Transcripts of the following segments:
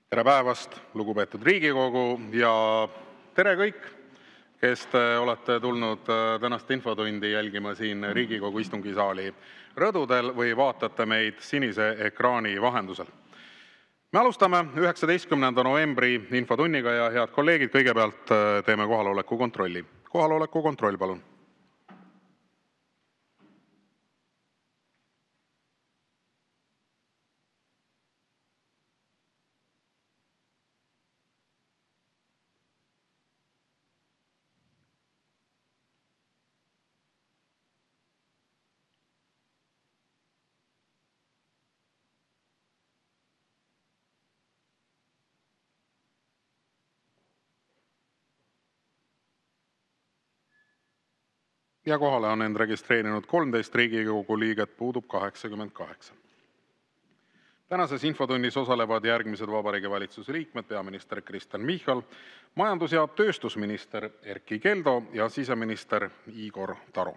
Tere päevast, lugupeetud Riigikogu ja tere kõik, kes te olete tulnud tänast infotundi jälgima siin Riigikogu istungisaali rõdudel või vaatate meid sinise ekraani vahendusel. Me alustame 19. novembri infotunniga ja head kolleegid, kõigepealt teeme kohaloleku kontrolli. Kohaloleku kontroll, palun. Ja kohale on end registreerinud 13 Riigikogu liiget, puudub 88. Tänases infotunnis osalevad järgmised Vabariigi Valitsuse liikmed: peaminister Kristen Michal, majandus- ja tööstusminister Erkki Keldo ja siseminister Igor Taro.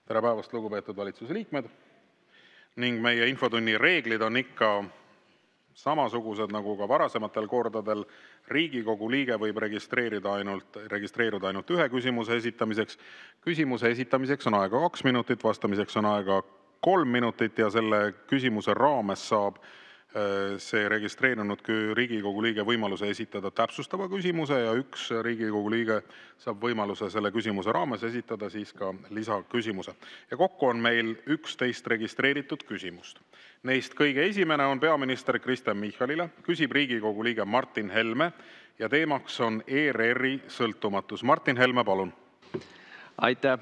Tere päevast, lugupeetud valitsuse liikmed. Ning meie infotunni reeglid on ikka samasugused nagu ka varasematel kordadel. Riigikogu liige võib registreeruda ainult ühe küsimuse esitamiseks. Küsimuse esitamiseks on aega 2 minutit, vastamiseks on aega 3 minutit ja selle küsimuse raames saab see registreerunud Riigikogu liige võimaluse esitada täpsustava küsimuse ja üks Riigikogu liige saab võimaluse selle küsimuse raames esitada siis ka lisaküsimuse. Ja kokku on meil 11 registreeritud küsimust. Neist kõige esimene on peaminister Kristen Michalile, küsib Riigikogu liige Martin Helme ja teemaks on ERR-i sõltumatus. Martin Helme, palun. Aitäh.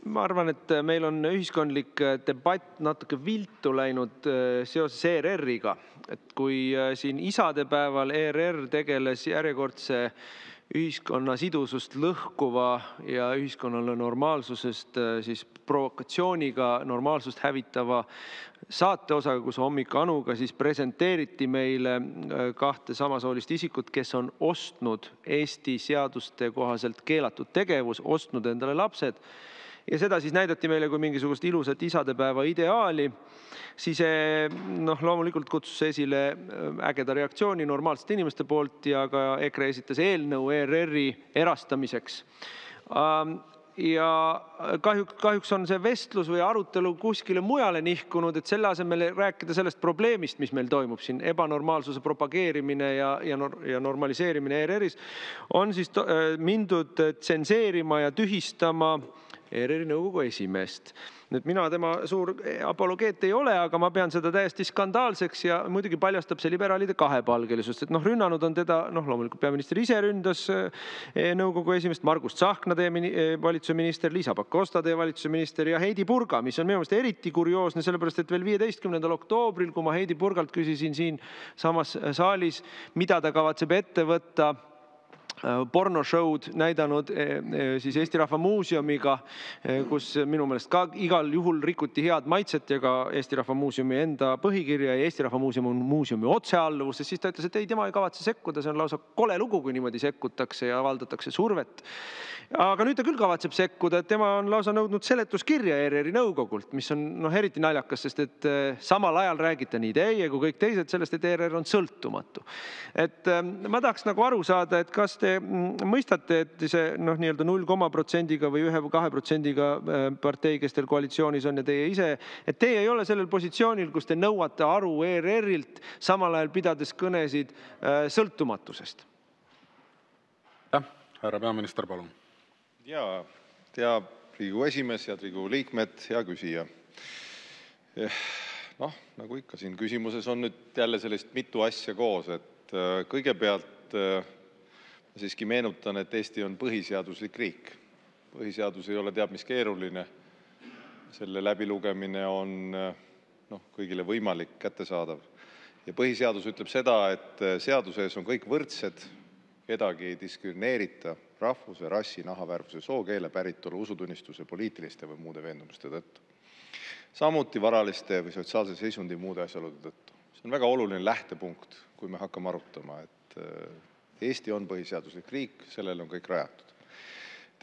Ma arvan, et meil on ühiskondlik debatt natuke viltu läinud seoses ERR-iga. Et kui siin isadepäeval ERR tegeles järjekordse ühiskonna sidusust lõhkuva ja ühiskonnale normaalsusest siis provokatsiooniga normaalsust hävitava saateosaga, kus Hommik Anuga siis presenteeriti meile 2 samasoolist isikut, kes on ostnud Eesti seaduste kohaselt keelatud tegevus, ostnud endale lapsed. Ja seda siis näidati meile kui mingisugust ilusat isadepäeva ideaali, siis loomulikult kutsus esile ägeda reaktsiooni normaalsete inimeste poolt ja ka EKRE esitas eelnõu ERR-i erastamiseks. Ja kahjuks on see vestlus või arutelu kuskile mujale nihkunud, et selle asemel rääkida sellest probleemist, mis meil toimub siin, ebanormaalsuse propageerimine ja normaliseerimine ERR-is, on siis mindud tsenseerima ja tühistama ERR-i nõukogu esimeest. Nüüd mina tema suur apologeet ei ole, aga ma pean seda täiesti skandaalseks ja muidugi paljastab see liberaalide kahepalgelisust. Et rünnanud on teda, loomulikult peaminister ise ründas nõukogu esimest, Margus Tsahkna teie valitsuse minister, Liisa Pakosta teie valitsuse minister ja Heidi Purga, mis on minu meelest eriti kurioosne, sellepärast et veel 15. oktoobril, kui ma Heidi Purgalt küsisin siin samas saalis, mida ta kavatseb ette võtta pornoshow'd näidanud siis Eesti Rahva Muuseumiga, kus minu meelest ka igal juhul rikuti head maitset ja ka Eesti Rahva Muuseumi enda põhikirja ja Eesti Rahva Muuseum on muuseumi otsealluvuses, siis ta ütles, et ei, tema ei kavatse sekkuda, see on lausa kole lugu, kui niimoodi sekkutakse ja avaldatakse survet. Aga nüüd ta küll kavatseb sekkuda, et tema on lausa nõudnud seletuskirja ERR-i nõukogult, mis on eriti naljakas, sest et samal ajal räägite nii teie kui kõik teised sellest, et ERR on sõltumatu. Et ma tahaks aru saada, et kas te mõistate, et see nii-öelda 0,%-ga või 1-2%-ga partei, kes teil koalitsioonis on ja teie ise, et teie ei ole sellel positsioonil, kus te nõuate aru ERR-ilt, samal ajal pidades kõnesid sõltumatusest. Härra peaminister, palun. Jaa, hea Riigikogu esimees, head Riigikogu liikmed, hea küsija. Nagu ikka siin küsimuses on nüüd jälle sellist mitu asja koos, et kõigepealt ma siiski meenutan, et Eesti on põhiseaduslik riik. Põhiseadus ei ole teab mis keeruline. Selle läbilugemine on kõigile võimalik kättesaadav. Ja põhiseadus ütleb seda, et seaduse ees on kõik võrdsed, kedagi ei diskrimineerita rahvuse, rassi, nahavärvuse, soo, keele, päritolu, usutunnistuse, poliitiliste või muude veendumuste tõttu. Samuti varaliste või sotsiaalse seisundi muude asjaolude tõttu. See on väga oluline lähtepunkt, kui me hakkame arutama, et Eesti on põhiseaduslik riik, sellele on kõik rajatud.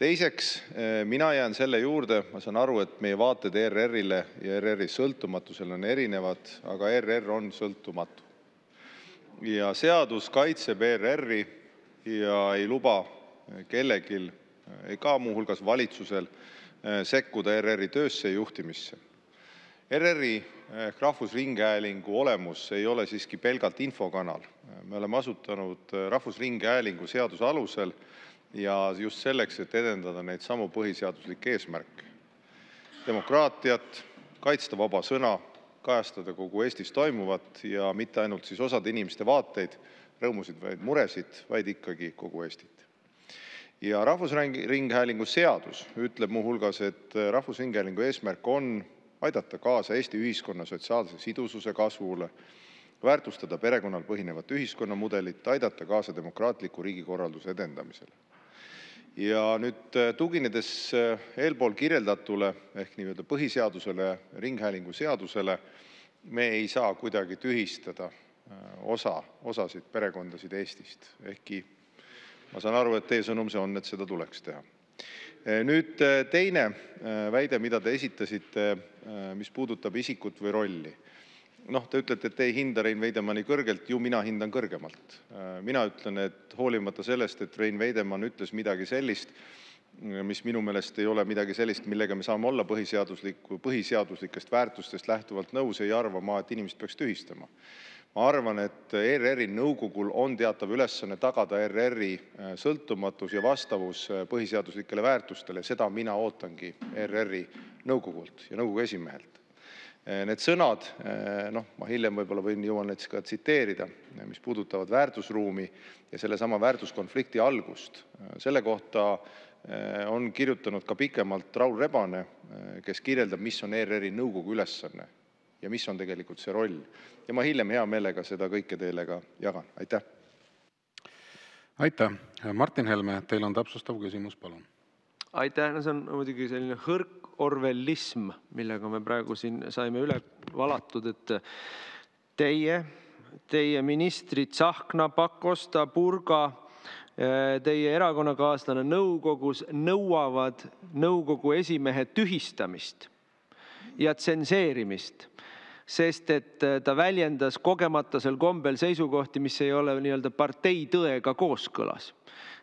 Teiseks, mina jään selle juurde, ma saan aru, et meie vaated ERR-ile ja ERR-i sõltumatusele on erinevad, aga ERR on sõltumatu. Ja seadus kaitseb ERR-i ja ei luba kellegil, ka muuhulgas valitsusel, sekkuda ERR-i töösse ja juhtimisse. ERR-i ehk Rahvusringhäälingu olemus ei ole siiski pelgalt infokanal. Me oleme asutanud Rahvusringhäälingu seaduse alusel ja just selleks, et edendada neid samu põhiseaduslikke eesmärke. Demokraatiat, kaitsta vaba sõna, kajastada kogu Eestis toimuvat ja mitte ainult siis osade inimeste vaateid, rõõmusid, vaid muresid, vaid ikkagi kogu Eestit. Ja Rahvusringhäälingu seadus ütleb muuhulgas, et Rahvusringhäälingu eesmärk on aidata kaasa Eesti ühiskonna sotsiaalse sidususe kasvule, väärtustada perekonnal põhinevat ühiskonnamudelit, aidata kaasa demokraatliku riigikorralduse edendamisele. Ja nüüd tuginedes eelpool kirjeldatule ehk nii-öelda põhiseadusele, ringhäälingu seadusele, me ei saa kuidagi tühistada osasid perekondasid Eestist. Ehkki ma saan aru, et teie sõnum see on, et seda tuleks teha. Nüüd teine väide, mida te esitasite, mis puudutab isikut või rolli. Te ütlete, et te ei hinda Rein Veidemanni kõrgelt, ju mina hindan kõrgemalt. Mina ütlen, et hoolimata sellest, et Rein Veidemann ütles midagi sellist, mis minu meelest ei ole midagi sellist, millega me saame olla põhiseaduslikest väärtustest lähtuvalt nõus, ei arva ma, et inimest peaks tühistama. Ma arvan, et ERR-i nõukogul on teatav ülesanne tagada ERR-i sõltumatus ja vastavus põhiseaduslikele väärtustele. Seda mina ootangi ERR-i nõukogult ja nõukogu esimehelt. Need sõnad, ma hiljem võib-olla jõuan neid ka tsiteerida, mis puudutavad väärtusruumi ja selle sama väärtuskonflikti algust. Selle kohta on kirjutanud ka pikemalt Raul Rebane, kes kirjeldab, mis on ERR-i nõukogu ülesanne ja mis on tegelikult see roll. Ja ma hiljem hea meelega seda kõike teile ka jagan. Aitäh! Aitäh! Martin Helme, teil on täpsustav küsimus, palun. Aitäh! See on muidugi selline hõrk orwellism, millega me praegu siin saime üle valatud, et teie ministrid Tsahkna, Pakosta, Purga, teie erakonnakaaslane nõukogus nõuavad nõukogu esimehe tühistamist ja tsenseerimist, sest et ta väljendas kokematasel kombel seisukohti, mis ei ole nii-öelda partei tõega kooskõlas.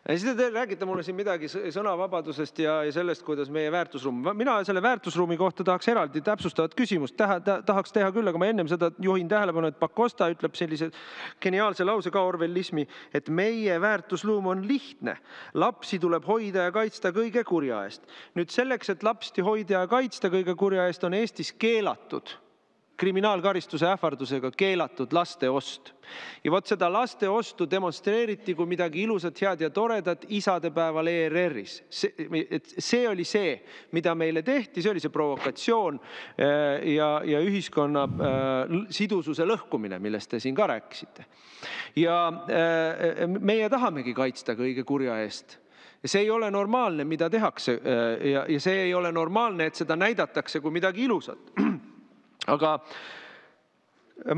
Ja siis te räägite mulle siin midagi sõnavabadusest ja sellest, kuidas meie väärtusruum. Mina selle väärtusruumi kohta tahaks eraldi täpsustavat küsimust. Tahaks teha küll, aga ma ennem seda juhin tähelepanu, et Pakosta ütleb sellise geniaalse lause ka orwellismi, et meie väärtusruum on lihtne. Lapsi tuleb hoida ja kaitsta kõige kurja eest. Nüüd selleks, et lapsi hoida ja kaitsta kõige kurja eest, on Eestis keelatud kriminaalkaristuse ähvardusega keelatud laste ost. Ja vot seda laste ostu demonstreeriti kui midagi ilusat, head ja toredat isadepäeval ERR-is. See oli see, mida meile tehti, see oli see provokatsioon ja ühiskonna sidususe lõhkumine, millest te siin ka rääkisite. Ja meie tahamegi kaitsta kõige kurja eest. Ja see ei ole normaalne, mida tehakse ja see ei ole normaalne, et seda näidatakse kui midagi ilusat. Aga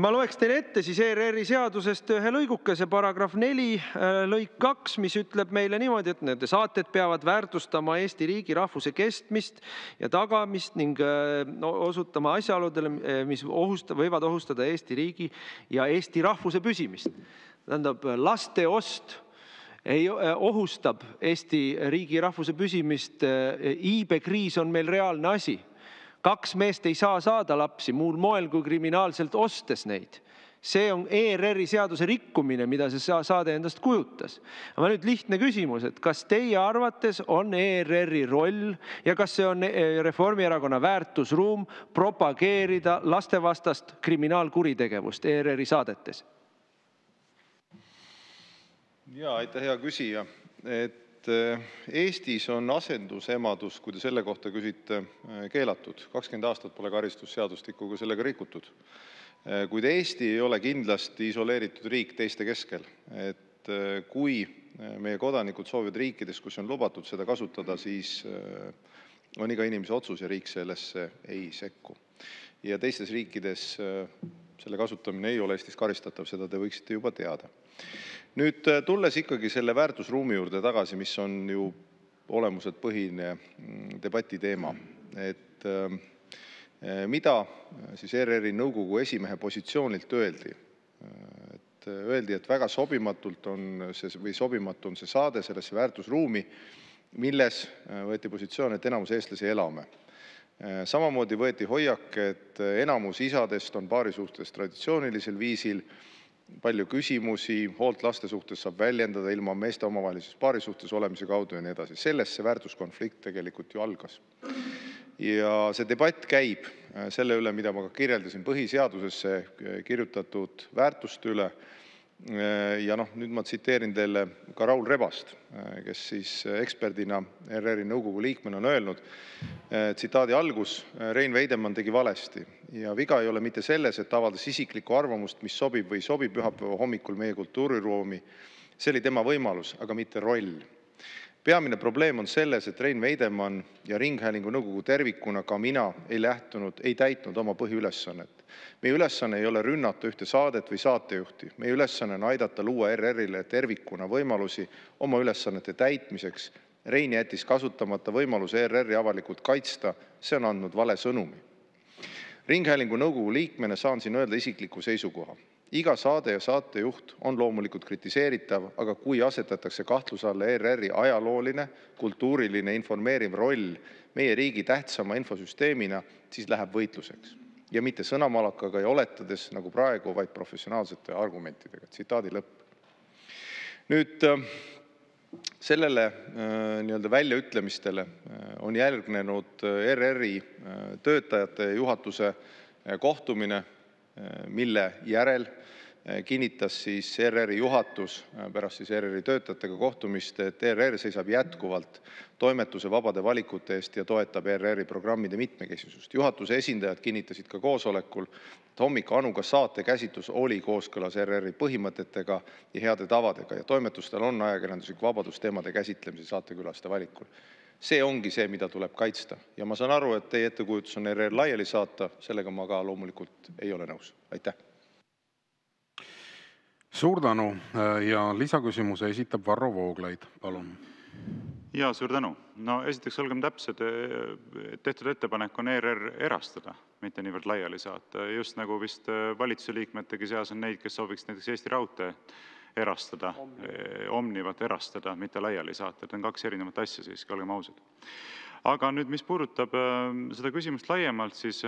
ma loeks teile ette siis ERR-i seadusest ühe lõigukese paragrahv 4 lõik 2, mis ütleb meile niimoodi, et nende saated peavad väärtustama Eesti riigi rahvuse kestmist ja tagamist ning osutama asjaoludele, mis võivad ohustada Eesti riigi ja Eesti rahvuse püsimist. Tähendab, laste ost ohustab Eesti riigi rahvuse püsimist. Iibekriis on meil reaalne asi. 2 meest ei saa saada lapsi muul moel kui kriminaalselt ostes neid. See on ERR-i seaduse rikkumine, mida see saade endast kujutas. Aga nüüd lihtne küsimus, et kas teie arvates on ERR-i roll ja kas see on Reformierakonna väärtusruum propageerida lastevastast kriminaalkuritegevust ERR-i saadetes? Jaa, aitäh, hea küsija. Eestis on asendusemadus, kui te selle kohta küsite, keelatud. 20 aastat pole karistusseadustikuga sellega rikutud. Kuid Eesti ei ole kindlasti isoleeritud riik teiste keskel. Kui meie kodanikud soovivad riikides, kus on lubatud seda kasutada, siis on iga inimese otsus ja riik sellesse ei sekku. Ja teistes riikides selle kasutamine ei ole Eestis karistatav, seda te võiksite juba teada. Nüüd tulles ikkagi selle väärtusruumi juurde tagasi, mis on ju olemuselt põhine debati teema. Mida siis ERR-i nõukogu esimehe positsioonilt öeldi? Öeldi, et väga sobimatu on see saade sellesse väärtusruumi, milles võeti positsioon, et enamus eestlasi elame. Samamoodi võeti hoiak, et enamus isadest on paari suhtes traditsioonilisel viisil, palju küsimusi, hoolt laste suhtes saab väljendada ilma meeste omavahelises paari suhtes olemise kaudu ja nii edasi. Sellest see väärtuskonflikt tegelikult ju algas. Ja see debatt käib selle üle, mida ma ka kirjeldasin, põhiseadusesse kirjutatud väärtuste üle. Ja nüüd ma tsiteerin teile ka Raul Rebast, kes siis eksperdina ERR-i nõukogu liikmena on öelnud, tsitaadi algus: Rein Veidemann tegi valesti ja viga ei ole mitte selles, et avaldas isiklikku arvamust, mis sobib või ei sobi pühapäeva hommikul meie kultuuriruumi. See oli tema võimalus, aga mitte roll. Peamine probleem on selles, et Rein Veidemann ja Ringhäälingu nõukogu tervikuna, ka mina, ei täitnud oma põhiülesannet. Meie ülesanne ei ole rünnata ühte saadet või saatejuhti. Meie ülesanne on aidata luua ERR-ile tervikuna võimalusi oma ülesannete täitmiseks. Rein jättis kasutamata võimaluse ERR-i avalikult kaitsta. See on andnud vale sõnumi. Ringhäälingu nõukogu liikmena saan siin öelda isikliku seisukoha. Iga saade ja saatejuht on loomulikult kritiseeritav, aga kui asetatakse kahtluse alla ERR-i ajalooline, kultuuriline, informeeriv roll meie riigi tähtsama infosüsteemina, siis läheb võitluseks. Ja mitte sõnamalakaga ja oletades nagu praegu, vaid professionaalsete argumentidega. Tsitaadi lõpp. Nüüd sellele väljaütlemistele on järgnenud ERR-i töötajate juhatuse kohtumine, mille järel kinnitas siis ERR-i juhatus pärast siis ERR-i töötajatega kohtumist, et ERR seisab jätkuvalt toimetuse vabade valikute eest ja toetab ERR-i programmide mitmekesisust. Juhatuse esindajad kinnitasid ka koosolekul, et Hommik Anuga saate käsitlus oli kooskõlas ERR-i põhimõtetega ja heade tavadega ja toimetustel on ajakirjanduslik vabadus teemade käsitlemise saatekülaste valikul. See ongi see, mida tuleb kaitsta. Ja ma saan aru, et teie ettekujutus on ERR laiali saata, sellega ma ka loomulikult ei ole nõus. Aitäh! Suur tänu ja lisaküsimuse esitab Varro Vooglaid. Palun. Ja suur tänu. No esiteks olgem täpsed, tehtud ettepanek on ERR erastada, mitte niivõrd laiali saata. Just nagu vist valitsuse liikmetegi seas on neid, kes sooviks näiteks Eesti Raudtee erastada, Omnivat erastada, mitte laiali saata. Et on kaks erinevat asja siiski, olgem ausad. Aga nüüd, mis puudutab seda küsimust laiemalt, siis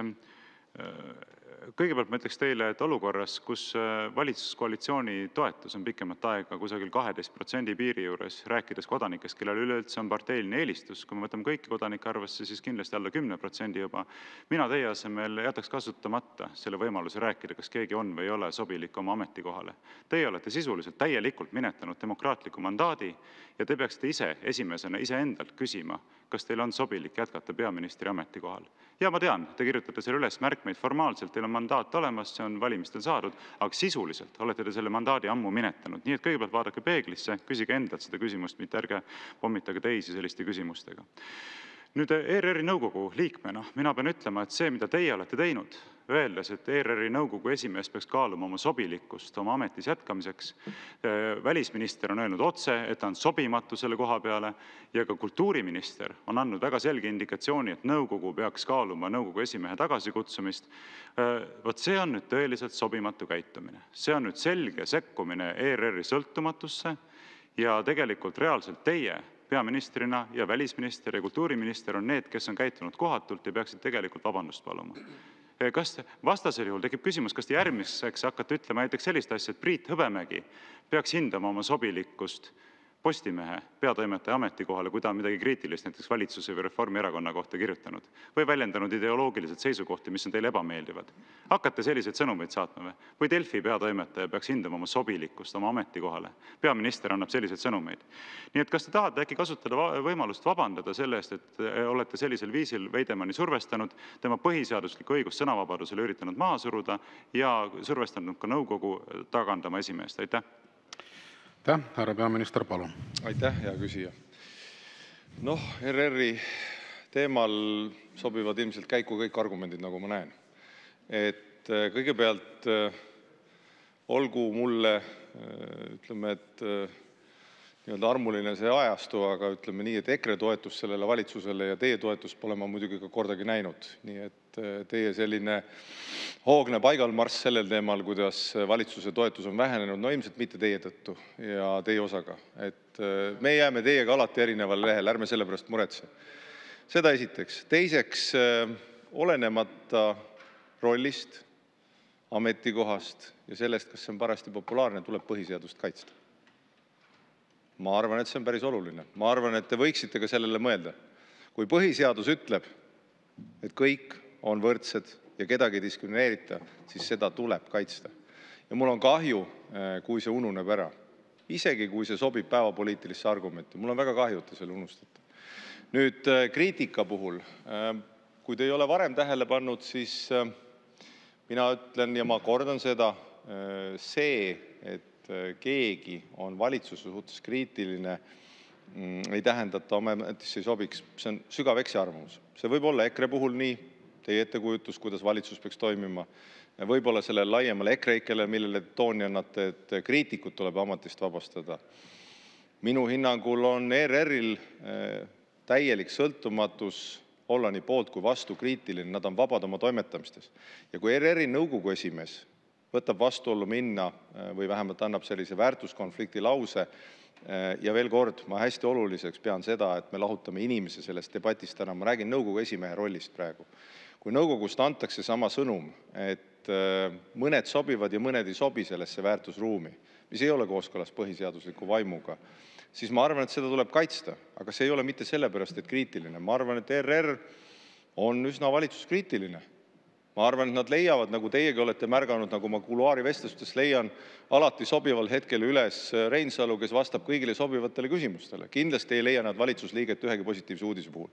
kõigepealt ma ütleks teile, et olukorras, kus valitsuskoalitsiooni toetus on pikemat aega kusagil 12% piiri juures, rääkides kodanikest, kellel üleüldse on parteiline eelistus, kui me võtame kõiki kodanike arvesse, siis kindlasti alla 10% juba, mina teie asemel jätaks kasutamata selle võimaluse rääkida, kas keegi on või ei ole sobilik oma ametikohale. Teie olete sisuliselt täielikult minetanud demokraatliku mandaadi ja te peaksite ise esimesena iseendalt küsima, kas teil on sobilik jätkata peaministri ametikohal. Ja ma tean, te kirjutate selle üles märkmeid formaalselt, teil on mandaat olemas, see on valimistel saadud, aga sisuliselt olete te selle mandaadi ammu minetanud. Nii et kõigepealt vaadake peeglisse, küsige endalt seda küsimust, mitte ärge pommitage teisi selliste küsimustega. Nüüd ERR-i nõukogu liikmena mina pean ütlema, et see, mida teie olete teinud, öeldes, et ERR-i nõukogu esimees peaks kaaluma oma sobilikkust oma ametis jätkamiseks. Välisminister on öelnud otse, et ta on sobimatu selle koha peale ja ka kultuuriminister on andnud väga selge indikatsiooni, et nõukogu peaks kaaluma nõukogu esimehe tagasikutsumist. Vot see on nüüd tõeliselt sobimatu käitumine. See on nüüd selge sekkumine ERR-i sõltumatusse ja tegelikult reaalselt teie peaministrina ja välisminister ja kultuuriminister on need, kes on käitunud kohatult ja peaksid tegelikult vabandust paluma. Kas vastasel juhul tekib küsimus, kas te järgmiseks hakkate ütlema näiteks sellist asja, et Priit Hõbemägi peaks hindama oma sobilikkust Postimehe peatoimetaja ametikohale, kui ta on midagi kriitilist näiteks valitsuse või Reformierakonna kohta kirjutanud või väljendanud ideoloogiliselt seisukohti, mis on teile ebameeldivad. Hakkate selliseid sõnumeid saatma või Delfi peatoimetaja peaks hindama oma sobilikkust oma ametikohale. Peaminister annab selliseid sõnumeid. Nii et kas te tahate äkki kasutada võimalust vabandada selle eest, et olete sellisel viisil Veidemanni survestanud, tema põhiseaduslikku õigust sõnavabadusele üritanud maha suruda ja survestanud ka nõukogu tagandama esimeest? Aitäh! Aitäh, härra peaminister, palun. Aitäh, hea küsija. ERR-i teemal sobivad ilmselt käiku kõik argumendid, nagu ma näen. Et kõigepealt olgu mulle, ütleme, et nii-öelda armuline see ajastu, aga ütleme nii, et EKRE toetus sellele valitsusele ja teie toetust pole ma muidugi ka kordagi näinud. Nii et teie selline hoogne paigalmarss sellel teemal, kuidas valitsuse toetus on vähenenud, no ilmselt mitte teie tõttu ja teie osaga. Et me jääme teiega alati erineval lehel, ärme selle pärast muretse. Seda esiteks. Teiseks, olenemata rollist, ametikohast ja sellest, kas see on parasti populaarne, tuleb põhiseadust kaitsta. Ma arvan, et see on päris oluline. Ma arvan, et te võiksite ka sellele mõelda. Kui põhiseadus ütleb, et kõik on võrdsed ja kedagi ei diskrimineerita, siis seda tuleb kaitsta. Ja mul on kahju, kui see ununeb ära. Isegi kui see sobib päevapoliitilisse argumenti. Mul on väga kahju, et te selle unustate. Nüüd kriitika puhul. Kui te ei ole varem tähele pannud, siis mina ütlen ja ma kordan seda, see, et keegi on valitsuse suhtes kriitiline, ei tähenda, et ta ametisse ei sobiks. See on sügav eksiarvamus. See võib olla EKRE puhul nii, teie ettekujutus, kuidas valitsus peaks toimima. Võib-olla sellele laiemale EKRE-ikele, millele tooni annate, et kriitikud tuleb ametist vabastada. Minu hinnangul on ERR-il täielik sõltumatus olla nii poolt kui vastu kriitiline. Nad on vabad oma toimetamistes. Ja kui ERR-i nõukogu esimees võtab vastuollu minna või vähemalt annab sellise väärtuskonflikti lause. Ja veel kord, ma hästi oluliseks pean seda, et me lahutame inimese sellest debatist täna. Ma räägin nõukogu esimehe rollist praegu. Kui nõukogust antakse sama sõnum, et mõned sobivad ja mõned ei sobi sellesse väärtusruumi, mis ei ole kooskõlas põhiseadusliku vaimuga, siis ma arvan, et seda tuleb kaitsta. Aga see ei ole mitte sellepärast, et kriitiline. Ma arvan, et ERR on üsna valitsuskriitiline. Ma arvan, et nad leiavad, nagu teiegi olete märganud, nagu ma kuluaarivestlustes leian, alati sobival hetkel üles Reinsalu, kes vastab kõigile sobivatele küsimustele. Kindlasti ei leia nad valitsusliiget ühegi positiivse uudise puhul.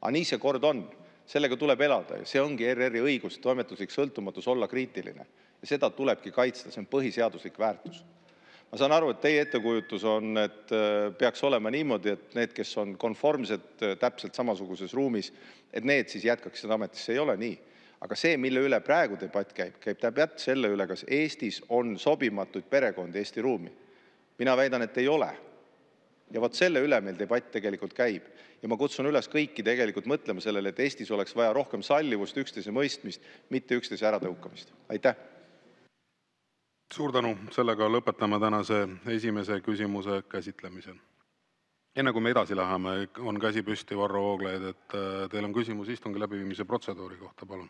Aga nii see kord on. Sellega tuleb elada ja see ongi ERR-i õigus, toimetuslik sõltumatus olla kriitiline. Ja seda tulebki kaitsta, see on põhiseaduslik väärtus. Ma saan aru, et teie ettekujutus on, et peaks olema niimoodi, et need, kes on konformsed täpselt samasuguses ruumis, et need siis jätkaksid ametisse. Ei ole nii. Aga see, mille üle praegu debatt käib debatt selle üle, kas Eestis on sobimatuid perekondi Eesti ruumi. Mina väidan, et ei ole. Ja vot selle üle meil debatt tegelikult käib. Ja ma kutsun üles kõiki tegelikult mõtlema sellele, et Eestis oleks vaja rohkem sallivust, üksteise mõistmist, mitte üksteise äratõukamist. Aitäh! Suur tänu. Sellega lõpetame tänase esimese küsimuse käsitlemise. Enne kui me edasi läheme, on käsi püsti Varro Vooglaid, et teil on küsimus istungi läbiviimise protseduuri kohta, palun.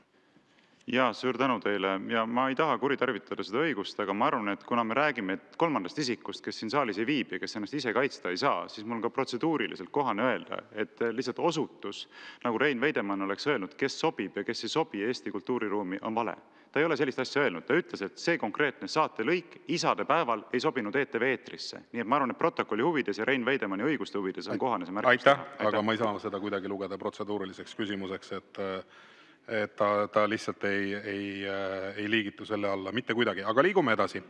Ja suur tänu teile. Ja ma ei taha kuritarvitada seda õigust, aga ma arvan, et kuna me räägime kolmandast isikust, kes siin saalis ei viibi, kes ennast ise kaitsta ei saa, siis mul on ka protseduuriliselt kohane öelda, et lihtsalt osutus, nagu Rein Veidemann oleks öelnud, kes sobib ja kes ei sobi Eesti kultuuriruumi, on vale. Ta ei ole sellist asja öelnud. Ta ütles, et see konkreetne saatelõik isade päeval ei sobinud ETV eetrisse. Nii et ma arvan, et protokolli huvides ja Rein Veidemanni õiguste huvides on kohane see märkus. Aitäh, aga ma ei saa seda kuidagi lugeda protseduuriliseks küsimuseks, et ta lihtsalt ei liigitu selle alla, mitte kuidagi. Aga liigume edasi.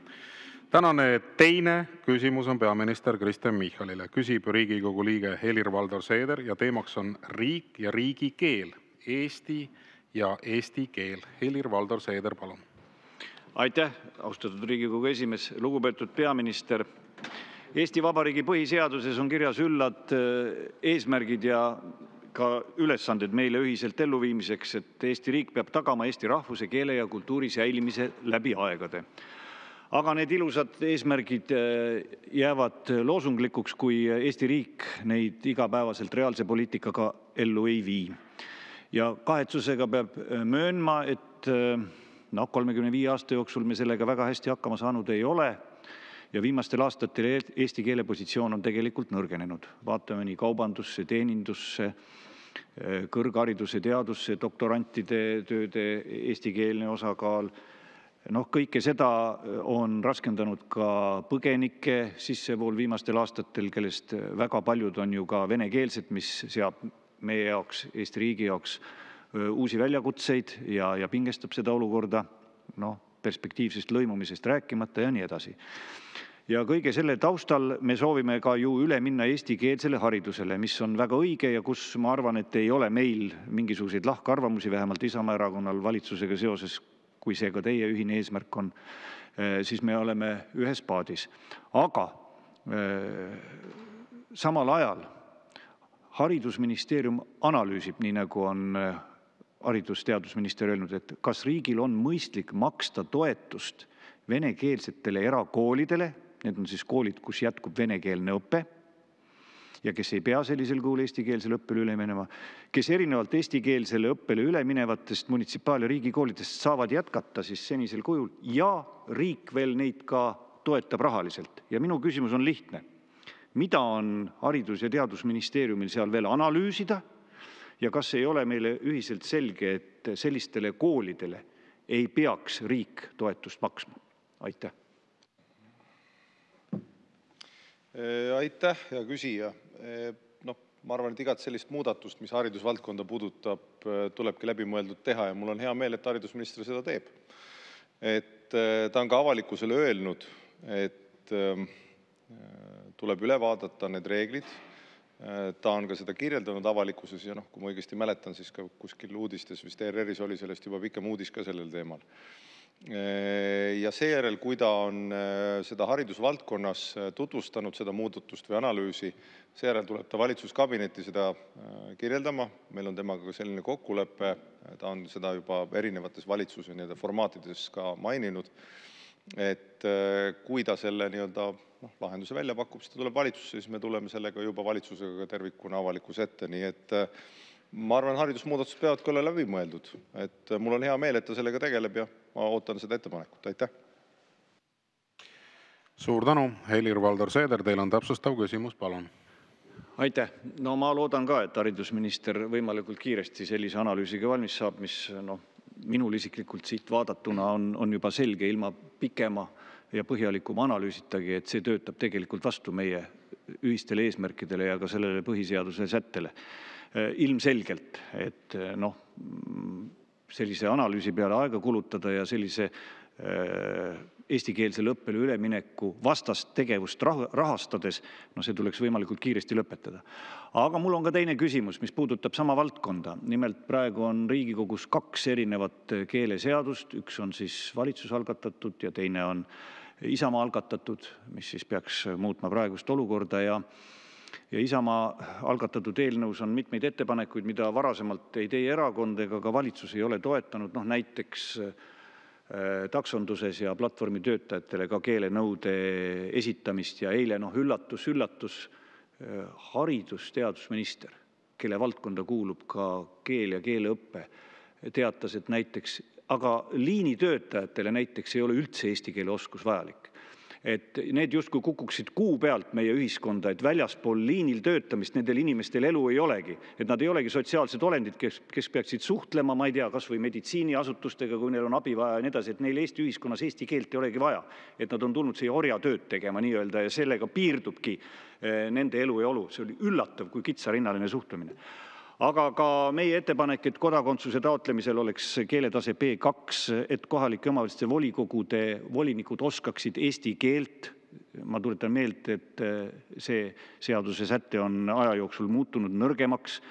Tänane teine küsimus on peaminister Kristen Michalile. Küsib Riigikogu liige Helir-Valdor Seeder ja teemaks on riik ja riigikeel. Eesti ja eesti keel. Helir-Valdor Seeder, palun. Aitäh, austatud Riigikogu esimees. Lugupeetud peaminister. Eesti Vabariigi põhiseaduses on kirjas üllad eesmärgid ja ka ülesanded meile ühiselt elluviimiseks, et Eesti riik peab tagama eesti rahvuse, keele ja kultuuri säilimise läbi aegade. Aga need ilusad eesmärgid jäävad loosunglikuks, kui Eesti riik neid igapäevaselt reaalse poliitikaga ellu ei vii. Ja kahetsusega peab möönma, et 35 aasta jooksul me sellega väga hästi hakkama saanud ei ole. Ja viimastel aastatel eesti keele positsioon on tegelikult nõrgenenud. Vaatame nii kaubandusse, teenindusse, kõrghariduse, teadusse, doktorantide tööde eestikeelne osakaal. Kõike seda on raskendanud ka põgenike sissevool viimastel aastatel, kellest väga paljud on ju ka venekeelsed, mis seab meie jaoks, Eesti riigi jaoks uusi väljakutseid ja pingestab seda olukorda, perspektiivsest lõimumisest rääkimata ja nii edasi. Ja kõige selle taustal me soovime ka ju üle minna eestikeelsele haridusele, mis on väga õige ja kus ma arvan, et ei ole meil mingisuguseid lahkarvamusi, vähemalt Isamaa erakonnal valitsusega seoses, kui see ka teie ühine eesmärk on, siis me oleme ühes paadis. Aga samal ajal haridusministeerium analüüsib, nii nagu on haridus- ja teadusminister öelnud, et kas riigil on mõistlik maksta toetust venekeelsetele erakoolidele, need on siis koolid, kus jätkub venekeelne õpe ja kes ei pea sellisel kujul eestikeelsele õppele üle minema, kes erinevalt eestikeelsele õppele üle minevatest munitsipaal- ja riigikoolidest saavad jätkata siis senisel kujul ja riik veel neid ka toetab rahaliselt. Ja minu küsimus on lihtne. Mida on Haridus- ja Teadusministeeriumil seal veel analüüsida ja kas ei ole meile ühiselt selge, et sellistele koolidele ei peaks riik toetust maksma? Aitäh! Aitäh, hea küsija. Ma arvan, et igat sellist muudatust, mis haridusvaldkonda puudutab, tulebki läbimõeldud teha ja mul on hea meel, et haridusminister seda teeb. Ta on ka avalikkusele öelnud, et tuleb üle vaadata need reeglid. Ta on ka seda kirjeldanud avalikkuses ja kui ma õigesti mäletan, siis ka kuskil uudistes, vist ERR-is oli sellest juba pikem uudis ka sellel teemal. Ja seejärel, kui ta on seda haridusvaldkonnas tutvustanud, seda muudatust või analüüsi, seejärel tuleb ta valitsuskabinetti seda kirjeldama. Meil on temaga ka selline kokkulepe, ta on seda juba erinevates valitsuse formaatides ka maininud, et kui ta selle lahenduse välja pakub, siis ta tuleb valitsusse, siis me tuleme sellega juba valitsusega tervikuna avalikkuse ette. Nii et ma arvan, haridusmuudatused peavad ka olla läbi mõeldud. Mul on hea meel, et ta sellega tegeleb ja ma ootan seda ettepanekut. Aitäh! Suur tänu! Helir-Valdor Seeder, teil on täpsustav küsimus, palun. Aitäh! No ma loodan ka, et haridusminister võimalikult kiiresti sellise analüüsiga valmis saab, mis minul isiklikult siit vaadatuna on juba selge ilma pikema ja põhjalikuma analüüsitagi, et see töötab tegelikult vastu meie ühistele eesmärkidele ja ka sellele põhiseaduse sättele. Ilmselgelt, et sellise analüüsi peale aega kulutada ja sellise eestikeelsele õppele ülemineku vastast tegevust rahastades, see tuleks võimalikult kiiresti lõpetada. Aga mul on ka teine küsimus, mis puudutab sama valdkonda. Nimelt praegu on Riigikogus 2 erinevat keeleseadust, üks on siis valitsuse algatatud ja teine on Isamaa algatatud, mis siis peaks muutma praegust olukorda ja Isamaa algatatud eelnõus on mitmeid ettepanekuid, mida varasemalt ei teie erakond ega ka valitsus ei ole toetanud, näiteks taksonduses ja platvormitöötajatele ka keelenõude esitamist ja eile, üllatus, haridus- ja teadusminister, kelle valdkonda kuulub ka keel ja keeleõpe, teatas, et näiteks aga liinitöötajatele näiteks ei ole üldse eesti keele oskus vajalik. Et need justkui kukuksid kuu pealt meie ühiskonda, et väljaspool liinil töötamist nendel inimestel elu ei olegi, et nad ei olegi sotsiaalsed olendid, kes peaksid suhtlema, ma ei tea, kas või meditsiiniasutustega, kui neil on abi vaja ja nii edasi, et neil Eesti ühiskonnas eesti keelt ei olegi vaja, et nad on tulnud siia orjatööd tegema nii-öelda ja sellega piirdubki nende elu ja olu. See oli üllatav, kui kitsarinnaline suhtumine. Aga ka meie ettepanek, et kodakondsuse taotlemisel oleks keeletase B2, et kohalike omavalitsuste volikogude volinikud oskaksid eesti keelt. Ma tuletan meelde, et see seaduse säte on aja jooksul muutunud nõrgemaks.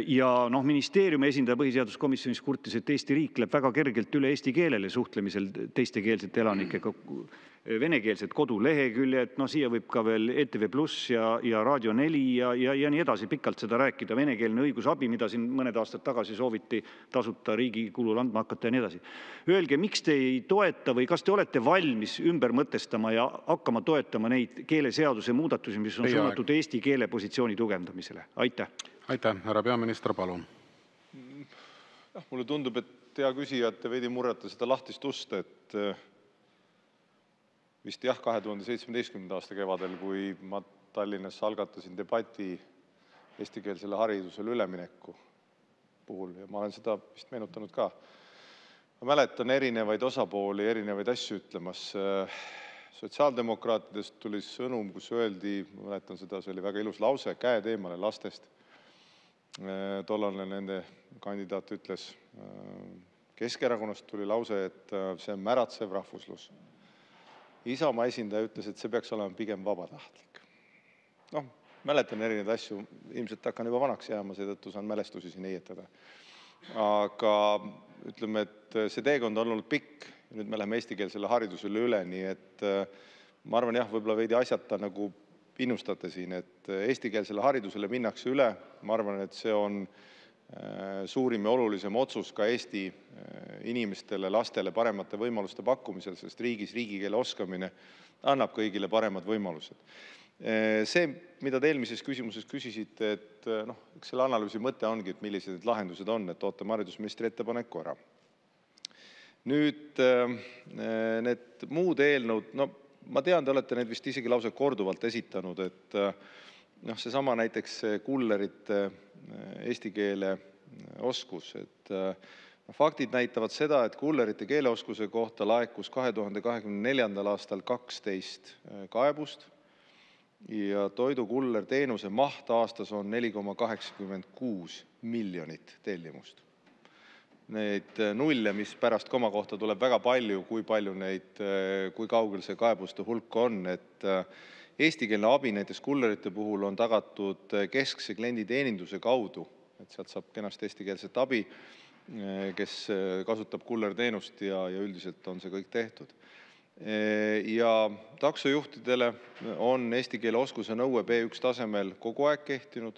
Ja ministeeriumi esindaja põhiseaduskomisjonis kurtis, et Eesti riik läheb väga kergelt üle eesti keelele suhtlemisel teistekeelsete elanikega. Venekeelsed koduleheküljed, siia võib ka veel ETV+ ja Raadio 4 ja nii edasi pikalt seda rääkida, venekeelne õigusabi, mida siin mõned aastad tagasi sooviti tasuta riigi kulul andma hakata ja nii edasi. Öelge, miks te ei toeta või kas te olete valmis ümber mõtestama ja hakkama toetama neid keeleseaduse muudatusi, mis on suunatud eesti keele positsiooni tugevdamisele? Aitäh! Aitäh! Härra peaminister, palun! Mulle tundub, et hea küsija, te veidi murrate seda lahtist ust, et vist 2017. aasta kevadel, kui ma Tallinnas algatasin debati eestikeelsele haridusele ülemineku puhul ja ma olen seda vist meenutanud ka. Ma mäletan erinevaid osapooli, erinevaid asju ütlemas. Sotsiaaldemokraatidest tuli sõnum, kus öeldi, ma mäletan seda, see oli väga ilus lause, käed eemale lastest. Tollane nende kandidaat ütles. Keskerakonnast tuli lause, et see on märatsev rahvuslus. Isamaa esindaja ütles, et see peaks olema pigem vabatahtlik. Mäletan erinevaid asju, ilmselt hakkan juba vanaks jääma, seetõttu saan mälestusi siin heietada. Aga ütleme, et see teekond on olnud pikk ja nüüd me läheme eestikeelsele haridusele üle, nii et ma arvan jah, võib-olla veidi asjata nagu innustate siin, et eestikeelsele haridusele minnakse üle. Ma arvan, et see on suurim ja olulisem otsus ka Eesti inimestele, lastele paremate võimaluste pakkumisel, sest riigikeele oskamine annab kõigile paremad võimalused. See, mida te eelmises küsimuses küsisite, et eks selle analüüsi mõte ongi, et millised need lahendused on, et ootame haridusministri ettepaneku ära. Nüüd need muud eelnõud, ma tean, te olete neid vist isegi lausa korduvalt esitanud, et seesama näiteks kullerite eesti keele oskus, et faktid näitavad seda, et kullerite keeleoskuse kohta laekus 2024. aastal 12 kaebust ja toidukullerteenuse maht aastas on 4,86 miljonit tellimust. Neid nulle, mis pärast koma kohta tuleb väga palju, kui kaugel see kaebuste hulk on, et eestikeelne abi näiteks kullerite puhul on tagatud keskse klienditeeninduse kaudu, et sealt saab kenasti eestikeelset abi, kes kasutab kullerteenust ja üldiselt on see kõik tehtud. Ja taksojuhtidele on eesti keele oskuse nõue B1 tasemel kogu aeg kehtinud.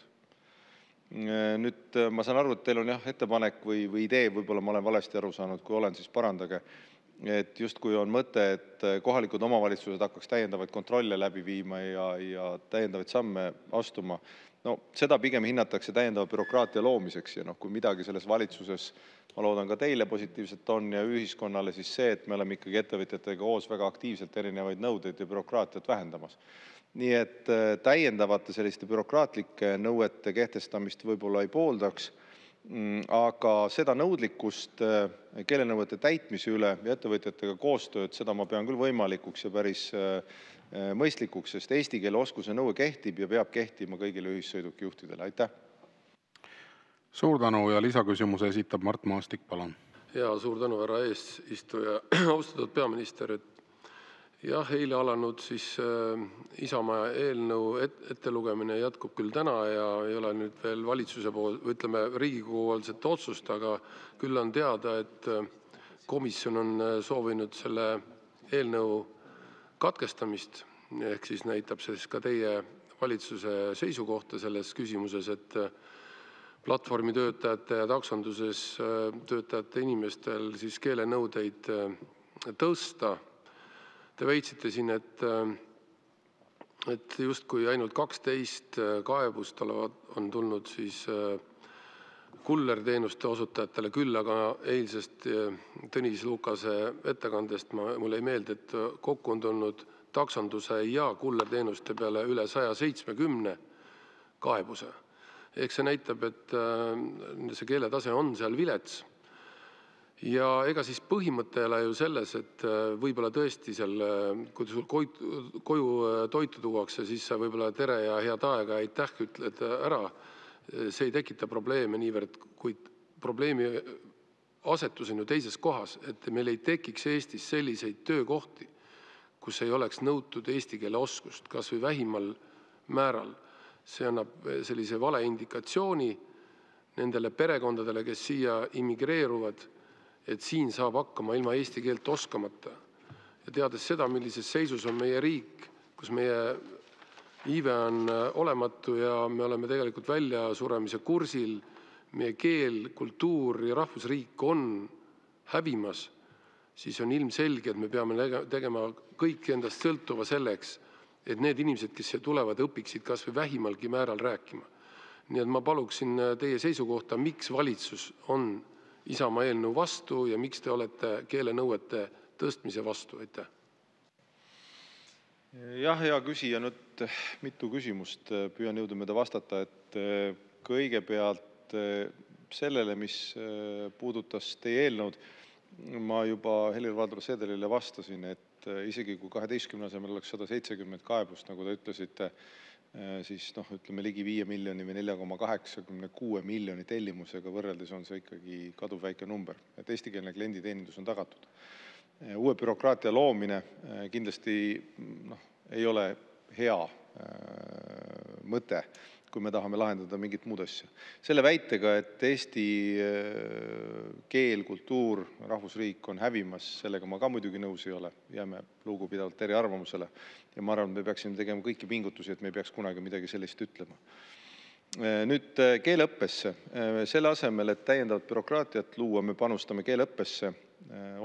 Nüüd ma saan aru, et teil on ettepanek või idee, võib-olla ma olen valesti aru saanud, kui olen, siis parandage, et justkui on mõte, et kohalikud omavalitsused hakkaks täiendavaid kontrolle läbi viima ja täiendavaid samme astuma. Seda pigem hinnatakse täiendava bürokraatia loomiseks ja kui midagi selles valitsuses, ma loodan ka teile positiivselt on ja ühiskonnale, siis see, et me oleme ikkagi ettevõtjatega koos väga aktiivselt erinevaid nõudeid ja bürokraatiat vähendamas. Nii et täiendavate selliste bürokraatlike nõuete kehtestamist võib-olla ei pooldaks, aga seda nõudlikkust keelenõuete täitmise üle ja ettevõtjatega koostööd, seda ma pean küll võimalikuks ja päris mõistlikuks, sest eesti keele oskuse nõue kehtib ja peab kehtima kõigile ühissõidukijuhtidele. Aitäh! Suur tänu ja lisaküsimuse esitab Mart Maastik, palun. Ja suur tänu, härra eesistuja. Austatud peaminister, jah, eile alanud siis Isamaa eelnõu ettelugemine jätkub küll täna ja ei ole nüüd veel valitsuse pool, ütleme Riigikogu poolset otsust, aga küll on teada, et komisjon on soovinud selle eelnõu katkestamist, ehk siis näitab siis ka teie valitsuse seisukohta selles küsimuses, et platvormitöötajate ja taksonduses töötajate inimestel siis keelenõudeid tõsta. Te väitsite siin, et justkui ainult 12 kaebust on tulnud siis kullerteenuste osutajatele, küll aga eilsest Tõnis Lukase ettekandest mulle ei meelde, et kokku on tulnud taksonduse ja kullerteenuste peale üle 170 kaebuse. Ehk see näitab, et see keeletase on seal vilets. Ja ega siis põhimõte ei ole ju selles, et võib-olla tõesti seal, kui sul koju toitu tuuakse, siis sa võib-olla tere ja head aega ja aitäh ütled ära. See ei tekita probleeme niivõrd, kuid probleemi asetus on ju teises kohas, et meil ei tekiks Eestis selliseid töökohti, kus ei oleks nõutud eesti keele oskust, kas või vähimal määral. See annab sellise valeindikatsiooni nendele perekondadele, kes siia immigreeruvad, et siin saab hakkama ilma eesti keelt oskamata. Ja teades seda, millises seisus on meie riik, kus meie iive on olematu ja me oleme tegelikult välja suremise kursil, meie keel, kultuur ja rahvusriik on hävimas, siis on ilmselge, et me peame tegema kõik endast sõltuva selleks, et need inimesed, kes siia tulevad, õpiksid kas või vähimalgi määral rääkima. Nii et ma paluksin teie seisukohta, miks valitsus on Isamaa eelnõu vastu ja miks te olete keelenõuete tõstmise vastu? Aitäh. Jah, hea küsija, nüüd mitu küsimust püüan jõudumööda vastata, et kõigepealt sellele, mis puudutas teie eelnõud, ma juba Helir-Valdor Seederile vastasin, et isegi kui 12 asemel oleks 170 kaebust, nagu te ütlesite, siis ütleme ligi 5 miljoni või 4,86 miljoni tellimusega võrreldes on see ikkagi kaduvväike number, et eestikeelne klienditeenindus on tagatud. Uue bürokraatia loomine kindlasti ei ole hea mõte kui me tahame lahendada mingit muud asja. Selle väitega, et eesti keel, kultuur, rahvusriik on hävimas, sellega ma ka muidugi nõus ei ole. Jääme lugupidavalt eriarvamusele. Ja ma arvan, et me peaksime tegema kõiki pingutusi, et me ei peaks kunagi midagi sellist ütlema. Nüüd keeleõppesse. Selle asemel, et täiendavat bürokraatiat luua, me panustame keeleõppesse.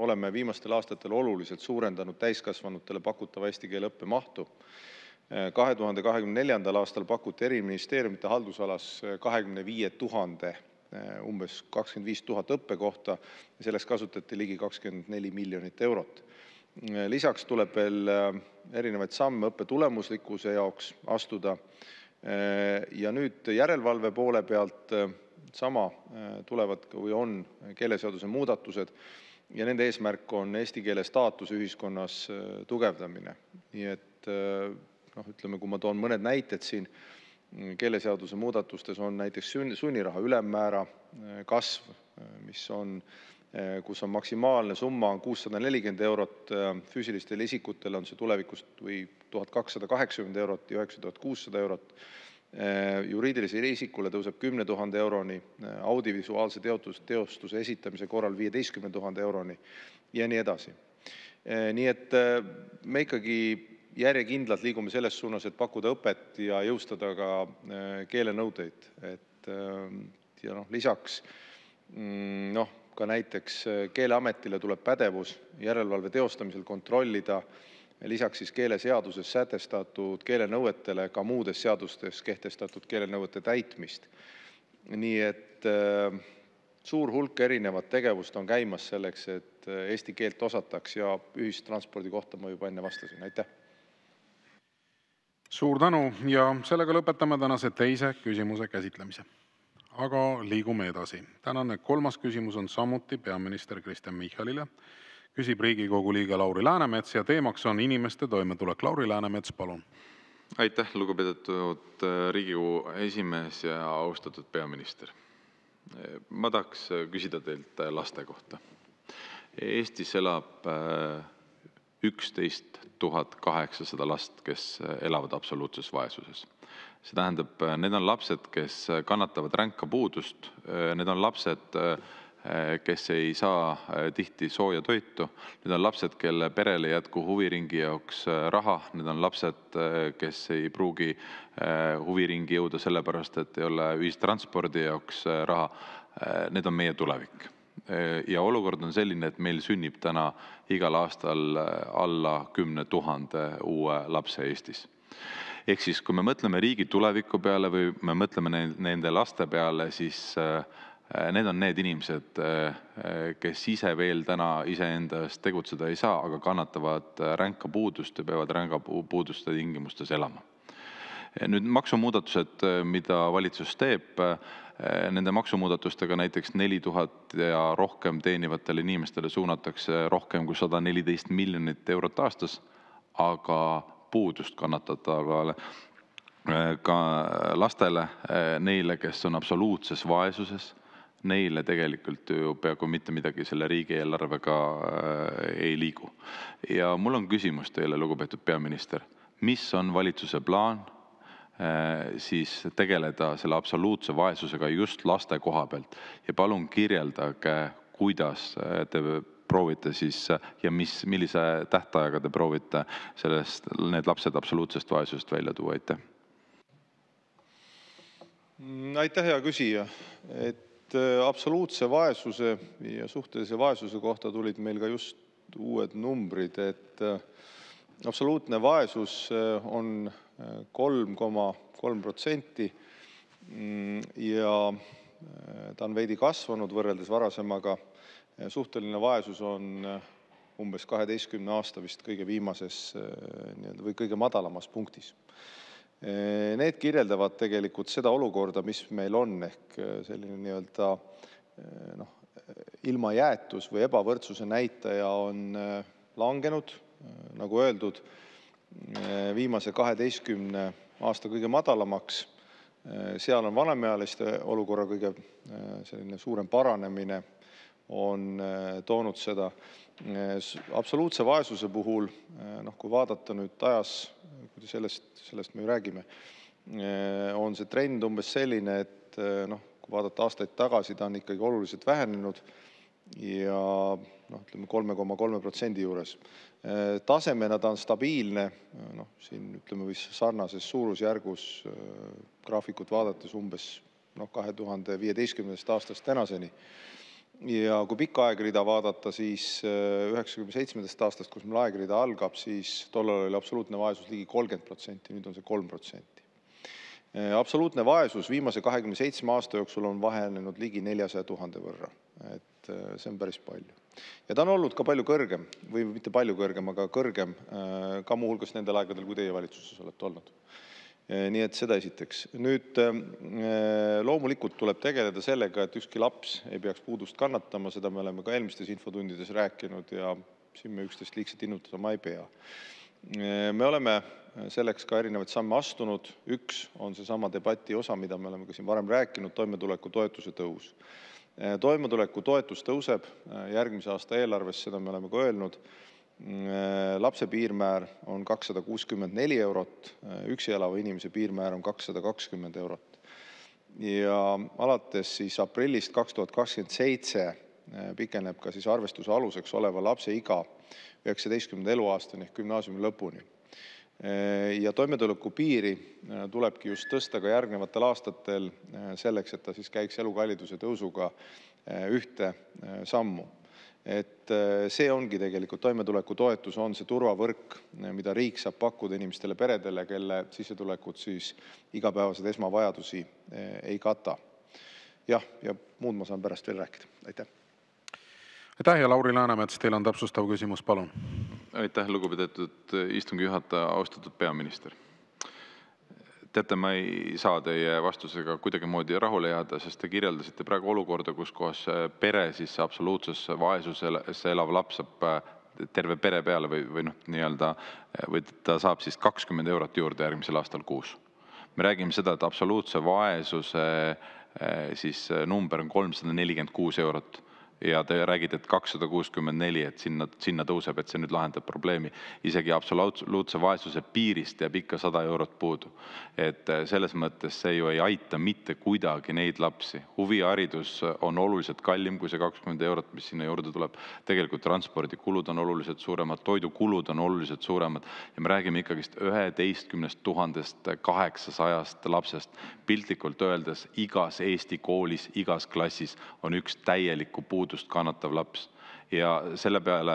Oleme viimastel aastatel oluliselt suurendanud täiskasvanutele pakutava eesti keele õppe mahtu. 2024. aastal pakuti eri ministeeriumite haldusalas 25 000, umbes 25 000 õppekohta ja selleks kasutati ligi 24 miljonit eurot. Lisaks tuleb veel erinevaid samme õppe tulemuslikkuse jaoks astuda. Ja nüüd järelevalve poole pealt sama tulevad või on keeleseaduse muudatused ja nende eesmärk on eesti keele staatuse ühiskonnas tugevdamine. Nii et ütleme, kui ma toon mõned näited siin, keeleseaduse muudatustes on näiteks sunniraha ülemmäära kasv, kus on maksimaalne summa on 640 eurot, füüsilistele isikutele on see tulevikust või 1280 eurot ja 9600 eurot. Juriidilisele isikule tõuseb 10 000 euroni, audiovisuaalse teostuse esitamise korral 15 000 euroni ja nii edasi. Nii et me ikkagi järjekindlalt liigume selles suunas, et pakkuda õpet ja jõustada ka keelenõudeid. Ja lisaks ka näiteks Keeleametile tuleb pädevus järelevalve teostamisel kontrollida lisaks siis keeleseaduses sätestatud keelenõuetele ka muudes seadustes kehtestatud keelenõuete täitmist. Nii et suur hulk erinevat tegevust on käimas selleks, et eesti keelt osataks ja ühistranspordi kohta ma juba enne vastasin. Aitäh! Suur tänu ja sellega lõpetame tänase teise küsimuse käsitlemise. Aga liigume edasi. Tänane kolmas küsimus on samuti peaminister Kristen Michalile. Küsib Riigikogu liige Lauri Läänemets ja teemaks on inimeste toimetulek. Lauri Läänemets, palun. Aitäh, lugupeetud Riigikogu esimees ja austatud peaminister. Ma tahaks küsida teilt laste kohta. Eestis elab 11 800 last, kes elavad absoluutses vaesuses. See tähendab, need on lapsed, kes kannatavad ränka puudust, need on lapsed, kes ei saa tihti sooja toitu, need on lapsed, kelle perele ei jätku huviringi jaoks raha, need on lapsed, kes ei pruugi huviringi jõuda sellepärast, et ei ole ühistranspordi jaoks raha, need on meie tulevik. Ja olukord on selline, et meil sünnib täna igal aastal alla 10 000 uue lapse Eestis. Ehk siis, kui me mõtleme riigi tuleviku peale või me mõtleme nende laste peale, siis need on need inimesed, kes ise veel täna iseenda eest tegutseda ei saa, aga kannatavad ränka puudust ja peavad ränka puuduste tingimustes elama. Nüüd maksumuudatused, mida valitsus teeb, nende maksumuudatustega näiteks 4000 ja rohkem teenivatele inimestele suunatakse rohkem kui 114 miljonit eurot aastas, aga puudust kannatavale ka lastele, neile, kes on absoluutses vaesuses, neile tegelikult ju peaaegu mitte midagi selle riigieelarvega ei liigu. Ja mul on küsimus teile, lugupeetud peaminister, mis on valitsuse plaan siis tegeleda selle absoluutse vaesusega just laste koha pealt ja palun kirjeldage, kuidas te proovite siis ja millise tähtajaga te proovite need lapsed absoluutsest vaesusest välja tuua, aitäh? Aitäh, hea küsija. Absoluutse vaesuse ja suhtelise vaesuse kohta tulid meil ka just uued numbrid, et absoluutne vaesus on 3,3% ja ta on veidi kasvanud võrreldes varasemaga. Suhteline vaesus on umbes 12 aasta vist kõige viimases või kõige madalamas punktis. Need kirjeldavad tegelikult seda olukorda, mis meil on, ehk selline ilmajäätus või ebavõrdsuse näitaja on langenud, nagu öeldud, viimase 12 aasta kõige madalamaks. Seal on vanemaealiste olukorra kõige selline suurem paranemine on toonud seda. Absoluutse vaesuse puhul, kui vaadata nüüd ajas, sellest me ju räägime, on see trend umbes selline, et kui vaadata aastaid tagasi, ta on ikkagi oluliselt vähenenud ja ütleme 3,3% juures. Tasemena ta on stabiilne, siin ütleme või sarnases suurusjärgus graafikut vaadates umbes 2015. aastast tänaseni. Ja kui pikka aegrida vaadata, siis 97. aastast, kus meil aegrida algab, siis tollal oli absoluutne vaesus ligi 30%, nüüd on see 3%. Absoluutne vaesus viimase 27 aasta jooksul on vahenenud ligi 400 000 võrra. Et see on päris palju. Ja ta on olnud ka palju kõrgem, või mitte palju kõrgem, aga kõrgem ka muuhulgas nendel aegadel, kui teie valitsuses olete olnud. Nii et seda esiteks. Nüüd loomulikult tuleb tegeleda sellega, et ükski laps ei peaks puudust kannatama, seda me oleme ka eelmistes infotundides rääkinud ja siin me üksteist liigselt innutama ei pea. Me oleme selleks ka erinevaid samme astunud. Üks on seesama debati osa, mida me oleme ka siin varem rääkinud, toimetulekutoetuse tõus. Toimetulekutoetus tõuseb järgmise aasta eelarves, seda me oleme ka öelnud. Lapse piirmäär on 264 eurot, üksi elava inimese piirmäär on 220 eurot. Ja alates siis aprillist 2027 pikeneb ka siis arvestuse aluseks oleva lapse iga 19. eluaastani ehk gümnaasiumi lõpuni. Ja toimetuleku piiri tulebki just tõsta ka järgnevatel aastatel selleks, et ta siis käiks elukalliduse tõusuga ühte sammu. Et see ongi tegelikult toimetuleku toetus on see turvavõrk, mida riik saab pakkuda inimestele peredele, kelle sissetulekud siis igapäevased esmavajadusi ei kata. Ja muud ma saan pärast veel rääkida. Aitäh. Aitäh ja Lauri Läänemets, teil on täpsustav küsimus, palun. Aitäh, lugupeetud istungi juhataja, austatud peaminister. Teate, ma ei saa teie vastusega kuidagimoodi rahule jääda, sest te kirjeldasite praegu olukorda, kus kohas pere siis absoluutses vaesuses elav laps saab terve pere peale või ta saab siis 20 eurot juurde järgmisel aastal kuus. Me räägime seda, et absoluutse vaesuse siis number on 346 eurot. Ja te räägite, et 264, et sinna tõuseb, et see nüüd lahendab probleemi. Isegi absoluutse vaesuse piirist jääb ikka 100 eurot puudu. Et selles mõttes see ju ei aita mitte kuidagi neid lapsi. Huviharidus on oluliselt kallim kui see 20 eurot, mis sinna juurde tuleb. Tegelikult transpordikulud on oluliselt suuremad, toidukulud on oluliselt suuremad. Ja me räägime ikkagist 11 800 lapsest. Piltlikult öeldes igas Eesti koolis, igas klassis on üks täielikku puudust kannatav laps. Ja selle peale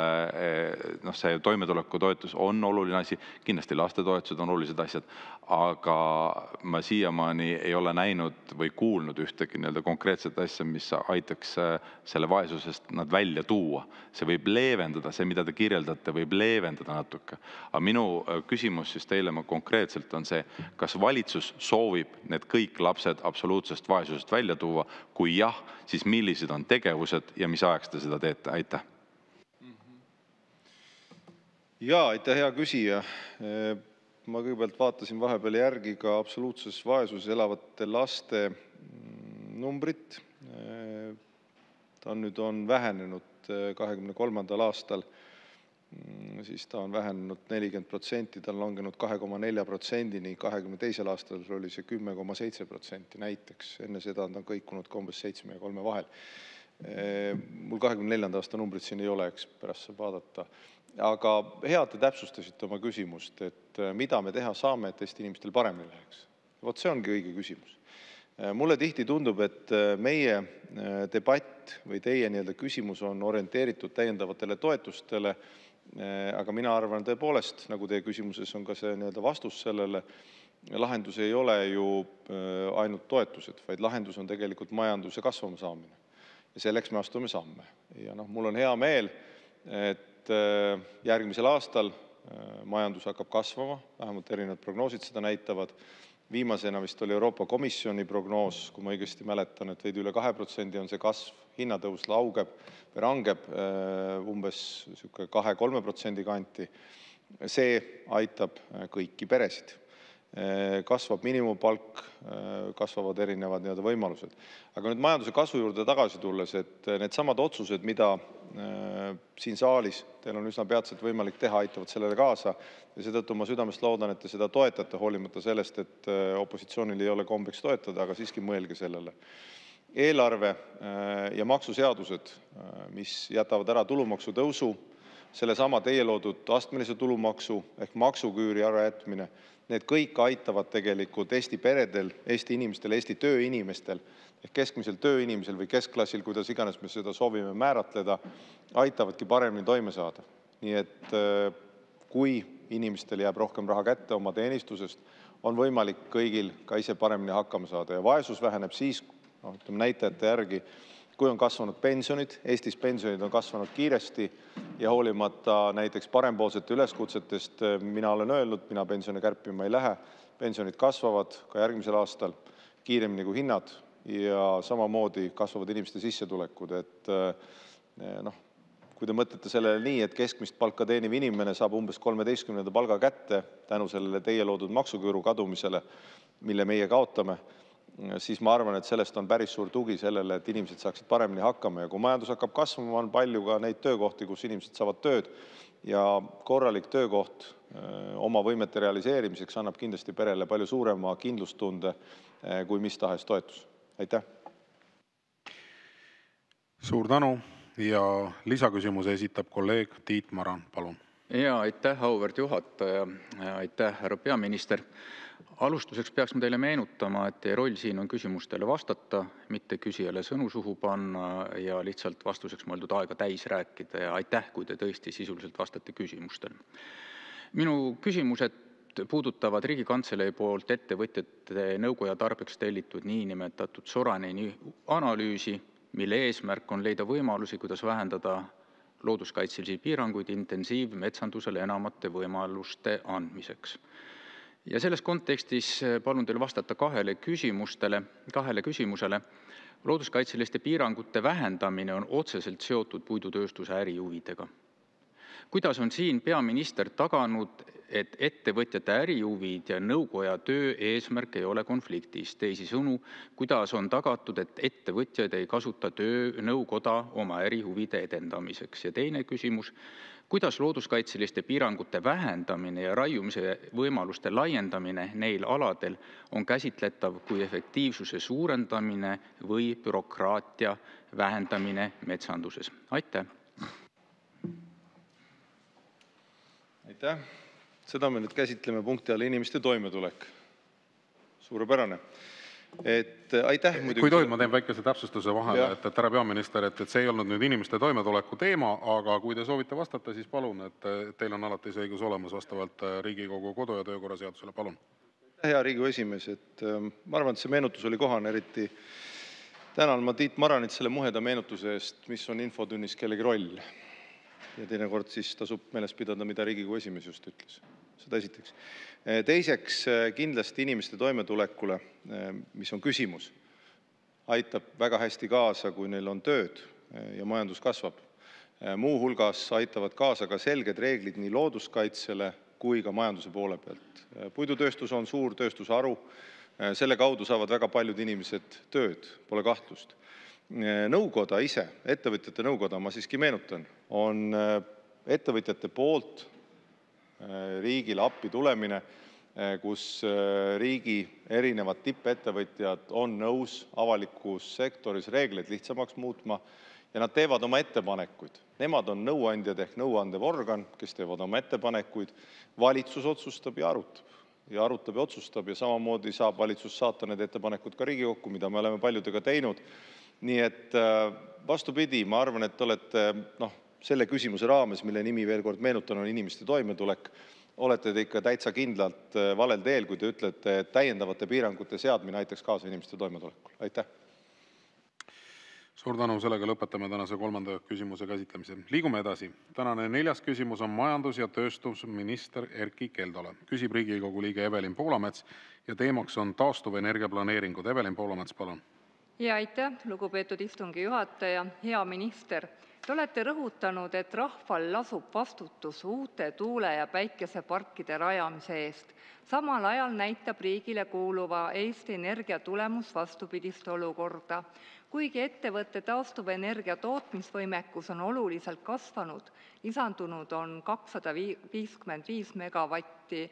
see toimetulekutoetus on oluline asi, kindlasti lastetoetused on olulised asjad, aga ma siiamaani ei ole näinud või kuulnud ühtegi konkreetset asja, mis aitaks selle vaesusest nad välja tuua. See võib leevendada, see, mida te kirjeldate, võib leevendada natuke. Aga minu küsimus siis teile konkreetselt on see, kas valitsus soovib need kõik lapsed absoluutsest vaesusest välja tuua? Kui jah, siis millised on tegevused ja mis ajaks te seda teete? Aitäh. Jaa, aitäh, hea küsija. Ma kõigepealt vaatasin vahepeal järgi ka absoluutses vaesuses elavate laste numbrit. Ta nüüd on vähenenud 23. aastal, siis ta on vähenenud 40%, ta on langenud 2,4%-ni, 22. aastal oli see 10,7% näiteks. Enne seda on ta kõikunud umbes 7 ja 3 vahel. Mul 24. aasta numbrid siin ei ole, eks pärast saab vaadata. Aga hea, te täpsustasite oma küsimust, et mida me teha saame, et Eesti inimestel paremini läheks. Vot see ongi õige küsimus. Mulle tihti tundub, et meie debatt või teie küsimus on orienteeritud täiendavatele toetustele, aga mina arvan tõepoolest, nagu teie küsimuses on ka see vastus sellele, lahendus ei ole ju ainult toetused, vaid lahendus on tegelikult majanduse kasvama saamine. Ja selleks me astume samme. Ja mul on hea meel, et järgmisel aastal majandus hakkab kasvama, vähemalt erinevad prognoosid seda näitavad. Viimasena vist oli Euroopa Komisjoni prognoos, kui ma õigesti mäletan, et veidi üle 2% on see kasv, hinnatõus laugeb või rangeb umbes 2-3% kanti. See aitab kõiki peresid. kasvab miinimumpalk, kasvavad erinevad võimalused. Aga nüüd majanduse kasvu juurde tagasi tulles, et needsamad otsused, mida siin saalis teil on üsna peatselt võimalik teha, aitavad sellele kaasa ja seetõttu ma südamest loodan, et te seda toetate, hoolimata sellest, et opositsioonil ei ole kombeks toetada, aga siiski mõelge sellele. Eelarve ja maksuseadused, mis jätavad ära tulumaksu tõusu, sellesama teie loodud astmelise tulumaksu ehk maksuküüri ärajätmine, need kõik aitavad tegelikult Eesti peredel, Eesti inimestel, Eesti tööinimestel ehk keskmisel tööinimesel või keskklassil, kuidas iganes me seda soovime määratleda, aitavadki paremini toime saada. Nii et kui inimestel jääb rohkem raha kätte oma teenistusest, on võimalik kõigil ka ise paremini hakkama saada ja vaesus väheneb siis, näitajate järgi, kui on kasvanud pensionid, Eestis pensionid on kasvanud kiiresti ja hoolimata näiteks parempoolsete üleskutsetest mina olen öelnud, mina pensione kärpima ei lähe, pensionid kasvavad ka järgmisel aastal kiiremini kui hinnad ja samamoodi kasvavad inimeste sissetulekud. Kui te mõtlete sellele nii, et keskmist palka teeniv inimene saab umbes 13. palga kätte tänu sellele teie loodud maksuküüru kadumisele, mille meie kaotame, siis ma arvan, et sellest on päris suur tugi sellele, et inimesed saaksid paremini hakkama ja kui majandus hakkab kasvama, on palju ka neid töökohti, kus inimesed saavad tööd ja korralik töökoht oma võimete realiseerimiseks annab kindlasti perele palju suurema kindlustunde kui mis tahes toetus. Aitäh! Suur tänu ja lisaküsimuse esitab kolleeg Tiit Maran, palun. Ja aitäh, auväärt juhataja, aitäh, härra peaminister. Alustuseks peaks ma teile meenutama, et teie roll siin on küsimustele vastata, mitte küsijale sõnu suhu panna ja lihtsalt vastuseks mõeldud aega täis rääkida ja aitäh, kui te tõesti sisuliselt vastate küsimustele. Minu küsimused puudutavad Riigikantselei poolt ettevõtjate nõukoja tarbeks tellitud niinimetatud Soraneni analüüsi, mille eesmärk on leida võimalusi, kuidas vähendada looduskaitselisi piiranguid intensiivmetsandusele enamate võimaluste andmiseks. Ja selles kontekstis palun teil vastata kahele küsimusele. Looduskaitseliste piirangute vähendamine on otseselt seotud puidutööstuse ärihuvidega. Kuidas on siin peaminister taganud, et ettevõtjate ärihuvid ja nõukoja töö eesmärk ei ole konfliktis? Teisisõnu, kuidas on tagatud, et ettevõtjad ei kasuta nõukoda oma ärihuvide edendamiseks? Ja teine küsimus, kuidas looduskaitseliste piirangute vähendamine ja raiumise võimaluste laiendamine neil aladel on käsitletav kui efektiivsuse suurendamine või bürokraatia vähendamine metsanduses? Aitäh! Aitäh! Seda me nüüd käsitleme punkti all inimeste toimetulek. Suurepärane. Aitäh muidugi. Kui tohib, ma teen väikese täpsustuse vahele, et härra peaminister, et see ei olnud nüüd inimeste toimetuleku teema, aga kui te soovite vastata, siis palun, et teil on alati see õigus olemas vastavalt Riigikogu kodu- ja töökorra seadusele. Palun. Hea Riigikogu esimees, ma arvan, et see meenutus oli kohane, eriti tänan ma Tiit Maranit selle muheda meenutuse eest, mis on infotunnis kellegi roll. Ja teinekord siis tasub meeles pidada, mida Riigikogu esimees just ütles. Seda esiteks. Teiseks, kindlasti inimeste toimetulekule, mis on küsimus, aitab väga hästi kaasa, kui neil on tööd ja majandus kasvab. Muu hulgas aitavad kaasa ka selged reeglid nii looduskaitsele kui ka majanduse poole pealt. Puidutööstus on suur tööstusharu, selle kaudu saavad väga paljud inimesed tööd, pole kahtlust. Nõukoda ise, ettevõtjate nõukoda, ma siiski meenutan, on ettevõtjate poolt riigile appi tulemine, kus riigi erinevad tippettevõtjad on nõus avalikus sektoris reegleid lihtsamaks muutma ja nad teevad oma ettepanekuid. Nemad on nõuandjad ehk nõuandev organ, kes teevad oma ettepanekuid. Valitsus otsustab ja arutab ja otsustab ja samamoodi saab valitsus saata need ettepanekud ka Riigikokku, mida me oleme paljudega teinud. Nii et vastupidi, ma arvan, et olete selle küsimuse raames, mille nimi veel kord meenutan on inimeste toimetulek, olete te ikka täitsa kindlalt valel teel, kui te ütlete, et täiendavate piirangute seadmine aitaks kaasa inimeste toimetulekul. Aitäh! Suur tänu, sellega lõpetame tänase 3. küsimuse käsitlemise. Liigume edasi. Tänane 4. küsimus on majandus- ja tööstusminister Erkki Keldole. Küsib Riigikogu liige Evelin Poolamets ja teemaks on taastuvenergia planeeringud. Evelin Poolamets, palun. Ja aitäh, lugupeetud istungi juhataja, hea minister. Te olete rõhutanud, et rahval lasub vastutus uute tuule- ja päikeseparkide rajamise eest. Samal ajal näitab riigile kuuluva Eesti Energia tulemus vastupidist olukorda. Kuigi ettevõtte taastuvenergia tootmisvõimekus on oluliselt kasvanud, lisandunud on 255 megavatti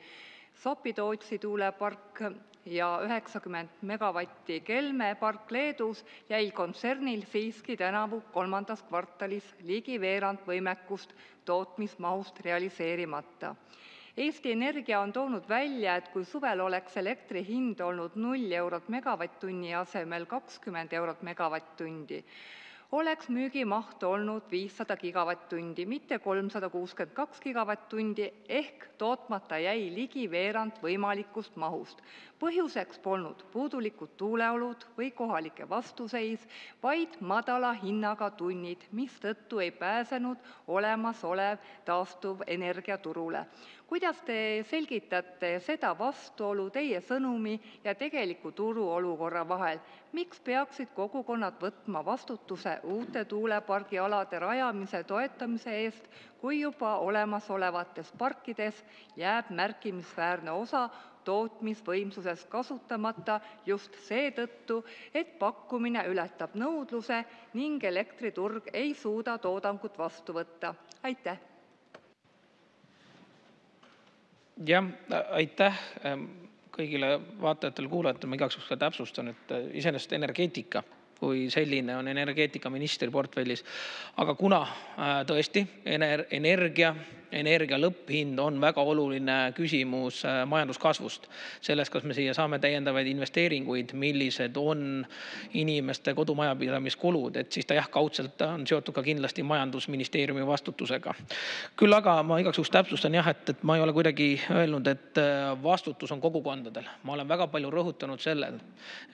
Sopi-Tootsi tuulepark ja 90 megavatti Kelme park Leedus, jäi kontsernil siiski tänavu kolmandas kvartalis ligi veerand võimekust tootmismahust realiseerimata. Eesti Energia on toonud välja, et kui suvel oleks elektri hind olnud 0 eurot megavatt-tunni asemel 20 eurot megavatt-tundi, oleks müügimaht olnud 500 gigavatt-tundi, mitte 362 gigavatt-tundi ehk tootmata jäi ligi veerand võimalikust mahust. Põhjuseks polnud puudulikud tuuleolud või kohalike vastuseis, vaid madala hinnaga tunnid, mistõttu ei pääsenud olemasolev taastuv energiaturule. Kuidas te selgitate seda vastuolu teie sõnumi ja tegeliku turuolukorra vahel? Miks peaksid kogukonnad võtma vastutuse uute tuulepargialade rajamise toetamise eest, kui juba olemasolevates parkides jääb märkimisväärne osa tootmisvõimsusest kasutamata just seetõttu, et pakkumine ületab nõudluse ning elektriturg ei suuda toodangut vastu võtta? Aitäh! Jah, aitäh kõigile vaatajatele, kuulajatele. Ma igaks juhuks ka täpsustan, et iseenesest energeetika kui selline on energeetikaministri portfellis. Aga kuna tõesti energia lõpphind on väga oluline küsimus majanduskasvust, selles, kas me siia saame täiendavaid investeeringuid, millised on inimeste kodumajapidamiskulud, et siis ta jah, kaudselt on seotud ka kindlasti majandusministeeriumi vastutusega. Küll aga ma igaks juhuks täpsustan jah, et ma ei ole kuidagi öelnud, et vastutus on kogukondadel. Ma olen väga palju rõhutanud sellel,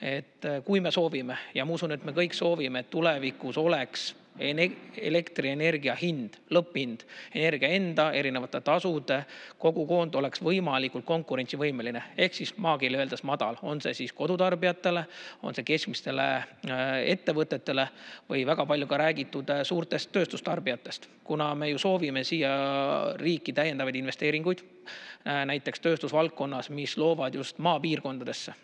et kui me soovime ja ma usun, et me kõik soovime, et tulevikus oleks elektrienergia hind, lõpphind, energia enda, erinevate tasude, kogukoond oleks võimalikult konkurentsivõimeline. Ehk siis maakeeli öeldes madal. On see siis kodutarbijatele, on see keskmistele ettevõtetele või väga palju ka räägitud suurtest tööstustarbijatest. Kuna me ju soovime siia riiki täiendavaid investeeringuid, näiteks tööstusvaldkonnas, mis loovad just maapiirkondadesse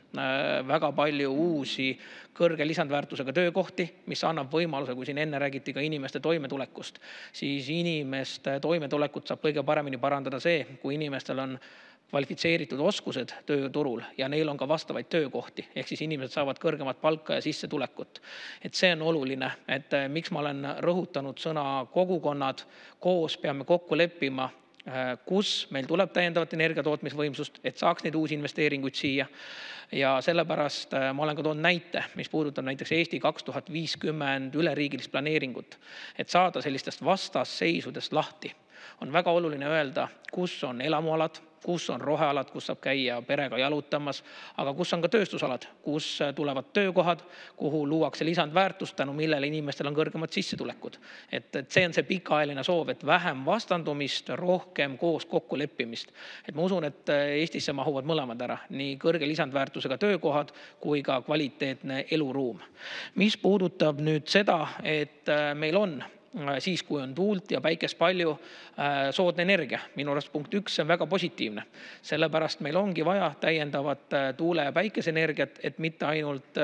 väga palju uusi kõrge lisandväärtusega töökohti, mis annab võimaluse, kui siin enne räägiti ka inimeste toimetulekust, siis inimeste toimetulekut saab kõige paremini parandada see, kui inimestel on kvalifitseeritud oskused tööturul ja neil on ka vastavaid töökohti, ehk siis inimesed saavad kõrgemat palka ja sissetulekut. Et see on oluline, et miks ma olen rõhutanud sõna kogukonnad, koos peame kokku leppima, kus meil tuleb täiendavat energiatootmisvõimsust, et saaks neid uusi investeeringuid siia. Ja sellepärast ma olen ka toonud näite, mis puudutab näiteks Eesti 2050 üleriigilist planeeringut, et saada sellistest vastasseisudest lahti. On väga oluline öelda, kus on elamualad, kus on rohealad, kus saab käia perega jalutamas, aga kus on ka tööstusalad, kus tulevad töökohad, kuhu luuakse lisandväärtust, tänu millele inimestel on kõrgemad sissetulekud. Et see on see pikaajaline soov, et vähem vastandumist, rohkem koos kokkuleppimist. Et ma usun, et Eestisse mahuvad mõlemad ära, nii kõrge lisandväärtusega töökohad kui ka kvaliteetne eluruum. Mis puudutab nüüd seda, et meil on siis, kui on tuult ja päikest palju, soodne energia. Minu arust punkt 1 on väga positiivne. Sellepärast meil ongi vaja täiendavat tuule- ja päikeseenergiat, et mitte ainult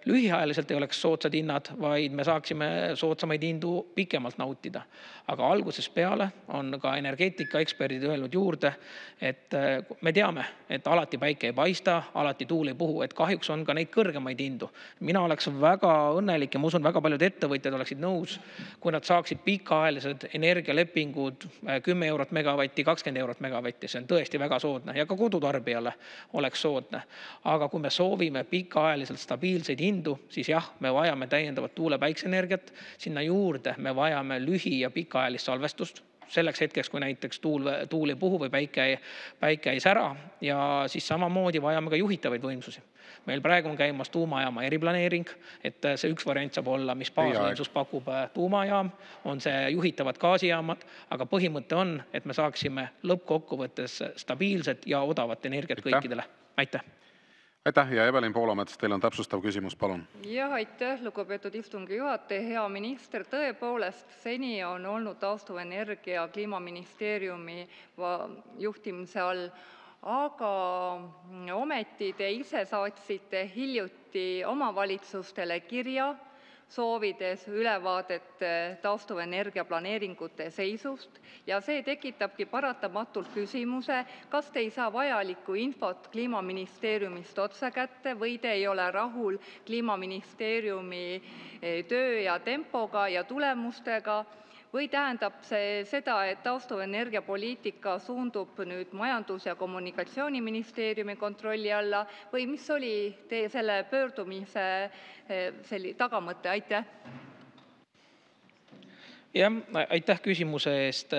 lühiajaliselt ei oleks soodsad hinnad, vaid me saaksime soodsamaid hindu pikemalt nautida. Aga algusest peale on ka energeetikaeksperdid öelnud juurde, et me teame, et alati päike ei paista, alati tuul ei puhu, et kahjuks on ka neid kõrgemaid hindu. Mina oleks väga õnnelik ja ma usun, väga paljud ettevõtjad oleksid nõus, kui nad saaksid pikaajalised energialepingud 10 eurot megavatti, 20 eurot megavatti. See on tõesti väga soodne ja ka kodutarbijale oleks soodne. Aga kui me soovime pikaajaliselt stabiilseid hindu, siis jah, me vajame täiendavat tuule- päikeseenergiat. Sinna juurde me vajame lühi- ja pikaajalist salvestust. Selleks hetkeks, kui näiteks tuul ei puhu või päike ei sära, ja siis samamoodi vajame ka juhitavaid võimsusi. Meil praegu on käimas tuumajaama eriplaneering, et see üks variant saab olla, mis baasvõimsus pakub tuumajaam, on see juhitavad gaasijaamad, aga põhimõte on, et me saaksime lõppkokkuvõttes stabiilset ja odavat energiat kõikidele. Aitäh! Aitäh ja Evelin Poolamets, teil on täpsustav küsimus, palun. Jah, aitäh, lugupeetud istungi juhataja, hea minister. Tõepoolest, seni on olnud taastuvenergia Kliimaministeeriumi juhtimise all, aga ometi te ise saatsite hiljuti omavalitsustele kirja, soovides ülevaadet taastuvenergia planeeringute seisust ja see tekitabki paratamatult küsimuse, kas te ei saa vajalikku infot Kliimaministeeriumist otse kätte või te ei ole rahul Kliimaministeeriumi töö ja tempoga ja tulemustega või tähendab see seda, et taastuvenergiapoliitika suundub nüüd Majandus- ja Kommunikatsiooniministeeriumi kontrolli alla või mis oli teie selle pöördumise tagamõte? Aitäh! Jah, aitäh küsimuse eest.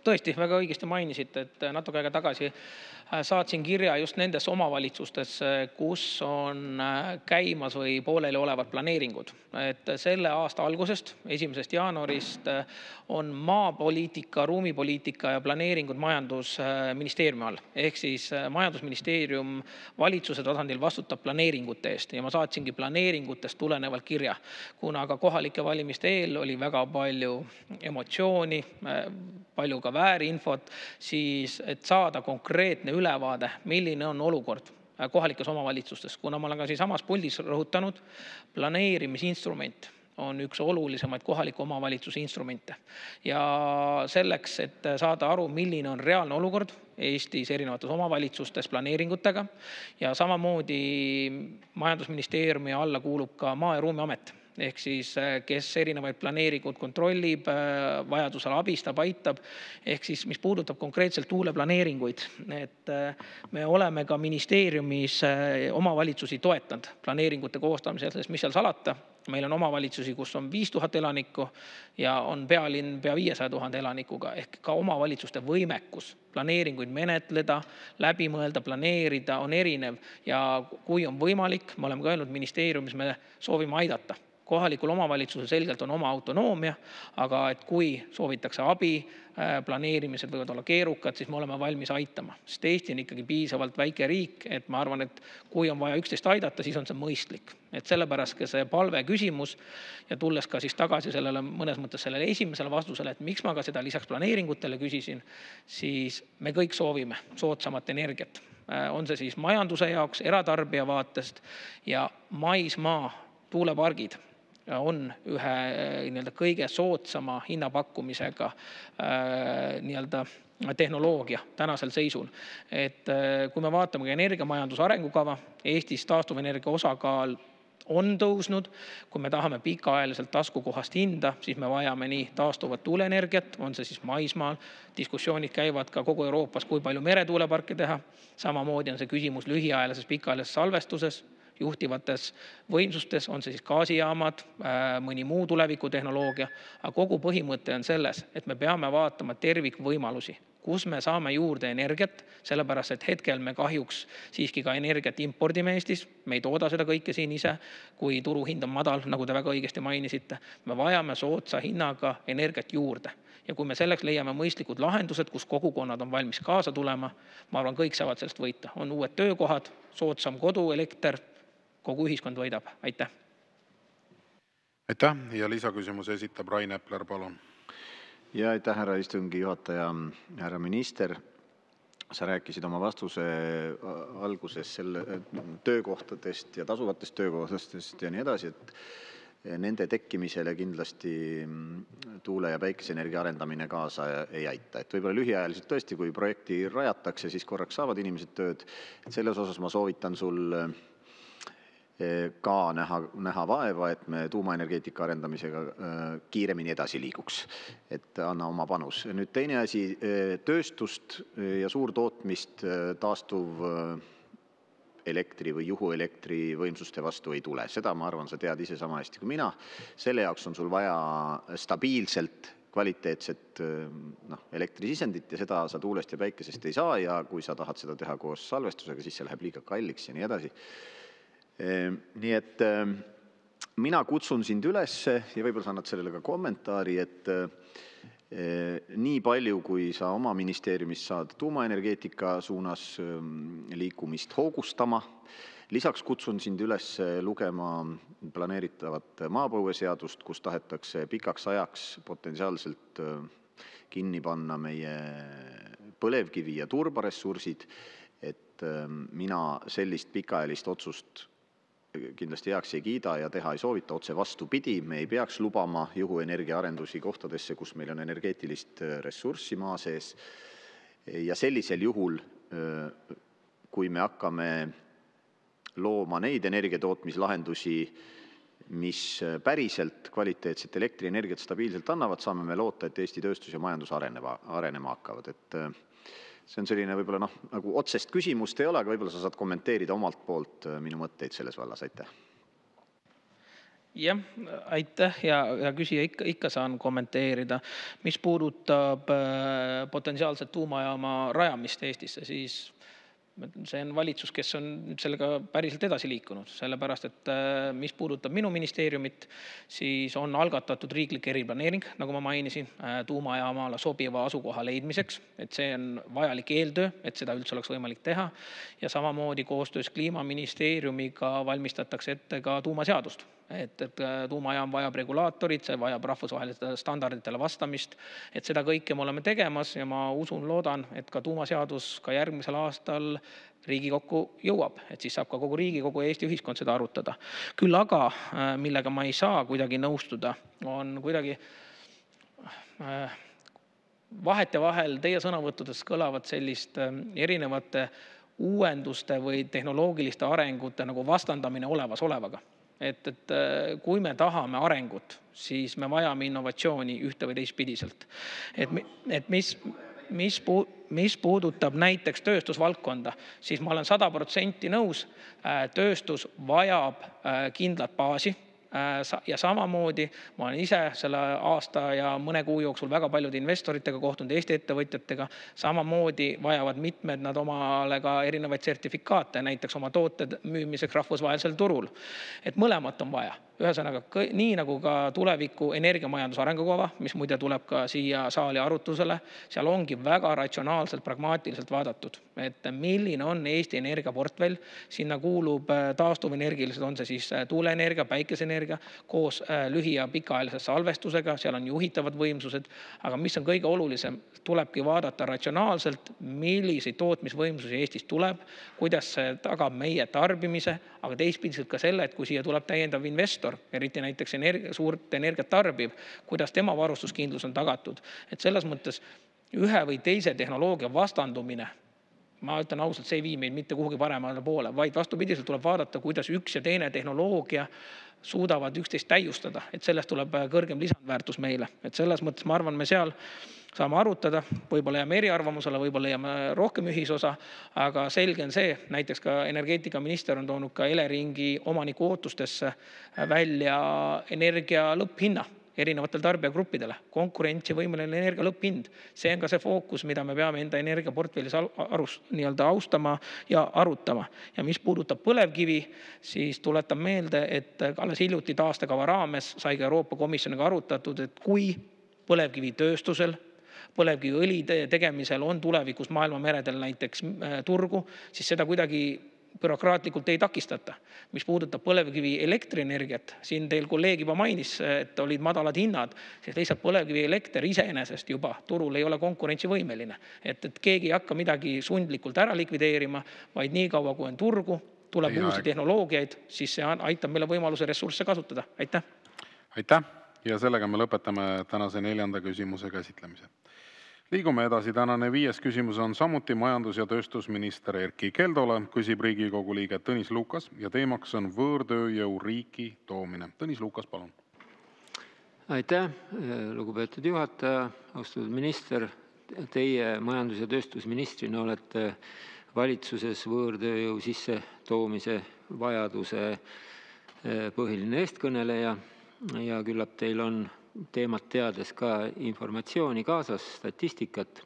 Tõesti, väga õigesti mainisite, et natuke aega tagasi saatsin kirja just nendes omavalitsustes, kus on käimas või pooleli olevad planeeringud. Et selle aasta algusest, 1. jaanuarist on maapoliitika, ruumipoliitika ja planeeringud majandusministeeriumi all. Ehk siis majandusministeerium valitsuse tasandil vastutab planeeringute eest ja ma saatsingi planeeringutest tulenevalt kirja. Kuna aga kohalike valimiste eel oli väga palju emotsiooni, palju ka väärinfot, siis et saada konkreetne ülevaade, milline on olukord kohalikes omavalitsustes. Kuna ma olen ka samas puldis rõhutanud, planeerimisinstrument on üks olulisemaid kohaliku omavalitsuse instrumente. Ja selleks, et saada aru, milline on reaalne olukord Eestis erinevates omavalitsustes planeeringutega ja samamoodi majandusministeeriumi alla kuulub ka Maa- ja Ruumiamet. Ehk siis, kes erinevaid planeeringud kontrollib, vajadusel abistab, aitab. Ehk siis, mis puudutab konkreetselt tuuleplaneeringuid, et me oleme ka ministeeriumis omavalitsusi toetanud planeeringute koostamisel, sest mis seal salata, meil on omavalitsusi, kus on 5000 elanikku ja on pealinn pea 500 000 elanikuga, ehk ka omavalitsuste võimekus planeeringuid menetleda, läbi mõelda, planeerida on erinev ja kui on võimalik, me oleme ka öelnud ministeeriumis, me soovime aidata. Kohalikul omavalitsusel selgelt on oma autonoomia, aga et kui soovitakse abi, planeerimised võivad olla keerukad, siis me oleme valmis aitama. Sest Eesti on ikkagi piisavalt väike riik, et ma arvan, et kui on vaja üksteist aidata, siis on see mõistlik. Et sellepärast see palve küsimus ja tulles ka siis tagasi sellele mõnes mõttes sellele esimesele vastusele, et miks ma ka seda lisaks planeeringutele küsisin, siis me kõik soovime soodsamat energiat. On see siis majanduse jaoks, eratarbija vaatest ja maismaa tuulepargid on ühe kõige soodsama hinnapakkumisega tehnoloogia tänasel seisul. Et kui me vaatame energiamajanduse arengukava, Eestis taastuvenergia osakaal on tõusnud. Kui me tahame pikaajaliselt taskukohast hinda, siis me vajame nii taastuvat tuuleenergiat, on see siis maismaal. Diskussioonid käivad ka kogu Euroopas, kui palju meretuuleparke teha. Samamoodi on see küsimus lühiajalises pikaajalises salvestuses, juhtivates võimsustes, on see siis gaasijaamad, mõni muu tulevikutehnoloogia, aga kogu põhimõte on selles, et me peame vaatama tervikvõimalusi, kus me saame juurde energiat, sellepärast et hetkel me kahjuks siiski ka energiat impordime Eestis, me ei tooda seda kõike siin ise, kui turuhind on madal, nagu te väga õigesti mainisite, me vajame soodsa hinnaga energiat juurde. Ja kui me selleks leiame mõistlikud lahendused, kus kogukonnad on valmis kaasa tulema, ma arvan, kõik saavad sellest võita. On uued töökohad, soodsam koduelekter, kogu ühiskond võidab. Aitäh! Aitäh! Ja lisaküsimuse esitab Rain Epler, palun. Ja aitäh, härra istungi juhataja, härra minister. Sa rääkisid oma vastuse alguses selle töökohtadest ja tasuvatest töökohtadest ja nii edasi, et nende tekkimisele kindlasti tuule- ja päikeseenergia arendamine kaasa ei aita. Et võib-olla lühiajaliselt tõesti, kui projekti rajatakse, siis korraks saavad inimesed tööd. Et selles osas ma soovitan sul ka näha vaeva, et me tuumaenergeetika arendamisega kiiremini edasi liiguks, et anna oma panus. Nüüd teine asi, tööstust ja suurtootmist taastuv elektri või juhuelektri võimsuste vastu ei tule. Seda ma arvan, sa tead ise sama hästi kui mina. Selle jaoks on sul vaja stabiilselt kvaliteetset elektrisisendit ja seda sa tuulest ja päikesest ei saa ja kui sa tahad seda teha koos salvestusega, siis see läheb liiga kalliks ja nii edasi. Nii et mina kutsun sind üles ja võib-olla sa annad sellele ka kommentaari, et nii palju, kui sa oma ministeeriumis saad tuumaenergeetika suunas liikumist hoogustama. Lisaks kutsun sind üles lugema planeeritavat maapõueseadust, kus tahetakse pikaks ajaks potentsiaalselt kinni panna meie põlevkivi ja turbaressursid, et mina sellist pikaajalist otsust kindlasti heaks ei kiida ja teha ei soovita, otse vastupidi. Me ei peaks lubama juhuenergia arendusi kohtadesse, kus meil on energeetilist ressurssi maa sees. Ja sellisel juhul, kui me hakkame looma neid energiatootmislahendusi, mis päriselt kvaliteetset elektrienergiat stabiilselt annavad, saame me loota, et Eesti tööstus ja majandus arenema hakkavad. Et see on selline võib-olla nagu otsest küsimust ei ole, aga võib-olla sa saad kommenteerida omalt poolt minu mõtteid selles vallas. Aitäh. Jah, aitäh ja küsija ikka saan kommenteerida. Mis puudutab potentsiaalset tuumajaama rajamist Eestisse, siis see on valitsus, kes on sellega päriselt edasi liikunud, sellepärast, et mis puudutab minu ministeeriumit, siis on algatatud riiklik eriplaneering, nagu ma mainisin, tuumajaamale sobiva asukoha leidmiseks, et see on vajalik eeltöö, et seda üldse oleks võimalik teha. Ja samamoodi koostöös Kliimaministeeriumiga valmistatakse ette ka tuumaseadust. Et tuumajaam vajab regulaatorit, see vajab rahvusvahelistele standarditele vastamist, et seda kõike me oleme tegemas ja ma loodan, et ka tuumaseadus ka järgmisel aastal Riigikokku jõuab, et siis saab ka kogu Riigikogu ja Eesti ühiskond seda arutada. Küll aga, millega ma ei saa kuidagi nõustuda, on kuidagi vahet ja vahel teie sõnavõttudes kõlavad sellist erinevate uuenduste või tehnoloogiliste arengute nagu vastandamine olevaga. Et kui me tahame arengut, siis me vajame innovatsiooni ühte või teistpidiselt. Et mis puudutab näiteks tööstusvaldkonda, siis ma olen 100% nõus, tööstus vajab kindlat baasi. Ja samamoodi ma olen ise selle aasta ja mõne kuu jooksul väga paljude investoritega kohtunud, Eesti ettevõtjatega, samamoodi vajavad mitmed nad omale ka erinevaid sertifikaate, näiteks oma tooted müümiseks rahvusvahelisel turul. Et mõlemat on vaja. Ühesõnaga, nii nagu ka tuleviku energiamajanduse arengukava, mis muide tuleb ka siia saali arutusele, seal ongi väga ratsionaalselt, pragmaatiliselt vaadatud, et milline on Eesti energiaportfell, sinna kuulub taastuvenergilised, on see siis tuuleenergia, päikeseenergia, koos lühi- ja pikaajalise salvestusega, seal on juhitavad võimsused, aga mis on kõige olulisem, tulebki vaadata ratsionaalselt, milliseid tootmisvõimsusi Eestis tuleb, kuidas see tagab meie tarbimise, aga teistpidiselt ka selle, et kui siia tuleb täiendav investor, eriti näiteks suurt energiat tarbiv, kuidas tema varustuskindlus on tagatud. Et selles mõttes ühe või teise tehnoloogia vastandumine, ma ütlen ausalt, see ei vii meid mitte kuhugi paremale poole, vaid vastupidiselt tuleb vaadata, kuidas üks ja teine tehnoloogia suudavad üksteist täiustada, et sellest tuleb kõrgem lisandväärtus meile. Et selles mõttes ma arvan, me seal saame arutada, võib-olla jääme eriarvamusele, võib-olla jääme rohkem ühisosa, aga selge on see, näiteks ka energeetikaminister on toonud ka Eleringi omaniku ootustesse välja energia lõpphinna erinevatel tarbijagruppidele, konkurentsivõimeline energia lõpphind. See on ka see fookus, mida me peame enda energiaportfellis austama ja arutama. Ja mis puudutab põlevkivi, siis tuletan meelde, et alles hiljuti taastekava raames sai ka Euroopa Komisjoniga arutatud, et kui põlevkivitööstusel, põlevkiviõli tegemisel on tulevikus maailma meredel näiteks turgu, siis seda kuidagi bürokraatlikult ei takistata. Mis puudutab põlevkivi elektrienergiat, siin teil kolleeg juba mainis, et olid madalad hinnad, siis lihtsalt põlevkivi elekter iseenesest juba turul ei ole konkurentsivõimeline. Et keegi ei hakka midagi sundlikult ära likvideerima, vaid nii kaua, kui on turgu, tuleb uusi tehnoloogiaid, siis see aitab meile võimaluse ressursse kasutada. Aitäh! Aitäh! Ja sellega me lõpetame tänase 4. küsimuse käsitlemise. Liigume edasi. Tänane 5. küsimus on samuti majandus- ja tööstusminister Erkki Keldole. Küsib Riigikogu liige Tõnis Lukas ja teemaks on võõrtööjõu riiki toomine. Tõnis Lukas, palun. Aitäh, lugupeetud juhataja, austatud minister. Teie majandus- ja tööstusministrina olete valitsuses võõrtööjõu sisse toomise vajaduse põhiline eestkõneleja ja küllap teil on teemat teades ka informatsiooni kaasas, statistikat.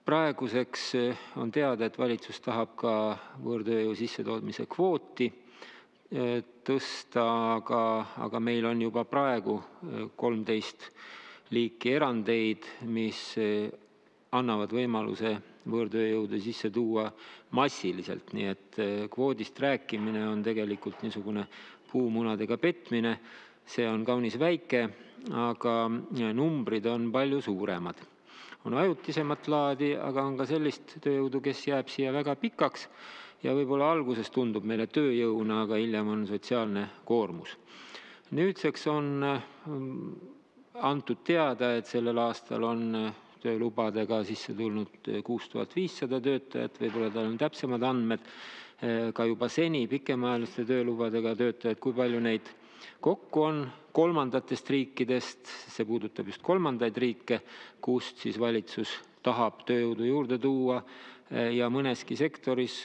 Praeguseks on teada, et valitsus tahab ka võõrtööjõu sissetootmise kvooti tõsta, aga meil on juba praegu 13 liiki erandeid, mis annavad võimaluse võõrtööjõudu sisse tuua massiliselt, nii et kvoodist rääkimine on tegelikult niisugune puumunadega petmine, see on kaunis väike, aga numbrid on palju suuremad. On ajutisemat laadi, aga on ka sellist tööjõudu, kes jääb siia väga pikaks ja võib-olla alguses tundub meile tööjõuna, aga hiljem on sotsiaalne koormus. Nüüdseks on antud teada, et sellel aastal on töölubadega sisse tulnud 6500 töötajat, võib-olla tal on täpsemad andmed, ka juba seni pikemaajaliste töölubadega töötajad, kui palju neid kokku on kolmandatest riikidest, see puudutab just kolmandaid riike, kust siis valitsus tahab tööjõudu juurde tuua ja mõneski sektoris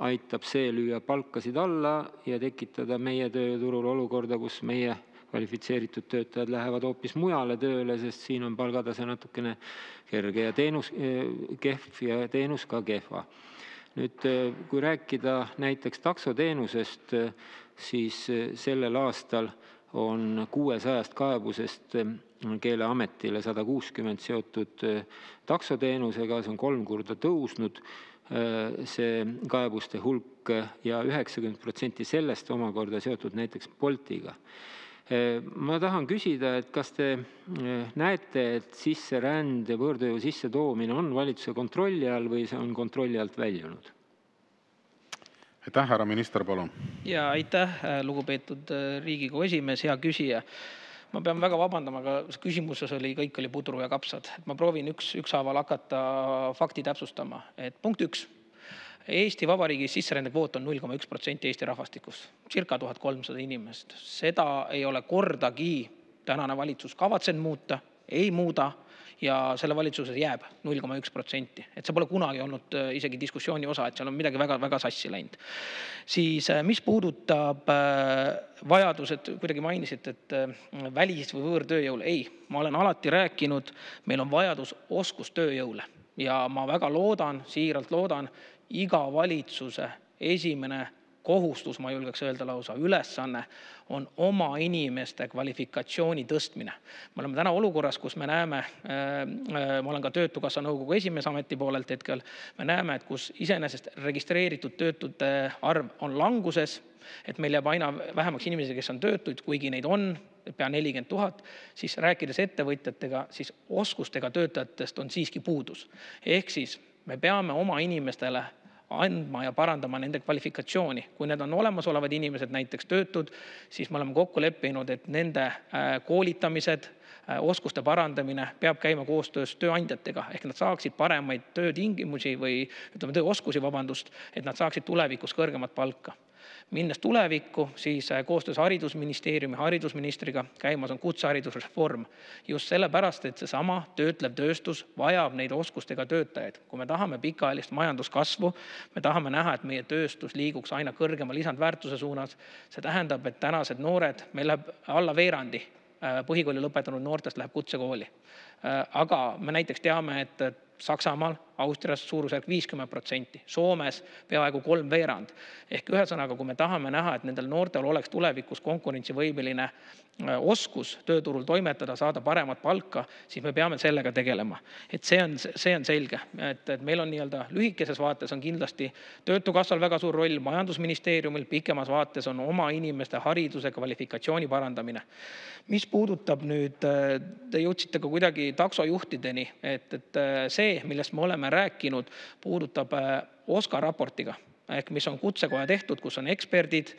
aitab see lüüa palkasid alla ja tekitada meie tööturul olukorda, kus meie kvalifitseeritud töötajad lähevad hoopis mujale tööle, sest siin on palgatase natukene kerge ja teenus kehv ja teenus ka kehva. Nüüd, kui rääkida näiteks taksoteenusest, siis sellel aastal on 600 kaebusest Keeleametile 160 seotud taksoteenusega, see on 3 korda tõusnud, see kaebuste hulk ja 90% sellest omakorda seotud näiteks Boltiga. Ma tahan küsida, et kas te näete, et sisserände võõrtööjõu sissetoomine on valitsuse kontrolli all või see on kontrolli alt väljunud? Aitäh, härra minister, palun. Ja aitäh, lugupeetud Riigikogu esimees, hea küsija. Ma pean väga vabandama, aga küsimuses kõik oli pudru ja kapsad. Ma proovin ükshaaval hakata fakti täpsustama. Punkt 1. Eesti Vabariigis sisserände kvoot on 0,1% Eesti rahvastikust, circa 1300 inimest. Seda ei ole kordagi tänane valitsus kavatsenud muuta, ei muuda ja selle valitsuses jääb 0,1%. Et see pole kunagi olnud isegi diskussiooni osa, et seal on midagi väga sassi läinud. Siis mis puudutab vajadused, kuidagi mainisid, et välis- või võõrtööjõule, ei, ma olen alati rääkinud, meil on vajadus oskustööjõule ja ma väga loodan, siiralt loodan, iga valitsuse esimene kohustus, ma julgeks öelda lausa, ülesanne on oma inimeste kvalifikatsiooni tõstmine. Me oleme täna olukorras, kus me näeme, ma olen ka Töötukassa nõukogu esimees ameti poolelt hetkel, me näeme, et kus iseenesest registreeritud töötute arv on languses, et meil jääb aina vähemaks inimesi, kes on töötuid, kuigi neid on pea 40 000, siis rääkides ettevõtjatega, siis oskustega töötajatest on siiski puudus. Ehk siis me peame oma inimestele andma ja parandama nende kvalifikatsiooni. Kui need on olemasolevad inimesed näiteks töötud, siis me oleme kokku leppinud, et nende koolitamised, oskuste parandamine peab käima koostöös tööandjatega, ehk nad saaksid paremaid töötingimusi või tööoskusi, et nad saaksid tulevikus kõrgemat palka. Minnes tulevikku, siis koostöös haridusministeeriumi, haridusministriga käimas on kutseharidusreform. Just sellepärast, et seesama töötlev tööstus vajab neid oskustega töötajaid. Kui me tahame pikaajalist majanduskasvu, me tahame näha, et meie tööstus liiguks aina kõrgema lisandväärtuse suunas. See tähendab, et tänased noored, meil läheb alla veerandi põhikooli lõpetanud noortest läheb kutsekooli. Aga me näiteks teame, et Saksamaal, Austrias suurusjärk 50%, Soomes peaaegu 3/4. Ehk ühesõnaga, kui me tahame näha, et nendel noortel oleks tulevikus konkurentsivõimeline oskus tööturul toimetada, saada paremat palka, siis me peame sellega tegelema. Et see on selge, et meil on nii-öelda lühikeses vaates on kindlasti Töötukassal väga suur roll, majandusministeeriumil pikemas vaates on oma inimeste hariduse kvalifikatsiooni parandamine. Mis puudutab nüüd, te jõudsite ka kuidagi taksojuhtideni, et see, millest me oleme rääkinud, puudutab OSKA raportiga, ehk mis on kutsekoja tehtud, kus on eksperdid,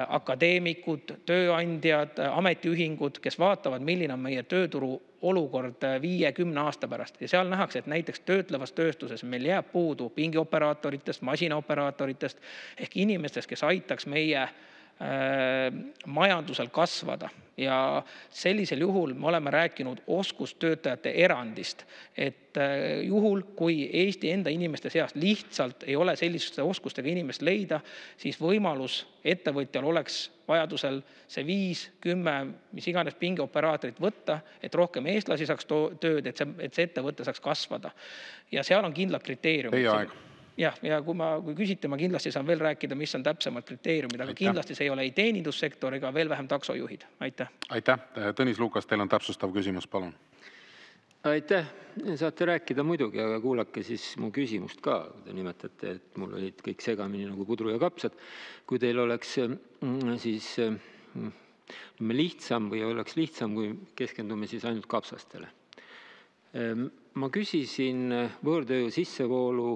akadeemikud, tööandjad, ametiühingud, kes vaatavad, milline on meie tööturu olukord 5-10 aasta pärast. Ja seal nähakse, et näiteks töötlevas tööstuses meil jääb puudu pingioperaatoritest, masinaoperaatoritest ehk inimestest, kes aitaks meie majandusel kasvada. Ja sellisel juhul me oleme rääkinud oskustöötajate erandist, et juhul, kui Eesti enda inimeste seast lihtsalt ei ole selliste oskustega inimest leida, siis võimalus ettevõtjal oleks vajadusel see 5-10, mis iganes pingioperaatorit võtta, et rohkem eestlasi saaks tööd, et see ettevõte saaks kasvada. Ja seal on kindlad kriteeriumid. Jah, ja kui küsite, ma kindlasti saan veel rääkida, mis on täpsemad kriteeriumid, aga kindlasti see ei ole ei teenindussektor ega veel vähem taksojuhid. Aitäh. Aitäh. Tõnis Lukas, teil on täpsustav küsimus, palun. Aitäh. Saate rääkida muidugi, aga kuulake siis mu küsimust ka. Te nimetate, et mul olid kõik segamini nagu pudru ja kapsad. Kui teil oleks siis lihtsam või oleks lihtsam, kui keskendume siis ainult kapsastele. Ma küsisin võõrtööjõu sissevoolu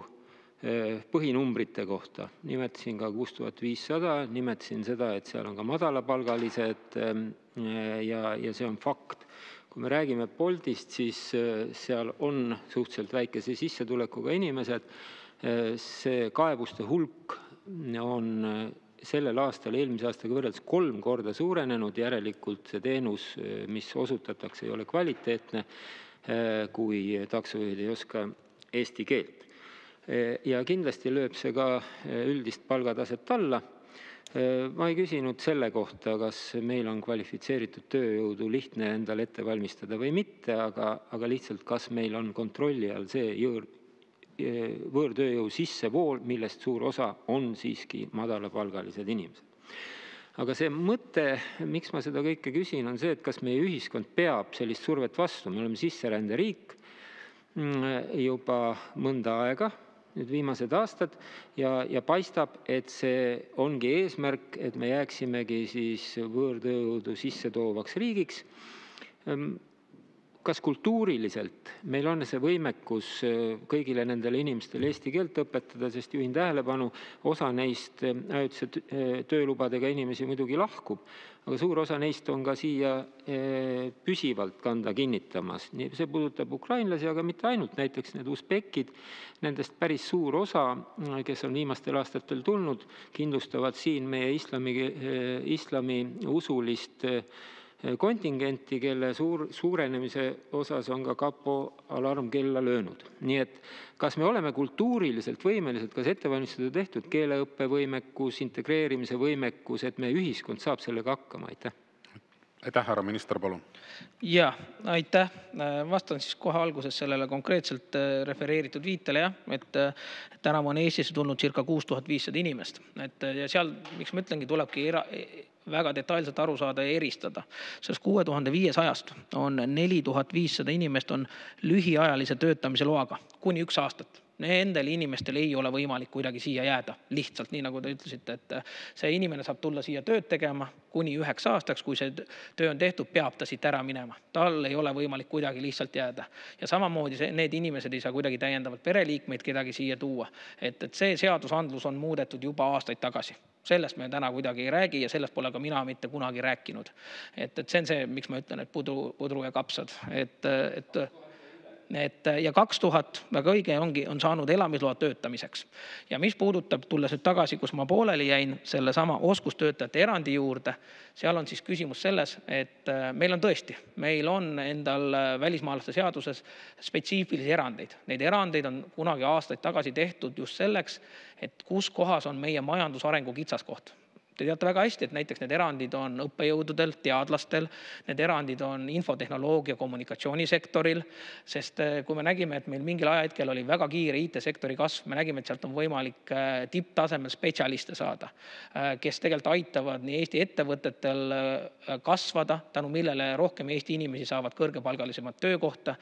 põhinumbrite kohta. Nimetasin ka 6500, nimetasin seda, et seal on ka madalapalgalised ja see on fakt. Kui me räägime Boltist, siis seal on suhteliselt väikese sissetulekuga inimesed. See kaebuste hulk on sellel aastal eelmise aastaga võrreldes 3 korda suurenenud, järelikult see teenus, mis osutatakse, ei ole kvaliteetne, kui taksojuhid ei oska eesti keelt. Ja kindlasti lööb see ka üldist palgataset alla. Ma ei küsinud selle kohta, kas meil on kvalifitseeritud tööjõudu lihtne endale ette valmistada või mitte, aga lihtsalt kas meil on kontrolli all see võõrtööjõu sissevool, millest suur osa on siiski madalapalgalised inimesed. Aga see mõte, miks ma seda kõike küsin, on see, et kas meie ühiskond peab sellist survet vastu. Me oleme sisseränderiik juba mõnda aega, nüüd viimased aastad, ja paistab, et see ongi eesmärk, et me jääksimegi siis võõrtööjõudu sisse toovaks riigiks. Kas kultuuriliselt meil on see võimekus kõigile nendele inimestele eesti keelt õpetada, sest juhin tähelepanu, osa neist ajutise töölubadega inimesi muidugi lahkub, aga suur osa neist on ka siia püsivalt kanda kinnitamas. See puudutab ukrainlasi, aga mitte ainult, näiteks need usbekid, nendest päris suur osa, kes on viimastel aastatel tulnud, kindlustavad siin meie islami usulist kontingenti, kelle suurenemise osas on ka kapo alarmkella löönud. Nii et kas me oleme kultuuriliselt võimelised, kas ettevalmistada tehtud keeleõppevõimekus, integreerimise võimekus, et meie ühiskond saab sellega hakkama? Aitäh, härra minister, palun. Ja, aitäh. Vastan siis kohe alguses sellele konkreetselt refereeritud viitele, et tänavu on Eestisse tulnud circa 6500 inimest. Ja seal, miks ma ütlengi, tulebki väga detailselt aru saada ja eristada. Sellest 6500 on 4500 inimest on lühiajalise töötamise loaga kuni 1 aastat. Nendel inimestel ei ole võimalik kuidagi siia jääda. Lihtsalt nii, nagu te ütlesite, et see inimene saab tulla siia tööd tegema kuni 9 aastaks, kui see töö on tehtud, peab ta siit ära minema. Tal ei ole võimalik kuidagi lihtsalt jääda. Ja samamoodi need inimesed ei saa kuidagi täiendavalt pereliikmeid kedagi siia tuua. Et see seadusandlus on muudetud juba aastaid tagasi. Sellest me täna kuidagi ei räägi ja sellest pole ka mina mitte kunagi rääkinud. Et see on see, miks ma ütlen, et pudru ja kapsad. Ja 2000, väga õige on saanud elamisloa töötamiseks. Ja mis puudutab, tulles nüüd tagasi, kus ma pooleli jäin, selle sama oskustöötajate erandi juurde, seal on siis küsimus selles, et meil on endal välismaalaste seaduses spetsiifilisi erandeid. Neid erandeid on kunagi aastaid tagasi tehtud just selleks, et kus kohas on meie majandusarengu kitsaskoht. Te teate väga hästi, et näiteks need erandid on õppejõududel, teadlastel, need erandid on infotehnoloogia kommunikatsioonisektoril, sest kui me nägime, et meil mingil ajahetkel oli väga kiire IT-sektori kasv, me nägime, et sealt on võimalik tipptasemel spetsialiste saada, kes tegelikult aitavad nii Eesti ettevõtetel kasvada, tänu millele rohkem Eesti inimesi saavad kõrgepalgalisemat töökohta.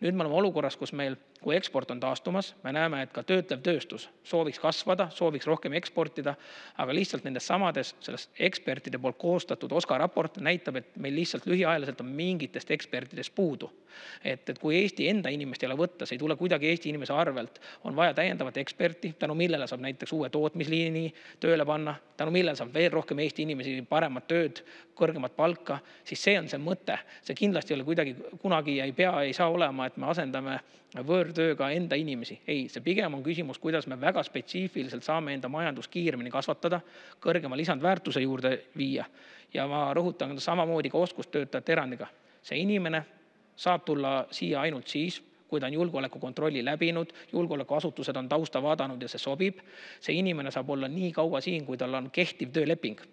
Nüüd me oleme olukorras, kus meil, kui eksport on taastumas, me näeme, et ka töötlev tööstus sooviks kasvada, sooviks rohkem eksportida, aga lihtsalt nendes samades sellest ekspertide poolt koostatud OSKA raport näitab, et meil lihtsalt lühiajaliselt on mingitest ekspertidest puudu. Et kui Eesti enda inimest ei ole võtta, see ei tule kuidagi Eesti inimese arvelt, on vaja täiendavat eksperti, tänu millele saab näiteks uue tootmisliini tööle panna, tänu millele saab veel rohkem Eesti inimesi paremat tööd, kõrgemat palka, siis see on see mõte. See kindlasti ei ole kuidagi kunagi ei saa olema, et me asendame võõrtööga enda inimesi. Ei, see pigem on küsimus, kuidas me väga spetsiifiliselt saame enda majandus kiiremini kasvatada, kõrgema lisandväärtuse juurde viia. Ja ma rõhutan samamoodi ka oskustöötajate erandiga. See inimene saab tulla siia ainult siis, kui ta on julgeolekukontrolli läbinud, julgeolekuasutused on tausta vaadanud ja see sobib. See inimene saab olla nii kaua siin, kui tal on kehtiv tööleping.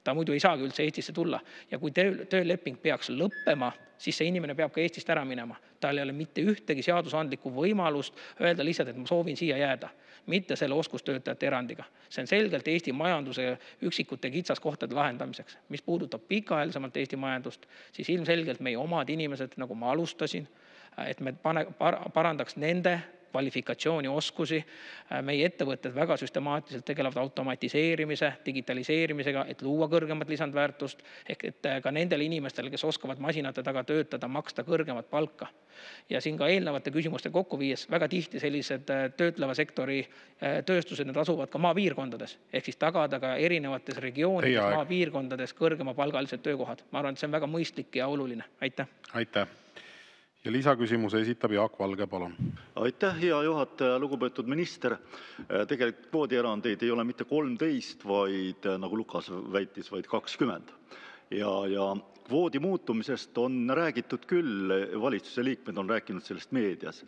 ta muidu ei saagi üldse Eestisse tulla. Ja kui tööleping peaks lõppema, siis see inimene peab ka Eestist ära minema. Tal ei ole mitte ühtegi seadusandlikku võimalust öelda lihtsalt, et ma soovin siia jääda, mitte selle oskustöötajate erandiga. See on selgelt Eesti majanduse üksikute kitsaskohtade lahendamiseks. Mis puudutab pikaajalisemalt Eesti majandust, siis ilmselgelt meie omad inimesed, nagu ma alustasin, et me parandaks nende kvalifikatsiooni, oskusi. Meie ettevõtted väga süstemaatiliselt tegelevad automatiseerimise, digitaliseerimisega, et luua kõrgemat lisandväärtust, ehk et ka nendele inimestele, kes oskavad masinate taga töötada, maksta kõrgemat palka. Ja siin ka eelnevate küsimuste kokku viies väga tihti sellised töötleva sektori tööstused, need asuvad ka maapiirkondades, ehk siis tagada ka erinevates regioonides, maapiirkondades kõrgema palgalised töökohad. Ma arvan, et see on väga mõistlik ja oluline. Aitäh! Aitäh! Ja lisaküsimuse esitab Jaak Valge, palun. Aitäh, hea juhataja, lugupeetud minister. Tegelikult kvoodierandeid ei ole mitte 13, vaid nagu Lukas väitis, vaid 20. Ja kvoodi muutumisest on räägitud küll, valitsuse liikmed on rääkinud sellest meedias.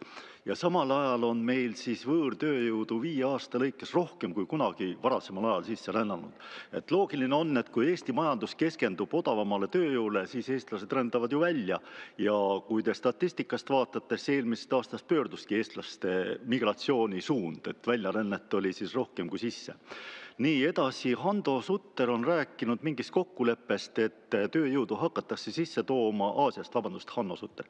Ja samal ajal on meil siis võõrtööjõudu 5 aasta lõikes rohkem kui kunagi varasemal ajal sisse rännanud. Et loogiline on, et kui Eesti majandus keskendub odavamale tööjõule, siis eestlased rändavad ju välja. Ja kui te statistikast vaatate, siis eelmisest aastast pöörduski eestlaste migratsiooni suund, et väljarännet oli siis rohkem kui sisse. Nii edasi, Hando Sutter on rääkinud mingist kokkuleppest, et tööjõudu hakatakse sisse tooma Aasiast, Hanno Sutter.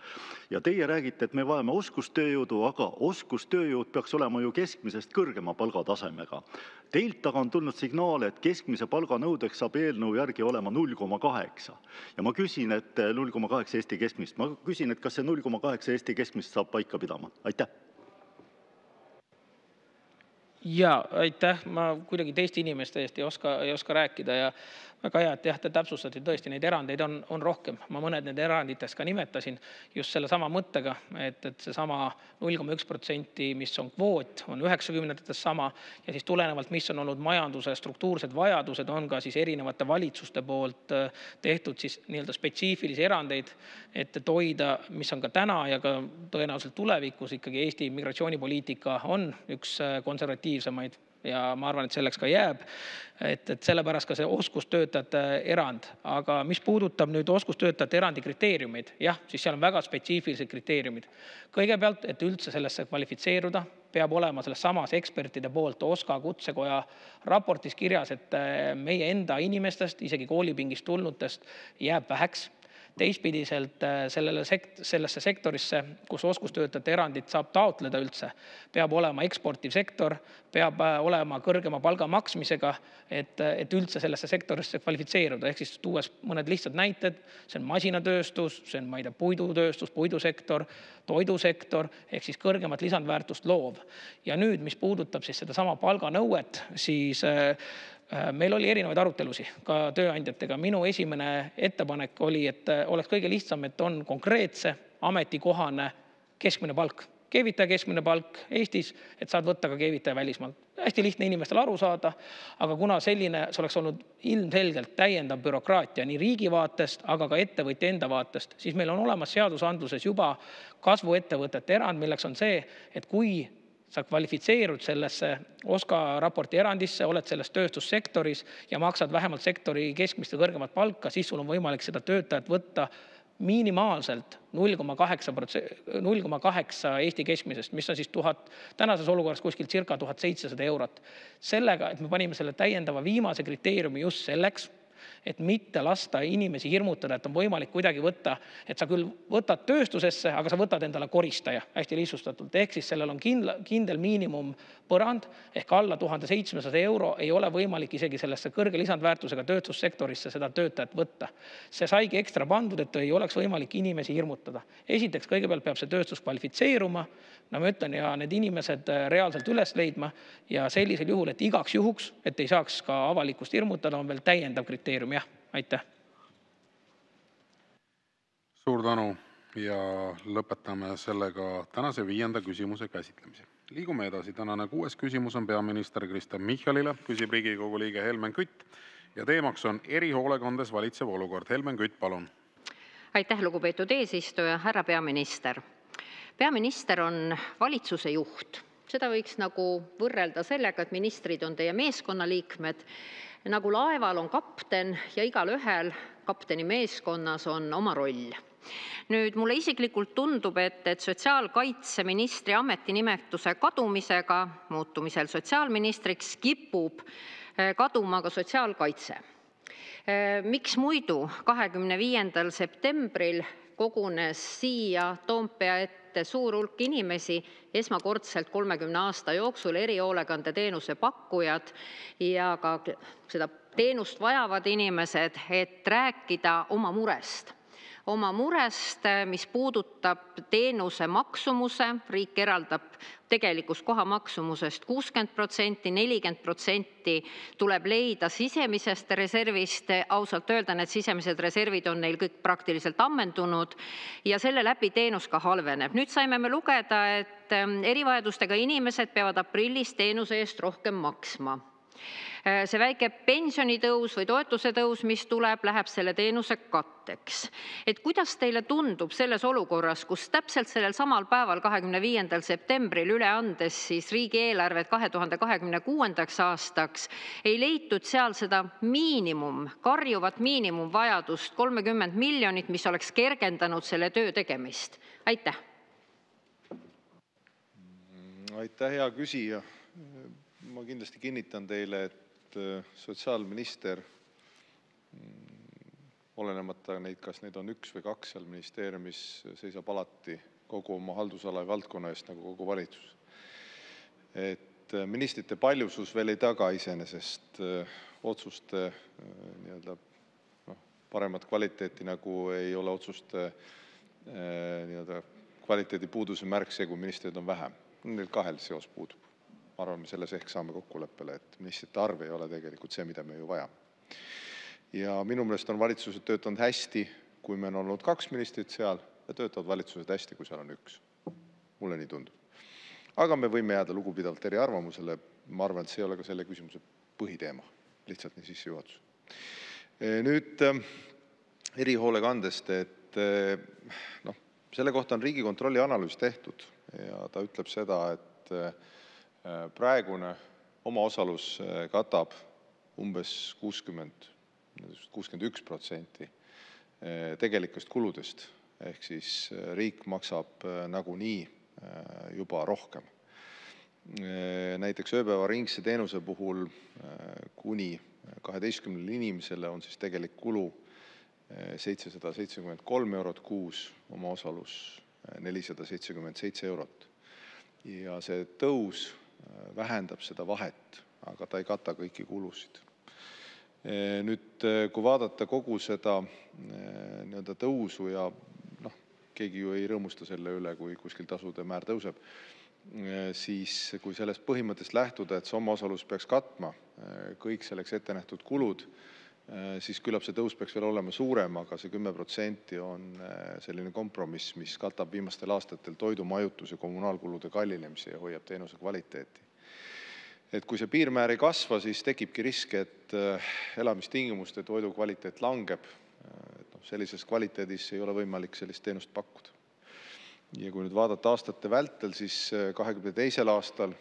Ja teie räägite, et me vajame oskustööjõudu, aga oskustööjõud peaks olema ju keskmisest kõrgema palgatasemega. Teilt aga on tulnud signaale, et keskmise palganõudeks saab eelnõu järgi olema 0,8. Ja ma küsin, et 0,8 Eesti keskmist. Ma küsin, et kas see 0,8 Eesti keskmist saab paika pidama? Aitäh! Ja aitäh, ma kuidagi teiste inimeste eest ei oska rääkida ja väga hea, et jah, te täpsustate tõesti, neid erandeid on rohkem. Ma mõned need eranditest ka nimetasin just selle sama mõttega, et see sama 0,1%, mis on kvoot, on 90-ndates sama ja siis tulenevalt, mis on olnud majanduse struktuursed vajadused, on ka siis erinevate valitsuste poolt tehtud siis nii-öelda spetsiifilisi erandeid, et hoida, mis on ka täna ja ka tõenäoliselt tulevikus ikkagi Eesti migratsioonipoliitika on üks konservatiivsemaid ja ma arvan, et selleks ka jääb, et sellepärast ka see oskustöötajate erand. Aga mis puudutab nüüd oskustöötajate erandi kriteeriumid, jah, siis seal on väga spetsiifilised kriteeriumid. Kõigepealt, et üldse sellesse kvalifitseeruda, peab olema selles samas ekspertide poolt OSKA kutsekoja raportis kirjas, et meie enda inimestest, isegi koolipingist tulnutest jääb väheks. Teistpidiselt sellesse sektorisse, kus oskustöötajate erandit saab taotleda üldse, peab olema eksportiv sektor, peab olema kõrgema palga maksmisega, et üldse sellesse sektorisse kvalifitseeruda. Ehk siis tuues mõned lihtsad näited, see on masinatööstus, see on puidutööstus, puidusektor, toidusektor, ehk siis kõrgemat lisandväärtust loov. Ja nüüd, mis puudutab siis seda sama palganõuet, siis meil oli erinevaid arutelusi ka tööandjatega. Minu esimene ettepanek oli, et oleks kõige lihtsam, et on konkreetse ametikohane keskmine palk. Keevitaja keskmine palk Eestis, et saad võtta ka keevitaja välismaalt. Hästi lihtne inimestel aru saada, aga kuna selline, see oleks olnud ilmselgelt täiendav bürokraatia nii riigi vaatest, aga ka ettevõtja enda vaatest, siis meil on olemas seadusandluses juba kasvuettevõtete erand, milleks on see, et kui sa kvalifitseerud sellesse OSKA raporti erandisse, oled selles tööstussektoris ja maksad vähemalt sektori keskmist ja kõrgemat palka, siis sul on võimalik seda töötajat võtta minimaalselt 0,8 Eesti keskmisest, mis on siis tänases olukorras kuskil circa 1700 eurot. Sellega, et me panime selle täiendava viimase kriteeriumi just selleks, et mitte lasta inimesi hirmutada, et on võimalik kuidagi võtta, et sa küll võtad tööstusesse, aga sa võtad endale koristaja, hästi lihtsustatult. Ehk siis sellel on kindel miinimum põrand, ehk alla 1700 euro ei ole võimalik isegi sellesse kõrge lisandväärtusega tööstussektorisse seda töötajat võtta. See saigi ekstra pandud, et ei oleks võimalik inimesi hirmutada. Esiteks, kõigepealt peab see tööstus kvalifitseeruma, no ma ütlen, ja need inimesed reaalselt üles leidma ja sellisel juhul, et igaks juhuks, et ei saaks ka avalikust hirmutada, on veel täiendav kriteerium. Jah, aitäh. Suur tänu ja lõpetame sellega tänase 5. küsimuse käsitlemise. Liigume edasi. Tänane 6. küsimus on peaminister Kristen Michalile. Küsib Riigikogu liige Helmen Kütt ja teemaks on erihoolekandes valitsev olukord. Helmen Kütt, palun. Aitäh, lugupeetud eesistuja, härra peaminister. Peaminister on valitsuse juht Seda võiks nagu võrrelda sellega, et ministrid on teie meeskonnaliikmed, nagu laeval on kapten ja igalühel kapteni meeskonnas on oma roll. Nüüd mulle isiklikult tundub, et sotsiaalkaitseministri ametinimetuse kadumisega, muutumisel sotsiaalministriks, kipub kaduma ka sotsiaalkaitse. Miks muidu 25. septembril kogunes siia Toompea ette suur hulk inimesi, esmakordselt 30 aasta jooksul erihoolekande teenuse pakkujad ja ka seda teenust vajavad inimesed, et rääkida oma murest, mis puudutab teenuse maksumuse, riik eraldab tegelikus koha maksumusest 60%, 40% tuleb leida sisemisest reservist, ausalt öelda, need sisemised reservid on neil kõik praktiliselt ammendunud ja selle läbi teenus ka halveneb. Nüüd saime me lugeda, et erivajadustega inimesed peavad aprillis teenuse eest rohkem maksma. See väike pensionitõus või toetuse tõus, mis tuleb, läheb selle teenuse katteks. Et kuidas teile tundub selles olukorras, kus täpselt sellel samal päeval 25. septembril üle andes siis riigieelarvet 2026. aastaks ei leitud seal seda karjuvat miinimumvajadust 30 miljonit, mis oleks kergendanud selle töö tegemist? Aitäh! Aitäh, hea küsija! Ma kindlasti kinnitan teile, et sotsiaalminister, olenemata neid, kas neid on üks või kaks seal ministeeriumis, seisab alati kogu oma haldusala ja valdkonna eest nagu kogu valitsus. Et ministrite paljusus veel ei taga iseenesest otsuste paremat kvaliteeti, nagu ei ole otsuste kvaliteedi puuduse märk see, kui ministreid on vähem. Neil kahel seos puudub. Ma arvan, me selles ehk saame kokkuleppele, et ministrite arv ei ole tegelikult see, mida me ju vajame. Ja minu meelest on valitsused töötanud hästi, kui meil on olnud 2 ministrit seal, ja töötavad valitsused hästi, kui seal on 1. Mulle nii tundub. Aga me võime jääda lugupidavalt eri arvamusele. Ma arvan, et see ei ole ka selle küsimuse põhiteema. Lihtsalt nii sissejuhatus. Nüüd erihoolekandest, et selle kohta on Riigikontrolli analüüs tehtud ja ta ütleb seda, et praegune omaosalus katab umbes 61% tegelikest kuludest, ehk siis riik maksab nagunii juba rohkem. Näiteks ööpäevaringse teenuse puhul kuni 12 inimesele on siis tegelik kulu 773 eurot kuus, omaosalus 477 eurot. Ja see tõus vähendab seda vahet, aga ta ei kata kõiki kulusid. Nüüd, kui vaadata kogu seda tõusu ja keegi ju ei rõõmusta selle üle, kui kuskil tasude määr tõuseb, siis kui sellest põhimõttest lähtuda, et see omaosalus peaks katma kõik selleks ette nähtud kulud, siis küllap see tõus peaks veel olema suurem, aga see 10% on selline kompromiss, mis katab viimastel aastatel toidu, majutus ja kommunaalkulude kallinemise ja hoiab teenuse kvaliteeti. Et kui see piirmäär ei kasva, siis tekibki risk, et elamistingimuste toidu kvaliteet langeb. Sellises kvaliteedis ei ole võimalik sellist teenust pakkuda. Ja kui nüüd vaadata aastate vältel, siis 22. aastal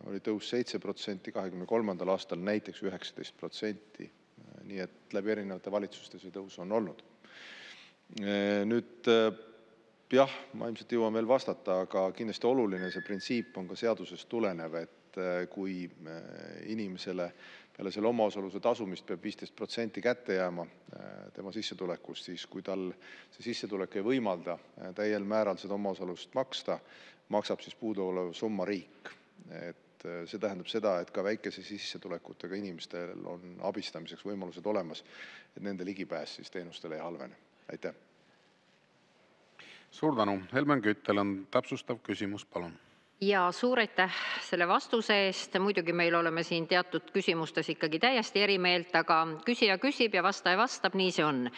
oli tõus 7%, 23. aastal näiteks 19%. Nii et läbi erinevate valitsuste see tõus on olnud. Nüüd jah, ma ilmselt jõuan veel vastata, aga kindlasti oluline see printsiip on ka seadusest tulenev, et kui inimesele peale selle omaosaluse tasumist peab 15% kätte jääma tema sissetulekust, siis kui tal see sissetulek ei võimalda täiel määral seda omaosalust maksta, maksab siis puuduolev summa riik. Et see tähendab seda, et ka väikese sissetulekutega inimestel on abistamiseks võimalused olemas, et nende ligipääs siis teenustele ei halvene. Aitäh! Suur tänu! Helmen Kütt, teil on täpsustav küsimus, palun. Ja suur aitäh selle vastuse eest. Muidugi meil oleme siin teatud küsimustes ikkagi täiesti eri meelt, aga küsija küsib ja vastaja vastab, nii see on.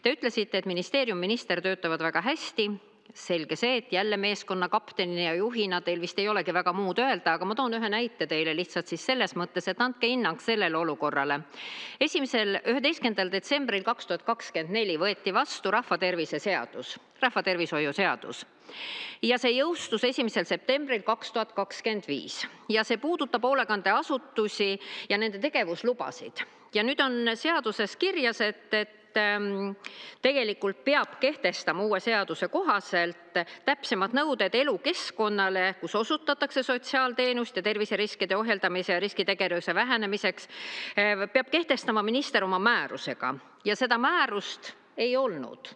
Te ütlesite, et ministeerium, minister töötavad väga hästi. selge see, et jälle meeskonna kaptenina ja juhina teil vist ei olegi väga muud öelda, aga ma toon ühe näite teile lihtsalt siis selles mõttes, et andke hinnang sellele olukorrale. 11. detsembril 2024 võeti vastu rahvatervise seadus, rahvatervishoiu seadus. Ja see jõustus 1. septembril 2025 ja see puudutab hoolekandeasutusi ja nende tegevuslubasid. Ja nüüd on seaduses kirjas, et tegelikult peab kehtestama uue seaduse kohaselt täpsemad nõuded elukeskkonnale, kus osutatakse sotsiaalteenust ja terviseriskide ohjeldamise ja riskitegevuse vähenemiseks, peab kehtestama minister oma määrusega ja seda määrust ei olnud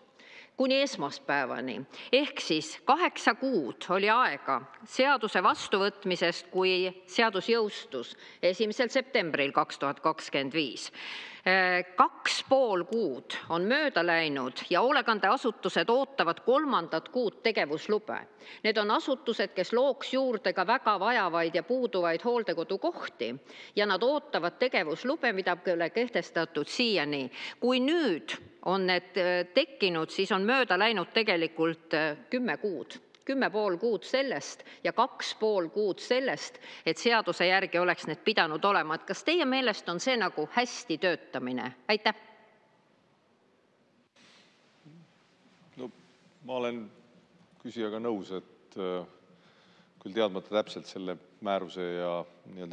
kuni esmaspäevani. Ehk siis 8 kuud oli aega seaduse vastuvõtmisest, kui seadus jõustus 1. septembril 2025. 2,5 kuud on mööda läinud ja hoolekandeasutused ootavad 3. kuud tegevuslube. Need on asutused, kes looks juurde ka väga vajavaid ja puuduvaid hooldekodukohti ja nad ootavad tegevuslube, mida pole kehtestatud siiani. Kui nüüd on need tekkinud, siis on mööda läinud tegelikult 10 kuud. 10,5 kuud sellest ja 2,5 kuud sellest, et seaduse järgi oleks need pidanud olema. Et kas teie meelest on see nagu hästi töötamine? Aitäh! No, ma olen küsijaga nõus, et küll teadmata täpselt selle määruse ja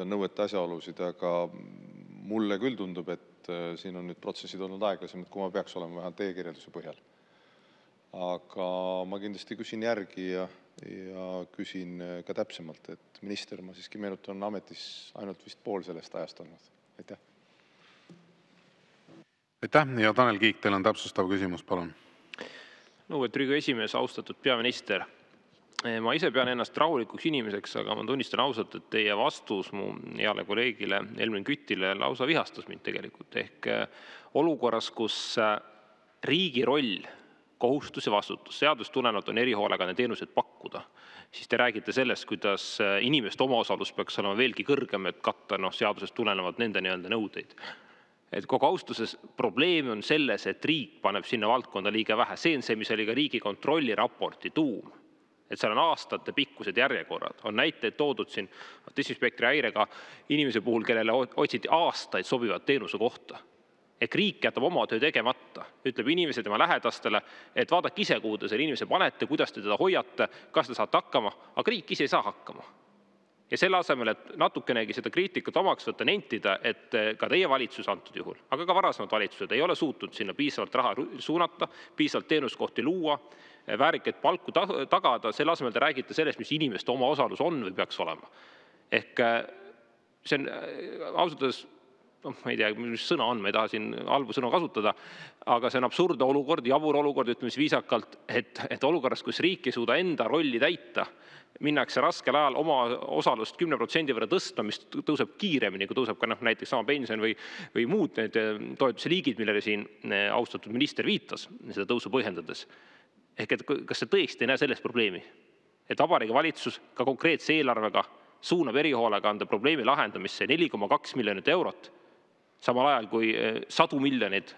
nõuete asjaolusid, aga mulle küll tundub, et siin on nüüd protsessid olnud aeglasemad, kui ma peaks olema vähemalt teie kirjelduse põhjal. Aga ma kindlasti küsin järgi ja küsin ka täpsemalt, et minister, ma siiski meenutan, on ametis ainult vist pool sellest ajast olnud. Aitäh. Aitäh ja Tanel Kiik, teil on täpsustav küsimus, palun. Lugupeetud Riigikogu esimees, austatud peaminister. Ma ise pean ennast rahulikuks inimeseks, aga ma tunnistan ausalt, et teie vastus mu heale kolleegile Helmen Kütile lausa vihastas mind tegelikult. Ehk olukorras, kus riigi roll, kohustus ja vastutus, seadus tulenevalt on erihoolekande teenused pakkuda, siis te räägite sellest, kuidas inimeste omaosalus peaks olema veelgi kõrgem, et katta seadusest tulenevalt nende nõudeid. Et kogu austuses probleem on selles, et riik paneb sinna valdkonda liiga vähe. See on see, mis oli ka Riigikontrolli raporti tuum. Et seal on aastate pikkused järjekorrad. On näiteid toodud siin autismispektri häirega inimese puhul, kellele otsiti aastaid sobivat teenuse kohta. Et riik jätab oma töö tegemata, ütleb inimese tema lähedastele, et vaadake ise, kuhu te selle inimese panete, kuidas te teda hoiate, kas te saate hakkama, aga riik ise ei saa hakkama. Ja selle asemel, et natukenegi seda kriitikat omaks võtta, nentida, et ka teie valitsus antud juhul, aga ka varasemad valitsused ei ole suutnud sinna piisavalt raha suunata, piisavalt teenuskohti luua, väärikaid palku tagada, selle asemel te räägite sellest, mis inimeste oma osalus on või peaks olema. Ehk see on ausalt, ma ei tea, mis sõna on, ma ei taha siin halbu sõnu kasutada, aga see on absurdne olukord, jabur olukord, ütleme viisakalt, et olukorras, kus riik ei suuda enda rolli täita, minnakse raskel ajal oma osalust 10% võrra tõstma, mis tõuseb kiiremini, kui tõuseb ka näiteks sama pension või muud need toetuse liigid, millele siin austatud minister viitas, seda tõusu põhjendades. Ehk et kas see tõesti ei näe sellest probleemi, et Vabariigi Valitsus ka konkreetse eelarvega suunab erihoolekande probleemi lahendamisse 4,2 miljonit eurot, samal ajal kui 100 miljonid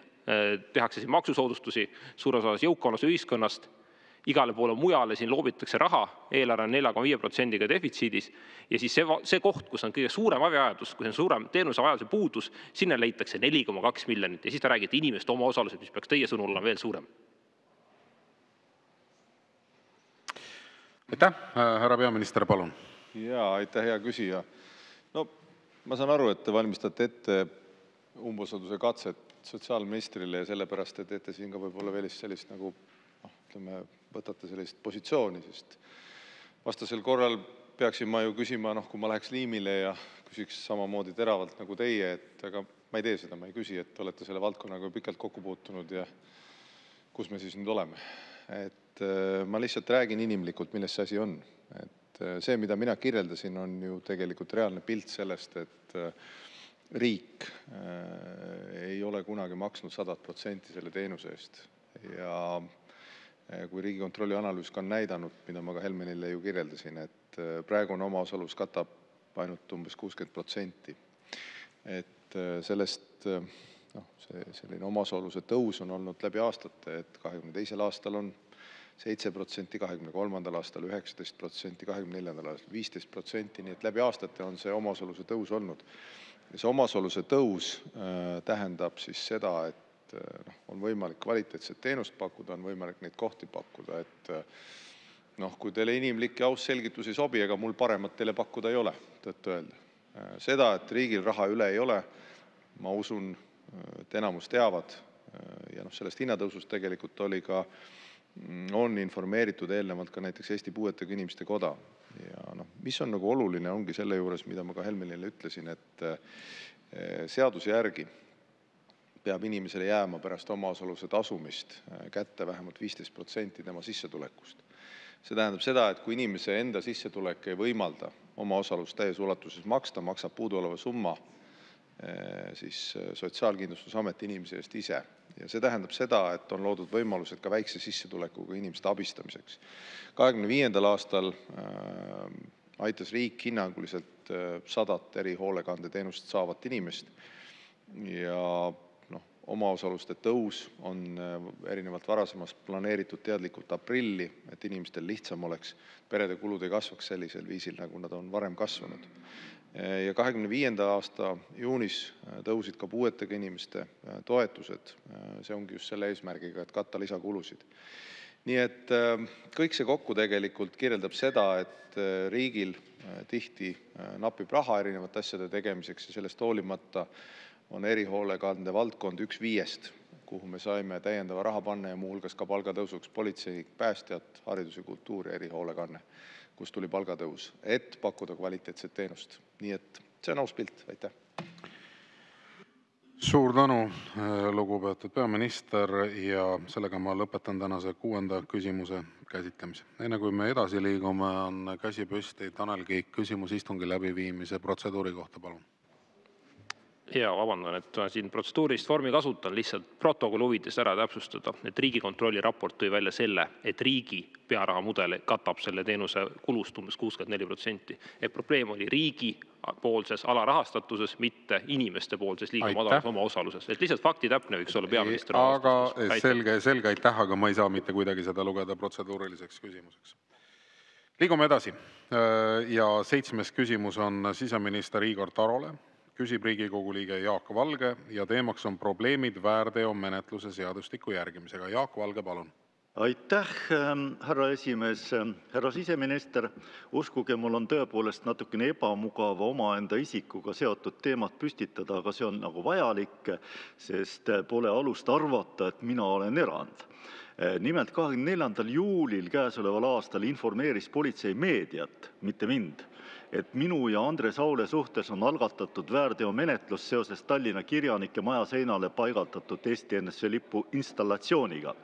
tehakse siin maksusoodustusi suures osas jõukamast ühiskonnast, igale poole mujale siin loobitakse raha, eelarve on 4,5% defitsiidis ja siis see koht, kus on kõige suurem abivajadus, kus on suurem teenusevajaduse puudus, sinna leitakse 4,2 miljonit ja siis te räägite inimeste oma osalused, mis peaks teie sõnul olema veel suurem. Aitäh, härra peaminister, palun. Jaa, aitäh, hea küsija. No, ma saan aru, et te valmistate ette umbusalduse katset sotsiaalministrile ja sellepärast te teete siin ka võib-olla veel sellist nagu, ütleme, võtate sellist positsiooni, sest vastasel korral peaksin ma ju küsima, kui ma läheks liimile ja küsiks samamoodi teravalt nagu teie, et aga ma ei tee seda, ma ei küsi, et olete selle valdkonnaga pikalt kokku puutunud ja kus me siis nüüd oleme. Et ma lihtsalt räägin inimlikult, milles see asi on. Et see, mida mina kirjeldasin, on ju tegelikult reaalne pilt sellest, et riik ei ole kunagi maksnud 100% selle teenuse eest. Ja kui Riigikontrolli analüüs ka on näidanud, mida ma ka Helmenile ju kirjeldasin, et praegune omaosalus katab ainult umbes 60%. Et sellest selline omaosaluse tõus on olnud läbi aastate, et 22. aastal on 7%, 2023. aastal 19%, 2024. aastal 15%, nii et läbi aastate on see omaosaluse tõus olnud. Ja see omaosaluse tõus tähendab siis seda, et on võimalik kvaliteetset teenust pakkuda, on võimalik neid kohti pakkuda, et kui teile inimlik ja aus selgitus ei sobi, ega mul paremat teile pakkuda ei ole, tõtt öelda. Seda, et riigil raha üle ei ole, ma usun, et enamus teavad ja sellest hinnatõusust tegelikult on informeeritud eelnevalt ka näiteks Eesti Puuetega Inimeste Koda. Ja mis on oluline, ongi selle juures, mida ma ka Helmenile ütlesin, et seaduse järgi peab inimesele jääma pärast omaosaluse tasumist kätte vähemalt 15% tema sissetulekust. See tähendab seda, et kui inimese enda sissetulek ei võimalda omaosalust täies ulatuses maksta, maksab puuduoleva summa siis Sotsiaalkindlustusamet inimese eest ise. Ja see tähendab seda, et on loodud võimalused ka väikse sissetulekuga inimeste abistamiseks. 2025. aastal aitas riik hinnanguliselt 100 erihoolekandeteenust saavat inimest ja omaosaluste tõus on erinevalt varasemast planeeritud teadlikult aprilli, et inimestel lihtsam oleks, perede kulud ei kasvaks sellisel viisil, nagu nad on varem kasvanud. Ja 2025. aasta juunis tõusid ka puuetega inimeste toetused. See ongi just selle eesmärgiga, et katta lisakulusid. Nii et kõik see kokku tegelikult kirjeldab seda, et riigil tihti napib raha erinevate asjade tegemiseks ja sellest hoolimata on erihoolekande valdkond 1/5, kuhu me saime täiendava raha panna ja muuhulgas ka palgatõusuks politseinik, päästjad, haridus ja kultuur ja erihoolekanne, kus tuli palgatõus, et pakkuda kvaliteetset teenust. Nii et see on aus pilt. Aitäh! Suur tänu, lugupeetud peaminister, ja sellega ma lõpetan tänase 6. küsimuse käsitlemise. Enne kui me edasi liigume, on käsi püsti. Tanel Kiik, küsimus istungi läbiviimise protseduuri kohta, palun. Ja vabandan, et ma siin protseduurilist vormi kasutan, lihtsalt protokolli huvides ära täpsustada, et Riigikontrolli raport tõi välja selle, et riigi pearahamudel katab selle teenuse kulust umbes 64%. Et probleem oli riigi poolses alarahastatuses, mitte inimeste poolses liiga madalas oma osaluses. Et lihtsalt fakti täpne võiks olla peaminister. Aga selge, aitäh, aga ma ei saa mitte kuidagi seda lugeda protseduuriliseks küsimuseks. Liigume edasi. Ja 7. küsimus on siseminister Igor Tarole. Küsib Riigikogu liige Jaak Valge ja teemaks on probleemid väärteomenetluse seadustiku järgimisega. Jaak Valge, palun. Aitäh, härra esimees. Härra siseminister, uskuge, mul on tõepoolest natukene ebamugav omaenda isikuga seotud teemat püstitada, aga see on vajalik, sest pole alust arvata, et mina olen erand. Nimelt 24. juulil käesoleval aastal informeeris politsei meediat, mitte mind, et minu ja Andres Aule suhtes on algatatud väärteomenetlus seoses Tallinna Kirjanike maja seinale paigaldatud Eesti NSV lipu installatsiooniga.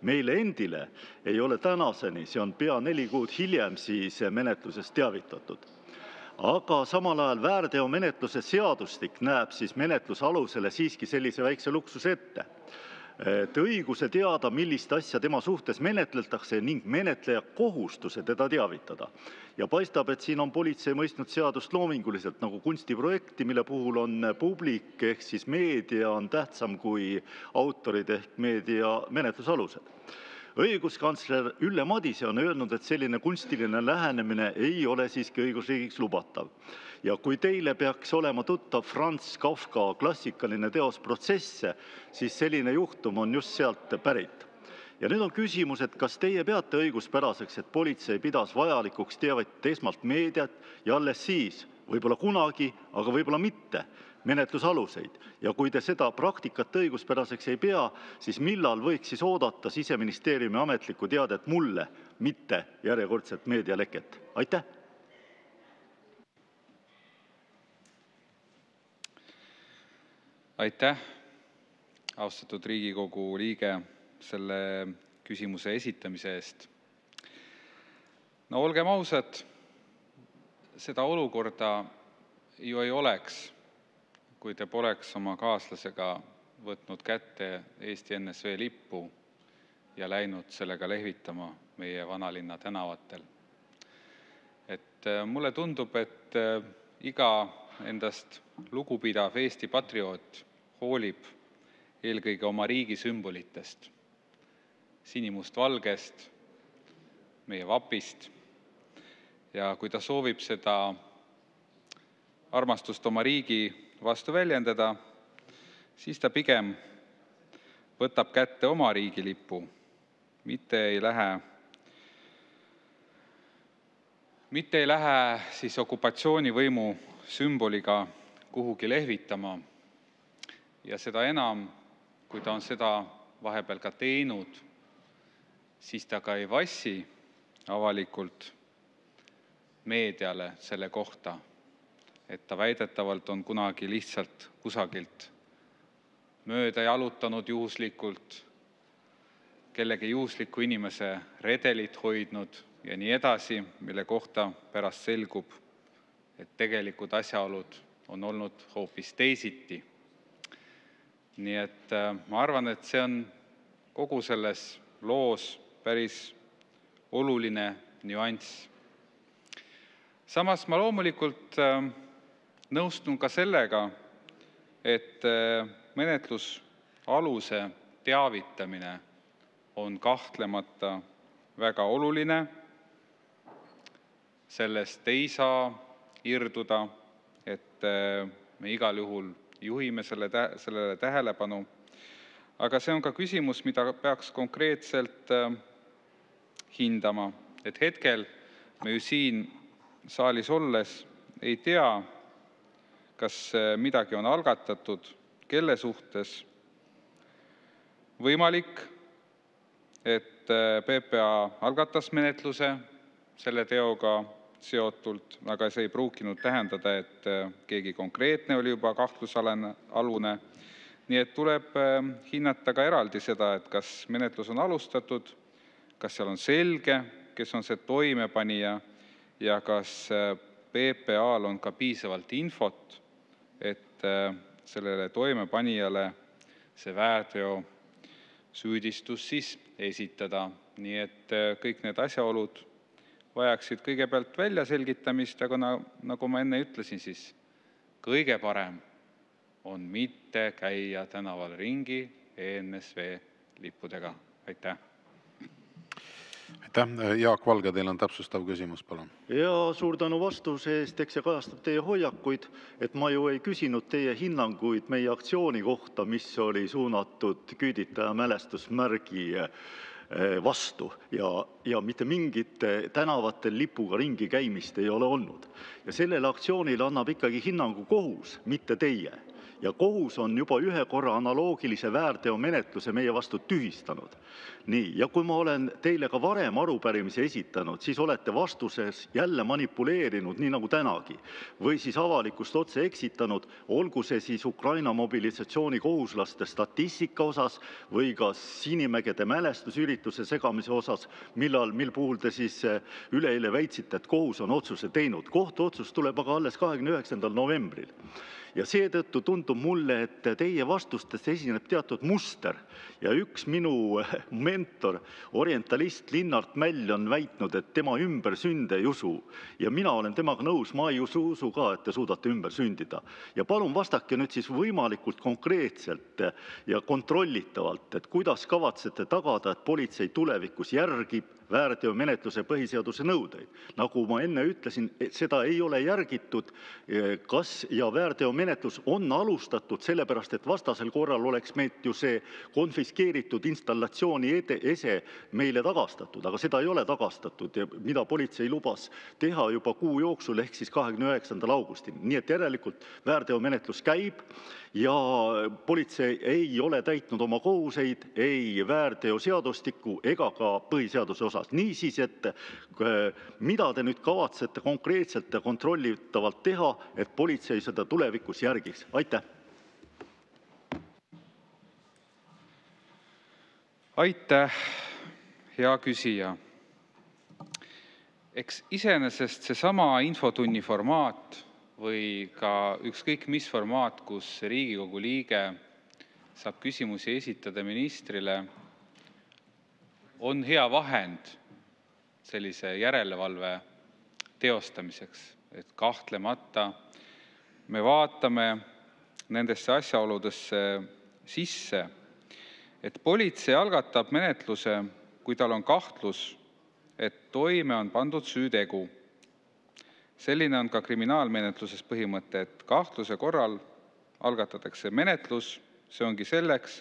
Meile endile ei ole tänaseni, see on pea 4 kuud hiljem, siis menetlusest teavitatud. Aga samal ajal väärteomenetluse seadustik näeb siis menetluse alusele siiski sellise väikse luksuse ette. Et õiguse teada, millist asja tema suhtes menetletakse ning menetleja kohustuse teda teavitada. Ja paistab, et siin on politsei mõistnud seadust loominguliselt nagu kunstiprojekti, mille puhul on publik ehk siis meedia on tähtsam kui autorid ehk meedia menetlusalused. Õiguskantsler Ülle Madise on öelnud, et selline kunstiline lähenemine ei ole siiski õigusriigiks lubatav. Ja kui teile peaks olema tuttav Franz Kafka klassikaline teos Protsesse, siis selline juhtum on just sealt pärit. Ja nüüd on küsimus, et kas teie peate õiguspäraseks, et politsei pidas vajalikuks teavitada esmalt meediat ja alles siis, võib-olla kunagi, aga võib-olla mitte, menetlusaluseid. Ja kui te seda praktikat õiguspäraseks ei pea, siis millal võiks siis oodata Siseministeeriumi ametlikku teadet mulle, mitte järjekordset meedialeket? Aitäh! Aitäh, austatud Riigikogu liige, selle küsimuse esitamise eest. No olgem ausad, seda olukorda ju ei oleks, kui te poleks oma kaaslasega võtnud kätte Eesti NSV lippu ja läinud sellega lehvitama meie vanalinna tänavatel. Et mulle tundub, et iga endast lugupidav Eesti patrioot hoolib eelkõige oma riigi sümbolitest, sinimustvalgest, meie vapist. Ja kui ta soovib seda armastust oma riigi vastu väljendada, siis ta pigem võtab kätte oma riigilipu, mitte ei lähe siis okupatsioonivõimu sümboliga kuhugi lehvitama. Ja seda enam, kui ta on seda vahepeal ka teinud, siis ta ka ei vassi avalikult meediale selle kohta, et ta väidetavalt on kunagi lihtsalt kusagilt mööda jalutanud juhuslikult, kellegi juhusliku inimese redelit hoidnud ja nii edasi, mille kohta pärast selgub, et tegelikud asjaolud on olnud hoopis teisiti. Nii et ma arvan, et see on kogu selles loos päris oluline nüanss. Samas ma loomulikult nõustun ka sellega, et menetlusaluse teavitamine on kahtlemata väga oluline. Sellest ei saa irduda, et me igal juhul juhime sellele tähelepanu. Aga see on ka küsimus, mida peaks konkreetselt hindama. Et hetkel me ju siin saalis olles ei tea, kas midagi on algatatud, kelle suhtes. Võimalik, et PPA algatas menetluse selle teoga seotult, aga see ei pruukinud tähendada, et keegi konkreetne oli juba kahtlusalune. Nii et tuleb hinnata ka eraldi seda, et kas menetlus on alustatud, kas seal on selge, kes on see toimepanija ja kas PPA-l on ka piisavalt infot, et sellele toimepanijale see väärteo süüdistus siis esitada. Nii et kõik need asjaolud vajaksid kõigepealt välja selgitamist, aga nagu ma enne ütlesin, siis kõige parem on mitte käia tänaval ringi ENSV lippudega. Aitäh! Aitäh! Jaak Valge, teil on täpsustav küsimus, palun. Ja suur tänu vastuse eest, eks see kajastab teie hoiakuid, et ma ju ei küsinud teie hinnanguid meie aktsiooni kohta, mis oli suunatud küüditaja mälestusmärgi vastu ja mitte mingit tänavatel lipuga ringi käimist ei ole olnud. Ja sellele aktsioonile annab ikkagi hinnangu kohus, mitte teie. Ja kohus on juba ühe korra analoogilise väärteomenetluse meie vastu tühistanud. Nii, ja kui ma olen teile ka varem arupärimise esitanud, siis olete vastuses jälle manipuleerinud, nii nagu tänagi, või siis avalikkust otse eksitanud, olgu see siis Ukraina mobilisatsiooni kohuslaste statistika osas või ka Sinimägede mälestusürituse segamise osas, mil puhul te siis üleeile väitsite, et kohus on otsuse teinud. Kohtuotsus tuleb aga alles 29. novembril. Ja seetõttu tundub mulle, et teie vastustes esineb teatud muster ja üks minu mentor, orientalist Linnart Mäll on väitnud, et tema ümbersünde ei usu. Ja mina olen temaga nõus, ma ei usu ka, et te suudate ümber sündida. Ja palun vastake nüüd siis võimalikult konkreetselt ja kontrollitavalt, et kuidas kavatsete tagada, et politsei tulevikus järgib väärteomenetluse põhiseaduse nõudeid. Nagu ma enne ütlesin, seda ei ole järgitud, ja väärteomenetlus on alustatud sellepärast, et vastasel korral oleks meilt ju see konfiskeeritud installatsiooni ese meile tagastatud, aga seda ei ole tagastatud, mida politsei lubas teha juba kuu jooksul ehk siis 29. augustil. Nii et järelikult väärteomenetlus käib ja politsei ei ole täitnud oma kohuseid ei väärteoseadustiku ega ka põhiseaduse osas. Niisiis, et mida te nüüd kavatsete konkreetselt ja kontrollitavalt teha, et politsei seda tulevikus järgiks? Aitäh! Aitäh, hea küsija! Eks iseenesest seesama infotunni formaat või ka ükskõik mis formaat, kus Riigikogu liige saab küsimusi esitada ministrile, on hea vahend sellise järelevalve teostamiseks. Et kahtlemata me vaatame nendesse asjaoludesse sisse, et politsei algatab menetluse, kui tal on kahtlus, et toime on pandud süütegu. Selline on ka kriminaalmenetluses põhimõte, et kahtluse korral algatatakse menetlus, see ongi selleks,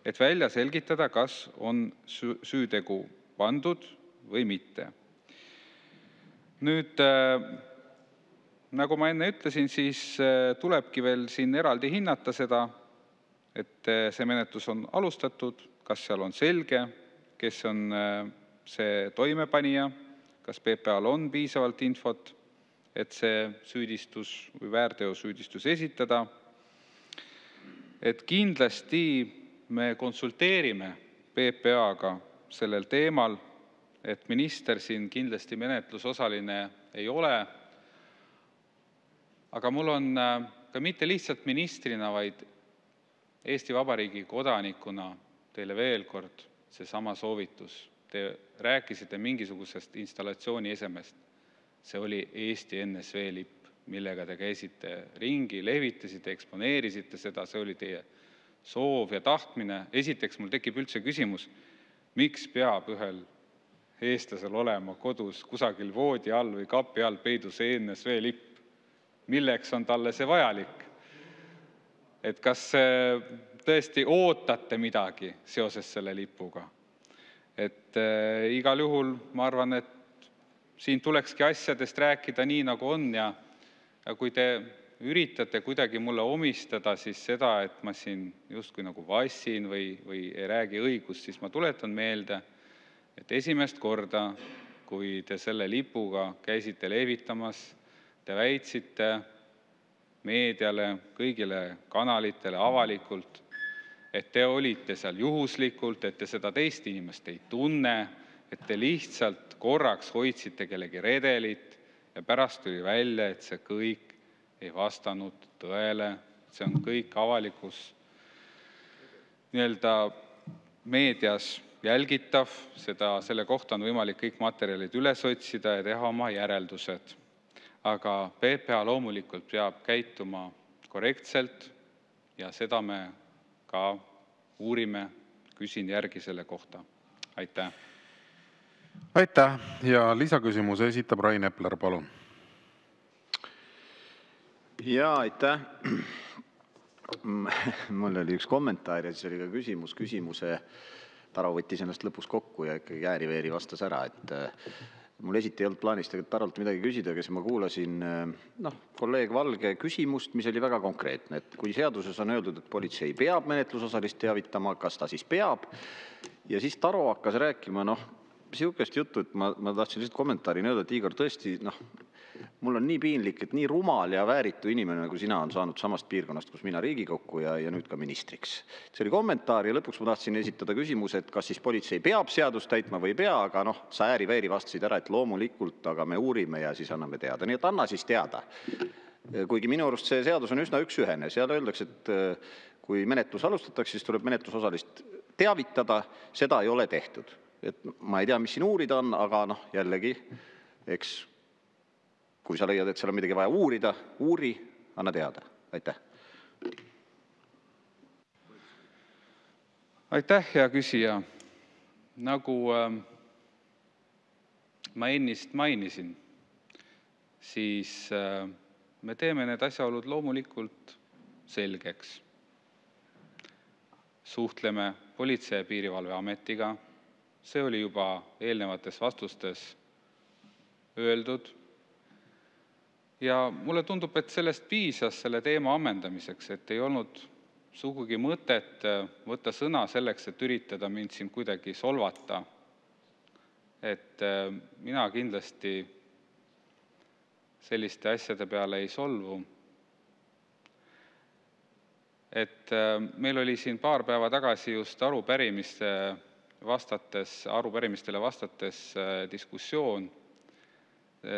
et välja selgitada, kas on süütegu pandud või mitte. Nüüd, nagu ma enne ütlesin, siis tulebki veel siin eraldi hinnata seda, et see menetlus on alustatud, kas seal on selge, kes on see toimepanija, kas PPA-l on piisavalt infot, et see süüdistus või väärteosüüdistus esitada. Et kindlasti me konsulteerime PPA-ga sellel teemal, et minister siin kindlasti menetlusosaline ei ole, aga mul on ka mitte lihtsalt ministrina, vaid Eesti Vabariigi kodanikuna teile veel kord seesama soovitus. Te rääkisite mingisugusest installatsiooni esemest. See oli Eesti NSV lipp, millega te käisite ringi, levitasite, eksponeerisite seda, see oli teie soov ja tahtmine. Esiteks mul tekib üldse küsimus, miks peab ühel eestlasel olema kodus kusagil voodi all või kapi all peidus NSV lipp? Milleks on talle see vajalik? Et kas tõesti ootate midagi seoses selle lipuga? Et igal juhul ma arvan, et siin tulekski asjadest rääkida nii, nagu on, ja kui te üritate kuidagi mulle omistada siis seda, et ma siin justkui nagu vassin või ei räägi õigust, siis ma tuletan meelde, et esimest korda, kui te selle lipuga käisite levitamas, te väitsite meediale, kõigile kanalitele avalikult, et te olite seal juhuslikult, et te seda teist inimest ei tunne, et te lihtsalt korraks hoidsite kellegi redelit ja pärast tuli välja, et see kõik ei vastanud tõele. See on kõik avalikus meedias jälgitav, selle kohta on võimalik kõik materjalid üles otsida ja teha oma järeldused. Aga PPA loomulikult peab käituma korrektselt ja seda me ka uurime, küsin järgi selle kohta. Aitäh! Aitäh! Ja lisaküsimuse esitab Rain Epler, palun. Ja aitäh! Mul oli üks kommentaar ja siis oli ka küsimus. Küsimuse Taro võttis ennast lõpus kokku ja ikkagi ääri-veeri vastas ära, et mul esiti ei olnud plaanist Tarolt midagi küsida, kes ma kuulasin kolleeg Valge küsimust, mis oli väga konkreetne, et kui seaduses on öeldud, et politsei peab menetlusosalist teavitama, kas ta siis peab? Ja siis Taro hakkas rääkima, sihukest juttu, et ma tahtsin lihtsalt kommentaari öelda, et Igor, tõesti, mul on nii piinlik, et nii rumal ja vääritu inimene, nagu sina on saanud samast piirkonnast, kus mina Riigikokku ja nüüd ka ministriks. See oli kommentaar ja lõpuks ma tahtsin esitada küsimuse, et kas siis politsei peab seadust täitma või ei pea, aga sa ääri-veeri vastasid ära, et loomulikult, aga me uurime ja siis anname teada. Nii et anna siis teada. Kuigi minu arust see seadus on üsna üksühene. Seal öeldakse, et kui menetlus alustatakse, siis tuleb menetlusosalist teavitada. Seda ei ole tehtud. Et ma ei tea, mis siin uurida on, aga jällegi, eks kui sa leiad, et seal on midagi vaja uurida, uuri, anna teada. Aitäh. Aitäh, hea küsija. Nagu ma ennist mainisin, siis me teeme need asjaolud loomulikult selgeks. Suhtleme Politsei- ja Piirivalveametiga. See oli juba eelnevates vastustes öeldud. Ja mulle tundub, et sellest piisas selle teema ammendamiseks, et ei olnud sugugi mõtet võtta sõna selleks, et üritada mind siin kuidagi solvata. Et mina kindlasti selliste asjade peale ei solvu. Et meil oli siin paar päeva tagasi just arupärimistele vastates diskussioon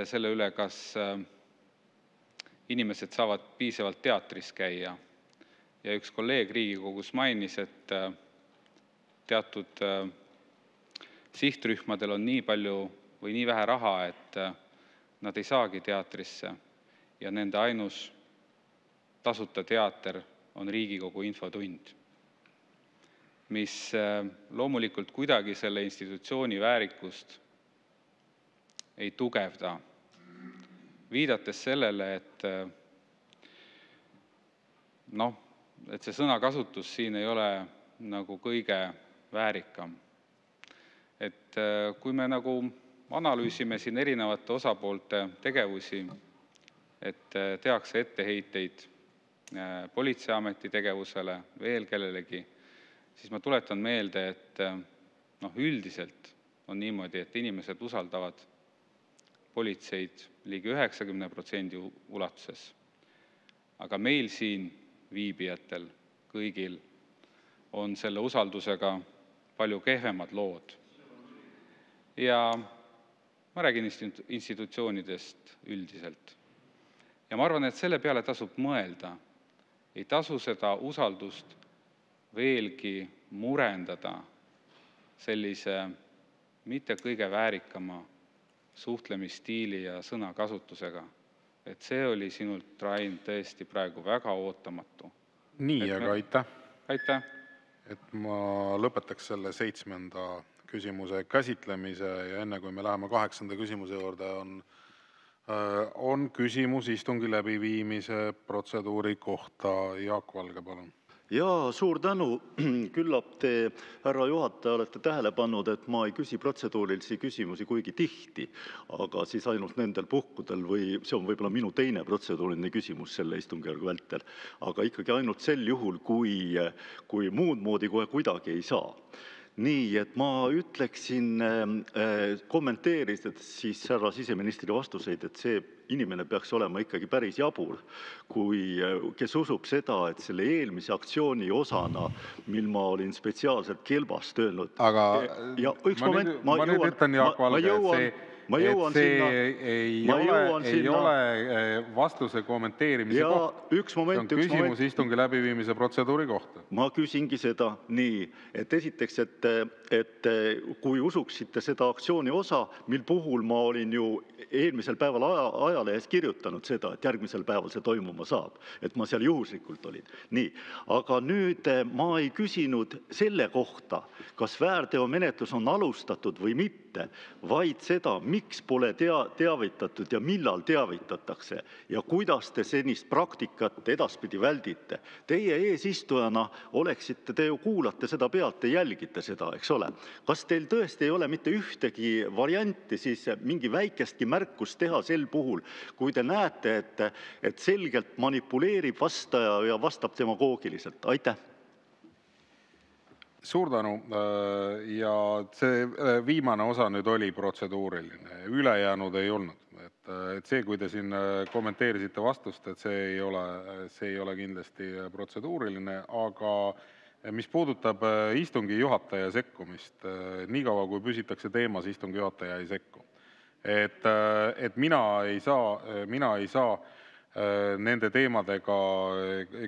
selle üle, kas inimesed saavad piisavalt teatris käia. Ja üks kolleeg Riigikogus mainis, et teatud sihtrühmadel on nii palju või nii vähe raha, et nad ei saagi teatrisse ja nende ainus tasuta teater on Riigikogu infotund, mis loomulikult kuidagi selle institutsiooni väärikust ei tugevda, viidates sellele, et see sõnakasutus siin ei ole nagu kõige väärikam. Et kui me nagu analüüsime siin erinevate osapoolte tegevusi, et tehakse etteheiteid politseiameti tegevusele, veel kellelegi, siis ma tuletan meelde, et üldiselt on niimoodi, et inimesed usaldavad politseid ligi 90% ulatuses. Aga meil siin viibijatel kõigil on selle usaldusega palju kehvemad lood. Ja ma räägin institutsioonidest üldiselt. Ja ma arvan, et selle peale tasub mõelda. Ei tasu seda usaldust veelgi murendada sellise mitte kõige väärikama suhtlemisstiili ja sõnakasutusega. Et see oli sinult, Rain, tõesti praegu väga ootamatu. Nii, aga aitäh. Aitäh. Et ma lõpetaks selle 7. küsimuse käsitlemise ja enne kui me läheme 8. küsimuse juurde, on küsimus istungi läbiviimise protseduuri kohta. Jaak Valge, palun. Jaa, suur tänu. Küllap te, härra juhataja, olete tähele pannud, et ma ei küsi protseduurilisi küsimusi kuigi tihti, aga siis ainult nendel puhkudel või see on võib-olla minu teine protseduuriline küsimus selle istungjärgu vältel, aga ikkagi ainult sel juhul, kui muud moodi kohe kuidagi ei saa. Nii, et ma ütleksin, kommenteerides siis härra siseministri vastuseid, et see inimene peaks olema ikkagi päris jabur, kes usub seda, et selle eelmise aktsiooni osana, mil ma olin spetsiaalselt kelbast öelnud. Aga ma nüüd ütlen, Jaak Valge, et see ei ole vastuse kommenteerimise koht. See on küsimus istungi läbiviimise protseduuri kohta. Ma küsingi seda nii, et esiteks, et kui usuksite seda aktsiooni osa, mil puhul ma olin ju eelmisel päeval ajalehes kirjutanud seda, et järgmisel päeval see toimuma saab, et ma seal juhuslikult olin. Nii, aga nüüd ma ei küsinud selle kohta, kas väärteomenetlus on alustatud või mitte, vaid seda, miks pole teavitatud ja millal teavitatakse ja kuidas te senist praktikat edaspidi väldite. Teie eesistujana oleksite, te ju kuulate seda pealt, te jälgite seda, eks ole. Kas teil tõesti ei ole mitte ühtegi varianti siis mingi väikestki märkust teha sel puhul, kui te näete, et selgelt manipuleerib vastaja ja vastab demagoogiliselt? Aitäh! Suur tänu. Ja see viimane osa nüüd oli protseduuriline, ülejäänud ei olnud. Et see, kui te siin kommenteerisite vastust, et see ei ole kindlasti protseduuriline, aga mis puudutab istungi juhataja sekkumist, niikaua kui püsitakse teemas, istungi juhataja ei sekku. Et mina ei saa nende teemadega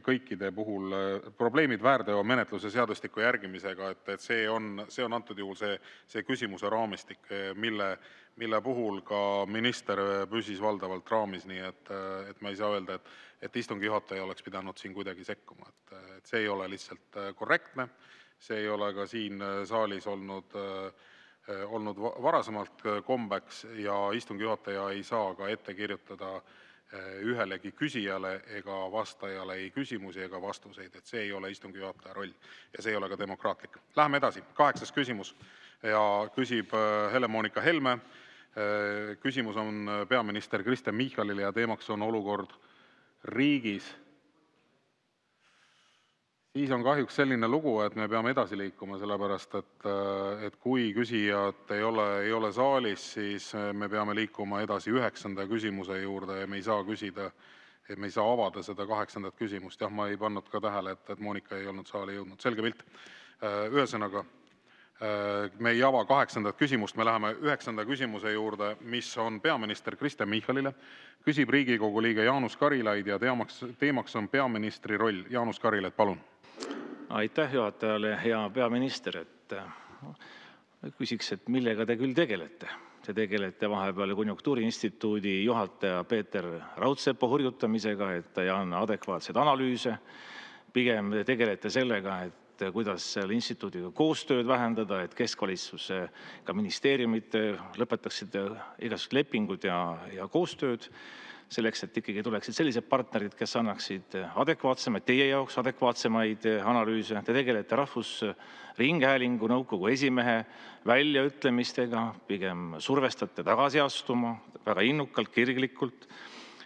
kõikide puhul probleemid väärteomenetluse seadustiku järgimisega, et see on antud juhul see küsimuse raamistik, mille puhul ka minister püsis valdavalt raamis, nii et ma ei saa öelda, et istungi juhataja oleks pidanud siin kuidagi sekkuma. Et see ei ole lihtsalt korrektne, see ei ole ka siin saalis olnud varasemalt kombeks ja istungi juhataja ei saa ka ette kirjutada ühelegi küsijale ega vastajale ei küsimusi ega vastuseid, et see ei ole istungi juhataja roll ja see ei ole ka demokraatlik. Läheme edasi. 8. küsimus ja küsib Helle-Moonika Helme. Küsimus on peaminister Kristen Michalile ja teemaks on olukord riigis. Siis on kahjuks selline lugu, et me peame edasi liikuma, sellepärast et kui küsijad ei ole saalis, siis me peame liikuma edasi 9. küsimuse juurde ja me ei saa küsida, et me ei saa avada seda 8. küsimust. Jah, ma ei pannud ka tähele, et Moonika ei olnud saali jõudnud. Selge pilt. Ühesõnaga, me ei ava 8. küsimust, me läheme 9. küsimuse juurde, mis on peaminister Kristen Michalile. Küsib Riigikogu liige Jaanus Karilaid ja teemaks on peaministri roll. Jaanus Karilaid, palun. Aitäh juhatajale, hea peaminister, et küsiks, et millega te küll tegelete. Te tegelete vahepeal Konjunktuuriinstituudi juhataja Peeter Raudsepa hurjutamisega, et ta ei anna adekvaatseid analüüse. Pigem te tegelete sellega, et kuidas selle instituudiga koostööd vähendada, et keskvalitsus, ka ministeeriumid lõpetaksid igasugused lepingud ja koostööd selleks, et ikkagi tuleksid sellised partnerid, kes annaksid adekvaatsemaid, teie jaoks adekvaatsemaid analüüse. Te tegelete Rahvusringhäälingu nõukogu esimehe väljaütlemistega, pigem survestate tagasi astuma väga innukalt, kirglikult.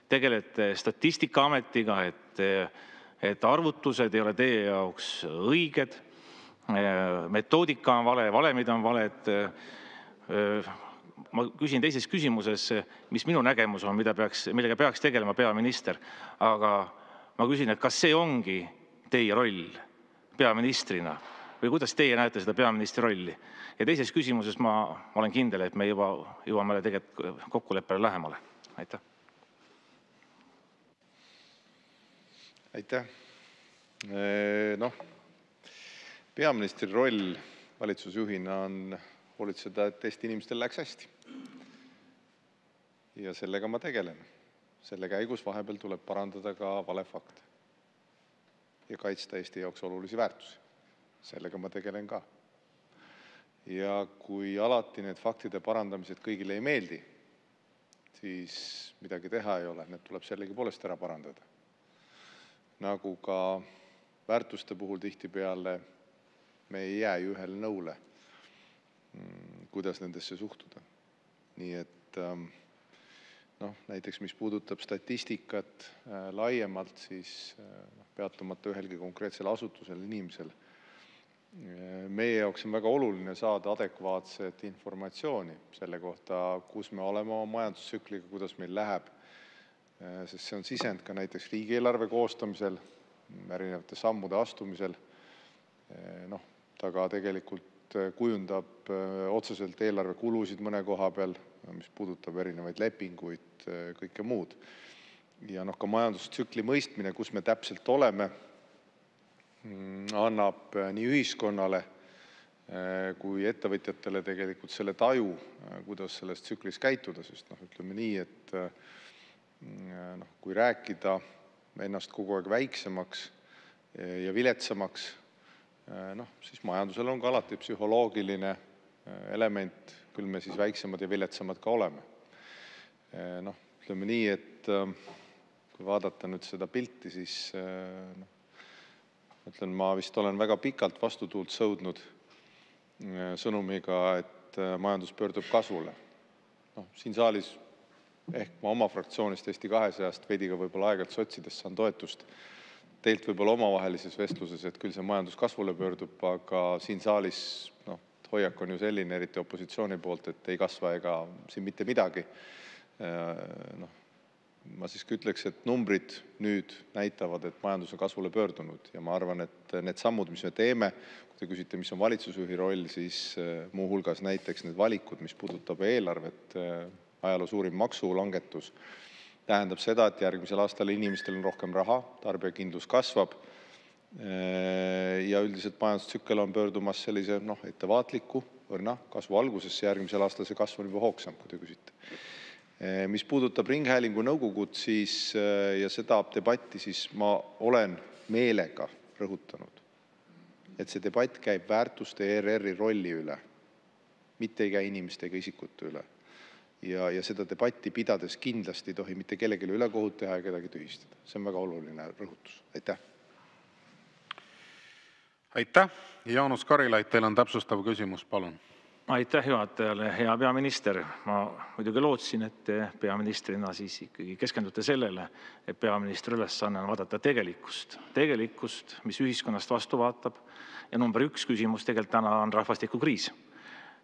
Tegelete Statistikaametiga, et arvutused ei ole teie jaoks õiged, metoodika on vale, valemid on valed. Ma küsin teises küsimuses, mis minu nägemus on, millega peaks tegelema peaminister, aga ma küsin, et kas see ongi teie roll peaministrina või kuidas teie näete seda peaministri rolli? Ja teises küsimuses ma olen kindel, et me juba jõuame tegelikult kokkuleppele lähemale. Aitäh. Aitäh. Peaministri roll valitsusjuhina on hoolitseda, et Eesti inimestel läks hästi. Ja sellega ma tegelen. Selle käigus vahepeal tuleb parandada ka valefakte ja kaitsta Eesti jaoks olulisi väärtusi. Sellega ma tegelen ka. Ja kui alati need faktide parandamised kõigile ei meeldi, siis midagi teha ei ole, need tuleb sellegi poolest ära parandada. Nagu ka väärtuste puhul tihtipeale me ei jää ju ühel nõule, kuidas nendesse suhtuda. Nii et näiteks mis puudutab statistikat laiemalt, siis peatumata ühelgi konkreetsel asutusel inimesel. Meie jaoks on väga oluline saada adekvaatset informatsiooni selle kohta, kus me oleme oma majandustsükliga, kuidas meil läheb, sest see on sisend ka näiteks riigieelarve koostamisel, erinevate sammude astumisel. Ta ka tegelikult kujundab otseselt eelarve kulusid mõne koha peal, mis puudutab erinevaid lepinguid, kõike muud. Ja ka majandustsükli mõistmine, kus me täpselt oleme, annab nii ühiskonnale kui ettevõtjatele tegelikult selle taju, kuidas selles tsüklis käituda, sest ütleme nii, et kui rääkida ennast kogu aeg väiksemaks ja viletsamaks, siis majandusel on ka alati psühholoogiline element, küll me siis väiksemad ja viletsamad ka oleme. Ütleme nii, et kui vaadata nüüd seda pilti, siis ütlen, ma vist olen väga pikalt vastutuult sõudnud sõnumiga, et majandus pöördub kasvule. Siin saalis ehk ma oma fraktsioonist Eesti 200-st veidi ka võib-olla aegalt sotsidest saan toetust. Teilt võib-olla omavahelises vestluses, et küll see majandus kasvule pöördub, aga siin saalis hoiak on ju selline, eriti opositsiooni poolt, et ei kasva ega siin mitte midagi. Ma siiski ütleks, et numbrid nüüd näitavad, et majandus on kasvule pöördunud ja ma arvan, et need sammud, mis me teeme, kui te küsite, mis on valitsusjuhi roll, siis muuhulgas näiteks need valikud, mis puudutab eelarvet, ajaloo suurim maksulangetus, tähendab seda, et järgmisel aastal inimestel on rohkem raha, tarbijakindlus kasvab ja üldiselt majandustsükkel on pöördumas sellise ettevaatliku võrna kasvu algusesse, järgmisel aastal see kasv on juba hoogsam, kui te küsite. Mis puudutab Ringhäälingu nõukogud ja seda debatti, siis ma olen meelega rõhutanud, et see debatt käib väärtuste ERR-i rolli üle, mitte ei käi inimeste ega isikute üle. Ja seda debatti pidades kindlasti ei tohi mitte kellelegi ülekohut teha ja kedagi tühistada. See on väga oluline rõhutus. Aitäh. Aitäh. Jaanus Karilaid, teil on täpsustav küsimus, palun. Aitäh juhatajale, hea peaminister. Ma muidugi lootsin, et te peaministrina siis ikkagi keskendute sellele, et peaministri ülesanne on vaadata tegelikkust, mis ühiskonnast vastu vaatab. Ja number 1 küsimus tegelikult täna on rahvastikukriis.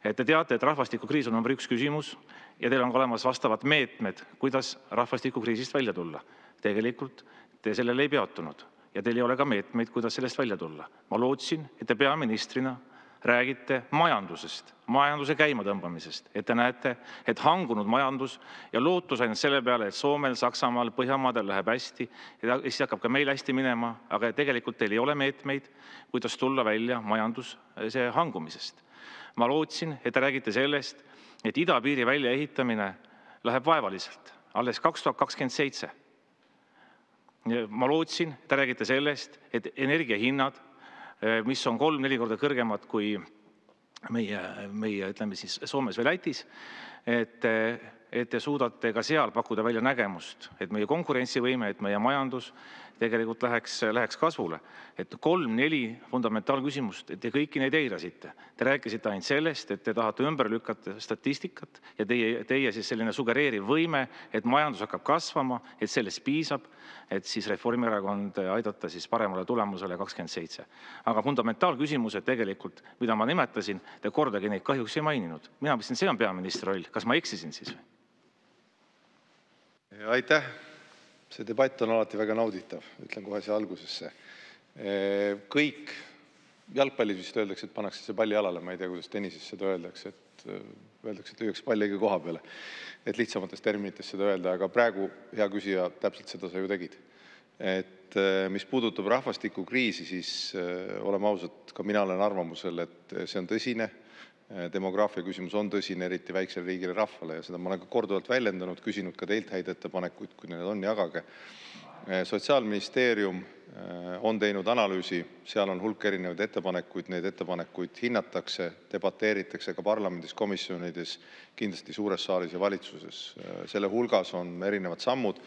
Et te teate, et rahvastikukriis on number 1 küsimus ja teil on ka olemas vastavad meetmed, kuidas rahvastikukriisist välja tulla. Tegelikult te sellele ei peatunud ja teil ei ole ka meetmeid, kuidas sellest välja tulla. Ma lootsin, et te peaministrina räägite majandusest, majanduse käimatõmbamisest, et te näete, et hangunud majandus ja lootus ainult selle peale, et Soomel, Saksamaal, Põhjamaadel läheb hästi ja siis hakkab ka meil hästi minema, aga tegelikult teil ei ole meetmeid, kuidas tulla välja majanduse hangumisest. Ma lootsin, et te räägite sellest, et idapiiri väljaehitamine läheb vaevaliselt, alles 2027. Ma lootsin, et te räägite sellest, et energiahinnad mis on 3-4 korda kõrgemad kui meie ütleme siis Soomes või Lätis, et te suudate ka seal pakkuda välja nägemust, et meie konkurentsivõime, et meie majandus tegelikult läheks kasvule. Et 3-4 fundamentaalküsimust, et te kõiki neid eirasite. Te rääkisite ainult sellest, et te tahate ümber lükata statistikat ja teie siis selline sugereeriv võime, et majandus hakkab kasvama, et sellest piisab, et siis Reformierakond aidata siis paremale tulemusele 27. Aga fundamentaalküsimused tegelikult, mida ma nimetasin, te kordagi neid kahjuks ei maininud. Mina mõtlesin, see on peaministri roll. Kas ma eksisin siis? Aitäh! See debatt on alati väga nauditav, ütlen kohe see algusesse. Kõik jalgpallis vist öeldakse, et pannakse see palli alale, ma ei tea, kuidas tennises seda öeldakse, et lüüakse palli õige koha peale. Et lihtsamates terminites seda öelda, aga praegu, hea küsija, täpselt seda sa ju tegid. Et mis puudutab rahvastikukriisi, siis oleme ausad, ka mina olen arvamusel, et see on tõsine. Demograafia küsimus on tõsine, eriti väiksele riigile rahvale ja seda ma olen ka korduvalt väljendanud, küsinud ka teilt häid ettepanekuid, kui need on, jagage. Sotsiaalministeerium on teinud analüüsi, seal on hulk erinevaid ettepanekuid, need ettepanekuid hinnatakse, debateeritakse ka parlamendis, komisjonides, kindlasti suures saalis ja valitsuses. Selle hulgas on erinevad sammud,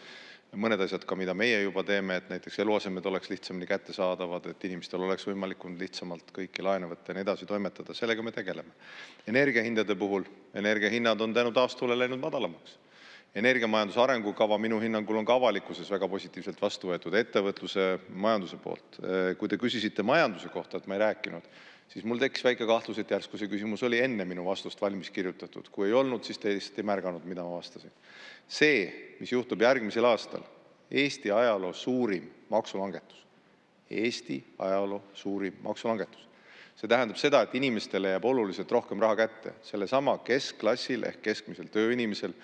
mõned asjad ka, mida meie juba teeme, et näiteks eluasemed oleks lihtsamini kättesaadavad, et inimestel oleks võimalikult lihtsamalt kõiki laene võtta ja nii edasi toimetada. Sellega me tegeleme. Energiahindade puhul, energiahinnad on tänu taastule läinud madalamaks. Energiamajanduse arengukava minu hinnangul on ka avalikkuses väga positiivselt vastu võetud ettevõtluse majanduse poolt. Kui te küsisite majanduse kohta, et ma ei rääkinud, siis mul tekkis väike kahtlus, et järsku see küsimus oli enne minu vastust valmis kirjutatud. Kui ei olnud, siis te lihtsalt ei märganud, mida ma vastasin. See, mis juhtub järgmisel aastal, Eesti ajaloo suurim maksulangetus. Eesti ajaloo suurim maksulangetus. See tähendab seda, et inimestele jääb oluliselt rohkem raha kätte. Sellesama keskklassil ehk keskmisel tööinimesel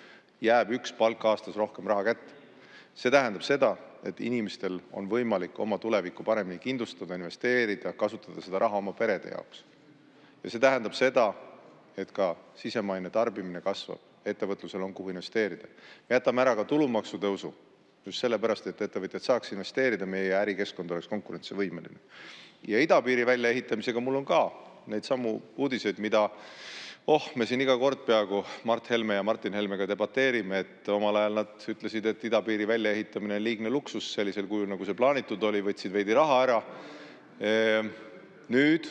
jääb üks palk aastas rohkem raha kätte. See tähendab seda, et inimestel on võimalik oma tulevikku paremini kindlustada, investeerida, kasutada seda raha oma perede jaoks. Ja see tähendab seda, et ka sisemaine tarbimine kasvab. Ettevõtlusel on kuhu investeerida. Me jätame ära ka tulumaksu tõusu, just sellepärast, et ettevõtjad saaks investeerida, meie ärikeskkond oleks konkurentsivõimeline. Ja idapiiri väljaehitamisega mul on ka neid samu uudiseid, mida me siin iga kord peaaegu Mart Helme ja Martin Helmega debateerime, et omal ajal nad ütlesid, et idapiiri väljaehitamine on liigne luksus sellisel kujul, nagu see plaanitud oli, võtsid veidi raha ära. Nüüd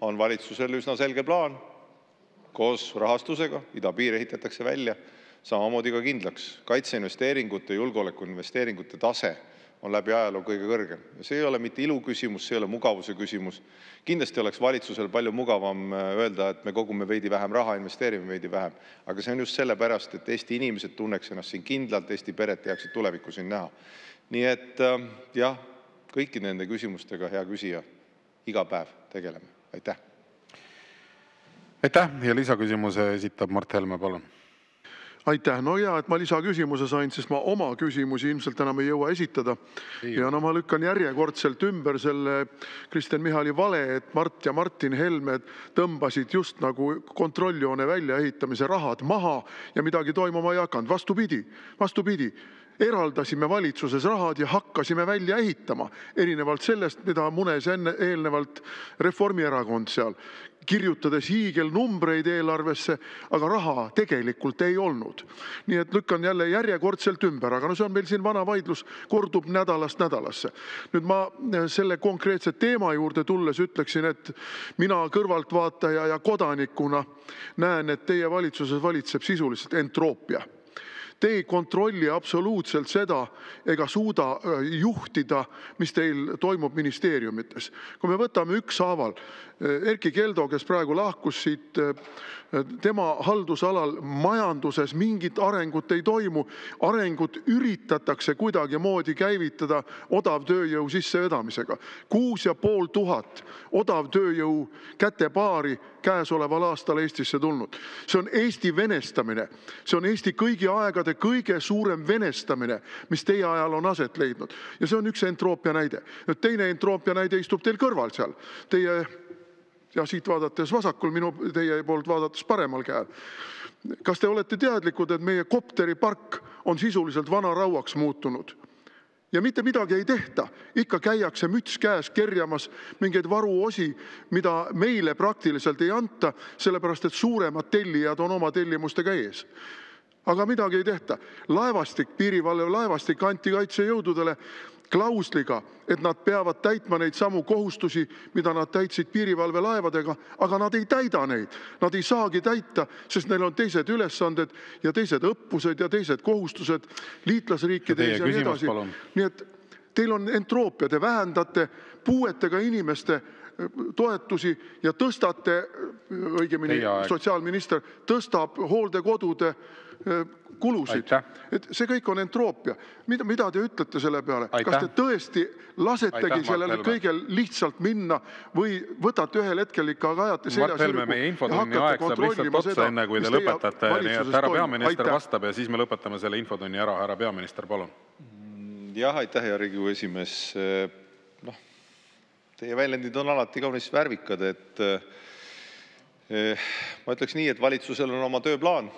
on valitsusel üsna selge plaan. Koos rahastusega, idapiir ehitatakse välja, samamoodi ka kindlaks. Kaitseinvesteeringute, julgeolekuinvesteeringute tase on läbi ajaloo kõige kõrgem. Ja see ei ole mitte ilu küsimus, see ei ole mugavuse küsimus. Kindlasti oleks valitsusel palju mugavam öelda, et me kogume veidi vähem raha, investeerime veidi vähem. Aga see on just sellepärast, et Eesti inimesed tunneks ennast siin kindlalt, Eesti peret jääksid tulevikku siin näha. Nii et jah, kõiki nende küsimustega, hea küsija, iga päev tegeleme. Aitäh! Aitäh ja lisaküsimuse esitab Mart Helme, palun. Aitäh! No ja, et ma lisaküsimuse sain, siis ma oma küsimusi ilmselt enam ei jõua esitada. Ja no ma lükkan järjekordselt ümber selle Kristen Michali vale, et Mart ja Martin Helme tõmbasid just nagu kontrolljoone väljaehitamise rahad maha ja midagi toimuma ei hakanud. Vastupidi. Eraldasime valitsuses rahad ja hakkasime välja ehitama. Erinevalt sellest, mida munes eelnevalt Reformierakond seal, kirjutades hiigelnumbreid eelarvesse, aga raha tegelikult ei olnud. Nii et lükkan jälle järjekordselt ümber, aga no see on meil siin vana vaidlus, kordub nädalast nädalasse. Nüüd ma selle konkreetse teema juurde tulles ütleksin, et mina kõrvaltvaataja ja kodanikuna näen, et teie valitsuses valitseb sisuliselt entroopia. Te ei kontrolli absoluutselt seda ega suuda juhtida, mis teil toimub ministeeriumites. Kui me võtame ükshaaval, Erkki Keldo, kes praegu lahkus siit, tema haldusalal majanduses mingit arengut ei toimu. Arengut üritatakse kuidagi moodi käivitada odavtööjõu sissevedamisega. 6500 odavtööjõu kätepaari käesoleval aastal Eestisse tulnud. See on Eesti venestamine. See on Eesti kõigi aegade kõige suurem venestamine, mis teie ajal on aset leidnud. Ja see on üks entroopia näide. Nüüd teine entroopia näide istub teil kõrval seal. Ja siit vaadates vasakul, teie poolt vaadates paremal käel. Kas te olete teadlikud, et meie kopteripark on sisuliselt vanarauaks muutunud? ja mitte midagi ei tehta. Ikka käiakse müts käes kerjamas mingeid varuosi, mida meile praktiliselt ei anta, sellepärast et suuremad tellijad on oma tellimustega ees. Aga midagi ei tehta. Laevastik, piirivalve laevastik anti kaitsejõududele klausliga, et nad peavad täitma neid samu kohustusi, mida nad täitsid piirivalve laevadega, aga nad ei täida neid. Nad ei saagi täita, sest neil on teised ülesanded ja teised õppused ja teised kohustused liitlasriikide ees ja nii edasi. Nii et teil on entroopia, te vähendate puuetega inimeste toetusi ja tõstate, õigemini sotsiaalminister tõstab hooldekodude kulusid. Et see kõik on entroopia. Mida te ütlete selle peale? Kas te tõesti lasetegi sellele kõigel lihtsalt minna või võtate ühel hetkel ikka ajate selja sirgu meie infotunni aeg saab lihtsalt otsa enne, kui te lõpetate. Nii et härra peaminister vastab ja siis me lõpetame selle infotunni ära. Härra peaminister, palun. Jah, aitäh, hea Riigikogu esimees. Teie väljendid on alati kaunis värvikad. Ma ütleks nii, et valitsusel on oma tööplaan.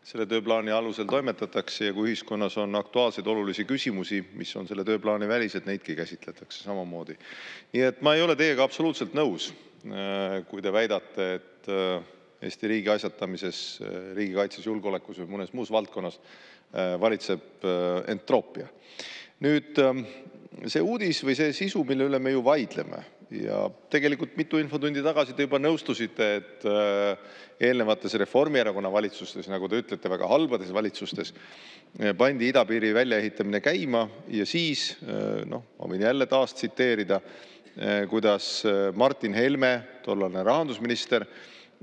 Selle tööplaani alusel toimetatakse ja kui ühiskonnas on aktuaalseid olulisi küsimusi, mis on selle tööplaani välised, neidki käsitletakse samamoodi. Nii et ma ei ole teiega absoluutselt nõus, kui te väidate, et Eesti riigi asjatamises, riigikaitses, julgeolekus või mõnes muus valdkonnas valitseb entroopia. Nüüd see uudis või see sisu, mille üle me ju vaidleme ja tegelikult mitu infotundi tagasi te juba nõustusite, et eelnevates Reformierakonna valitsustes, nagu te ütlete, väga halbades valitsustes, pandi idapiiri väljaehitamine käima ja siis, ma võin jälle taas tsiteerida, kuidas Martin Helme, tollane rahandusminister,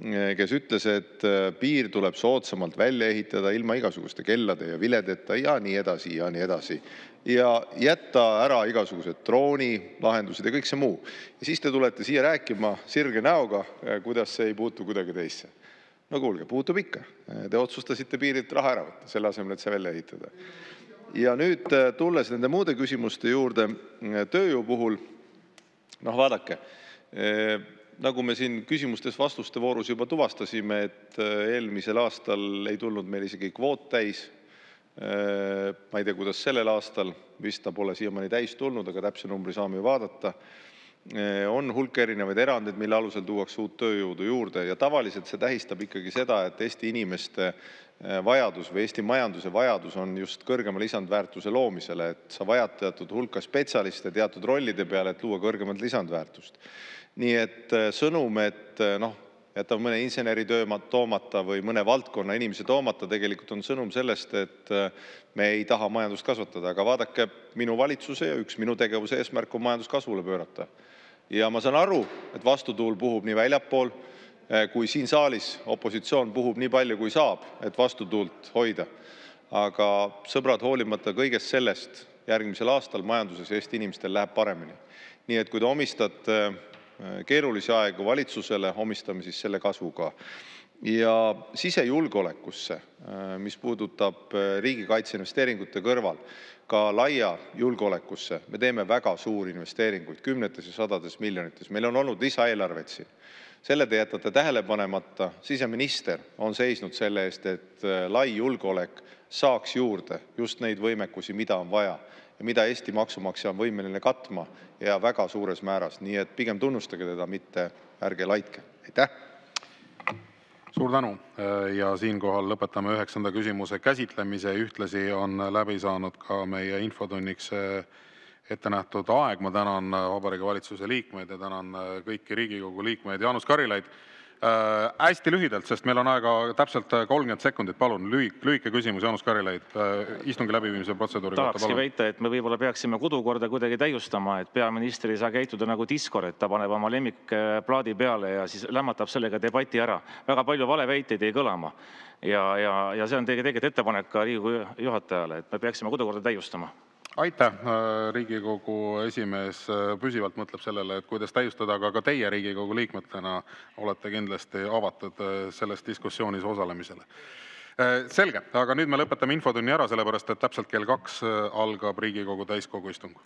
kes ütles, et piir tuleb soodsamalt välja ehitada ilma igasuguste kellade ja viledeta ja nii edasi ja nii edasi. Ja jätta ära igasugused droonilahendused ja kõik see muu. Ja siis te tulete siia rääkima sirge näoga, kuidas see ei puutu kuidagi teisse. No kuulge, puutub ikka. Te otsustasite piirilt raha ära võtta, selle asemel, et see välja ehitada. Ja nüüd tulles nende muude küsimuste juurde tööjõu puhul, vaadake, nagu me siin küsimustes vastuste voorus juba tuvastasime, et eelmisel aastal ei tulnud meil isegi kvoot täis. Ma ei tea, kuidas sellel aastal, vist ta pole siiamaani täis tulnud, aga täpse numbri saame ju vaadata. On hulk erinevaid erandeid, mille alusel tuuakse uut tööjõudu juurde ja tavaliselt see tähistab ikkagi seda, et Eesti inimeste vajadus või Eesti majanduse vajadus on just kõrgema lisandväärtuse loomisele, et sa vajad teatud hulka spetsialiste teatud rollide peale, et luua kõrgemat lisandväärtust. Nii et sõnum, et jätame mõne inseneri toomata või mõne valdkonna inimese toomata, tegelikult on sõnum sellest, et me ei taha majandust kasvatada, aga vaadake minu valitsuse ja üks minu tegevuse eesmärk on majanduskasvule pöörata. Ja ma saan aru, et vastutuul puhub nii väljapool, kui siin saalis opositsioon puhub nii palju, kui saab, et vastutuult hoida. Aga sõbrad, hoolimata kõigest sellest, järgmisel aastal majanduses Eesti inimestel läheb paremini. Nii et kui te omistate keerulisi aegu valitsusele, omistame siis selle kasvuga. Ja sisejulgeolekusse, mis puudutab riigikaitse investeeringute kõrval, ka laia julgeolekusse, me teeme väga suuri investeeringuid, kümnetes ja sadades miljonites. Meil on olnud lisaeelarveid siin. Selle te jätate tähele panemata. Siseminister on seisnud selle eest, et lai julgeolek saaks juurde just neid võimekusi, mida on vaja ja mida Eesti maksumaksja on võimeline katma ja väga suures määras. Nii et pigem tunnustage teda, mitte ärge laitke. Aitäh! Suur tänu ja siinkohal lõpetame 9. küsimuse käsitlemise. Ühtlasi on läbi saanud ka meie infotunniks ette nähtud aeg. Ma tänan Vabariigi Valitsuse liikmeid ja tänan kõiki Riigikogu liikmeid. Jaanus Karilaid, hästi lühidalt, sest meil on aega täpselt 30 sekundit. Palun, lühike küsimus, Jaanus Karilaid, istungi läbiviimise protseduuri kohta. Tahakski väita, et me võib-olla peaksime kodukorda kuidagi täiustama, et peaminister ei saa käituda nagu diskor, et ta paneb oma lemmikplaadi peale ja siis lämmatab sellega debati ära. Väga palju valeväiteid ei kõlama. Ja see on tegelikult ettepanek ka Riigikogu juhatajale, et me peaksime kodukorda täiustama. Aitäh! Riigikogu esimees püsivalt mõtleb sellele, et kuidas täiustada, aga ka teie Riigikogu liikmetena olete kindlasti avatud selles diskussioonis osalemisele. Selge, aga nüüd me lõpetame infotunni ära, sellepärast et täpselt kell 2 algab Riigikogu täiskogu istung.